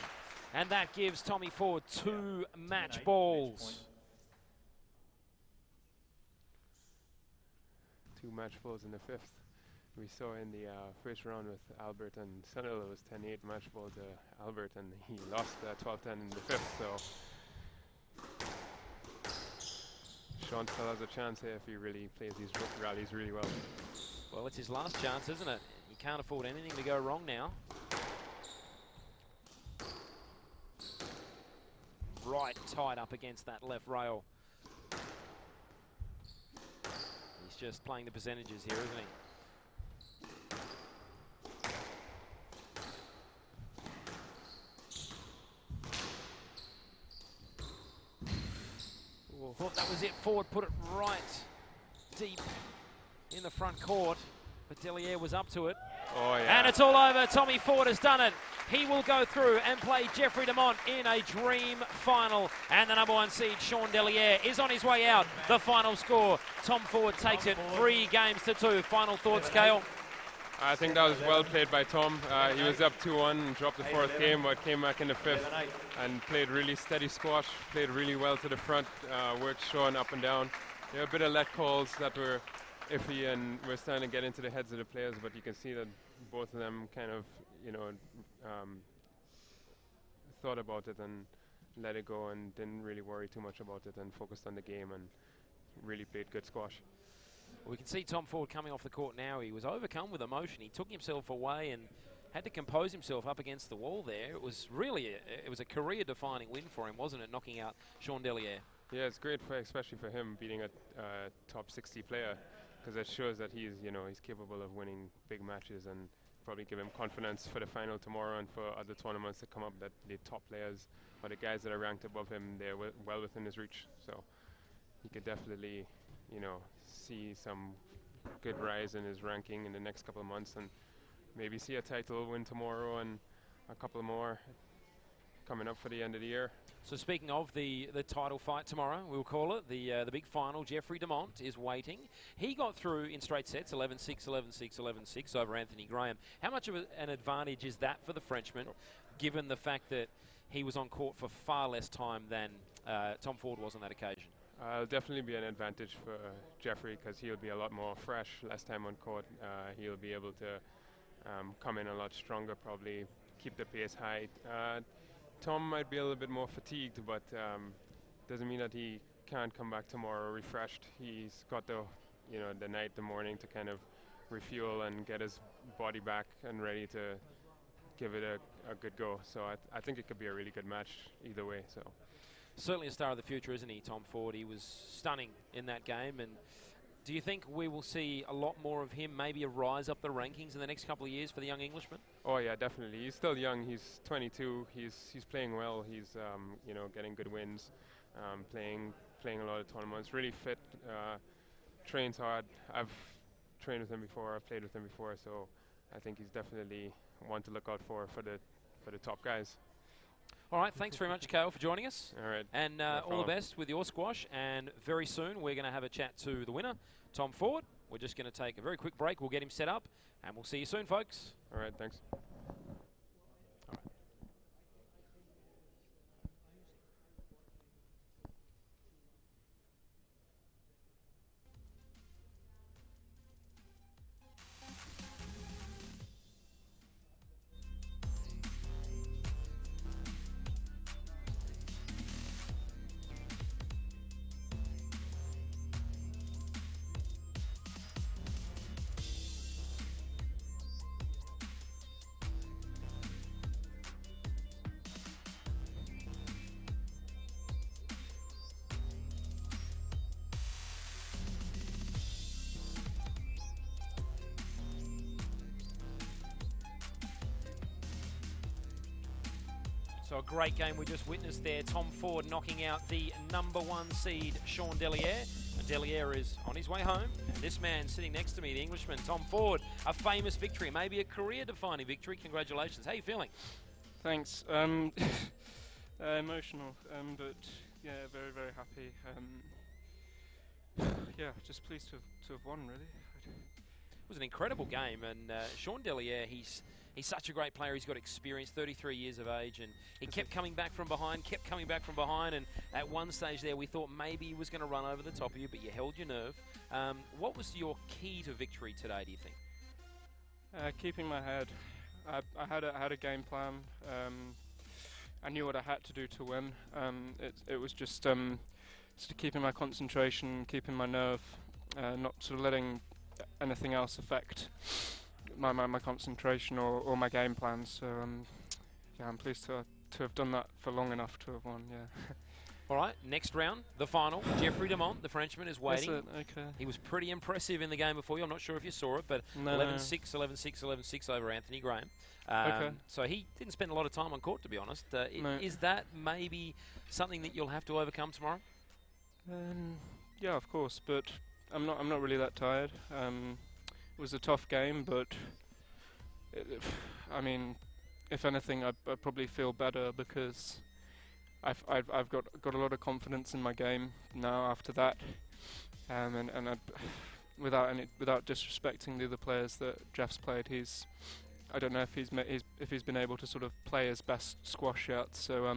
And that gives Tommy Ford 2 match balls. 2 match balls in the 5th. We saw in the first round with Albert and Sunil, it was 10-8 match ball to Albert, and he lost 12-10 in the 5th. So Sean still has a chance here if he really plays these rallies really well. Well, it's his last chance, isn't it? He can't afford anything to go wrong now. Right tight up against that left rail. He's just playing the percentages here, isn't he? Thought that was it. Ford put it right deep in the front court, but Deliere was up to it. Oh, yeah. And it's all over. Tommy Ford has done it. He will go through and play Jeffrey Deont in a dream final. And the number 1 seed, Sean Deliere, is on his way out. The final score, Tom Ford takes it 3-2. Final thoughts, Cale? I think that was well played by Tom. He was up 2-1 and dropped the 4th game, but came back in the 5th and played really steady squash, played really well to the front, worked Sean up and down. There were a bit of let calls that were iffy, and we're starting to get into the heads of the players, but you can see that both of them kind of, you know, thought about it and let it go and didn't really worry too much about it and focused on the game and really played good squash. We can see Tom Ford coming off the court now. He was overcome with emotion. He took himself away and had to compose himself up against the wall there. It was really a career-defining win for him, wasn't it, knocking out Sean Deliere? Yeah, it's great, especially for him beating a top 60 player, because it shows that he's capable of winning big matches and probably give him confidence for the final tomorrow and for other tournaments to come up, that the top players or the guys that are ranked above him, they're well within his reach. So he could definitely, you know, see some good rise in his ranking in the next couple of months, and maybe see a title win tomorrow and a couple more coming up for the end of the year. So speaking of the title fight tomorrow, we'll call it, the big final, Jeffrey Deont is waiting. He got through in straight sets, 11-6, 11-6, 11-6 over Anthony Graham. How much of an advantage is that for the Frenchman, given the fact that he was on court for far less time than Tom Ford was on that occasion? It'll definitely be an advantage for Jeffrey, because he'll be a lot more fresh, less time on court. He'll be able to come in a lot stronger, probably keep the pace high. Tom might be a little bit more fatigued, but doesn't mean that he can't come back tomorrow refreshed. He's got the night, the morning to kind of refuel and get his body back and ready to give it a good go. So I think it could be a really good match either way. So certainly a star of the future, isn't he, Tom Ford? He was stunning in that game. And do you think we will see a lot more of him, maybe a rise up the rankings in the next couple of years for the young Englishman? Oh yeah, definitely. He's still young. He's 22. He's playing well. He's getting good wins, playing a lot of tournaments. Really fit, trains hard. I've trained with him before. I've played with him before. So I think he's definitely one to look out for the top guys. All right, thanks very much, Cale, for joining us. All right. And all the best with your squash. And very soon we're going to have a chat to the winner, Tom Ford. We're just going to take a very quick break. We'll get him set up, and we'll see you soon, folks. All right, thanks. So a great game we just witnessed there. Tom Ford knocking out the #1 seed, Sean Deliere. And Deliere is on his way home. And this man sitting next to me, the Englishman, Tom Ford, a famous victory, maybe a career-defining victory. Congratulations. How are you feeling? Thanks. Emotional, but yeah, very, very happy. Yeah, just pleased to have won, really. was an incredible game. And Sean Delliere, he's such a great player. He's got experience, 33 years of age, and he kept coming back from behind, and at one stage there we thought maybe he was going to run over the top of you, but you held your nerve. What was your key to victory today, do you think? Keeping my head. I had a game plan. I knew what I had to do to win. It was just sort of keeping my concentration, keeping my nerve, not sort of letting anything else affect my concentration or my game plan. So yeah, I'm pleased to have done that for long enough to have won. Yeah. All right, next round, the final. Jeffrey Deont, the Frenchman, is waiting. That's it, okay. He was pretty impressive in the game before you. I'm not sure if you saw it, but No. 11-6, 11-6, 11-6 over Anthony Graham. Okay. So he didn't spend a lot of time on court, to be honest. No. Is that maybe something that you'll have to overcome tomorrow? Yeah, of course, but I'm not really that tired. It was a tough game, but I mean, if anything, I'd probably feel better because I've got a lot of confidence in my game now after that, and without disrespecting the other players that Jeff's played, I don't know if he's been able to sort of play his best squash yet. So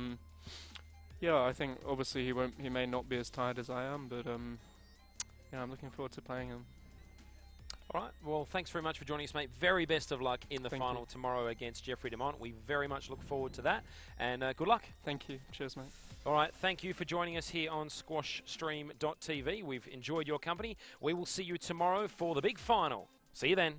yeah, I think obviously he may not be as tired as I am, but yeah, I'm looking forward to playing him. All right, well, thanks very much for joining us, mate. Very best of luck in the Thank final you. tomorrow against Jeffrey Deont. We very much look forward to that, and good luck. Thank you. Cheers, mate. All right, thank you for joining us here on squashstream.tv. We've enjoyed your company. We will see you tomorrow for the big final. See you then.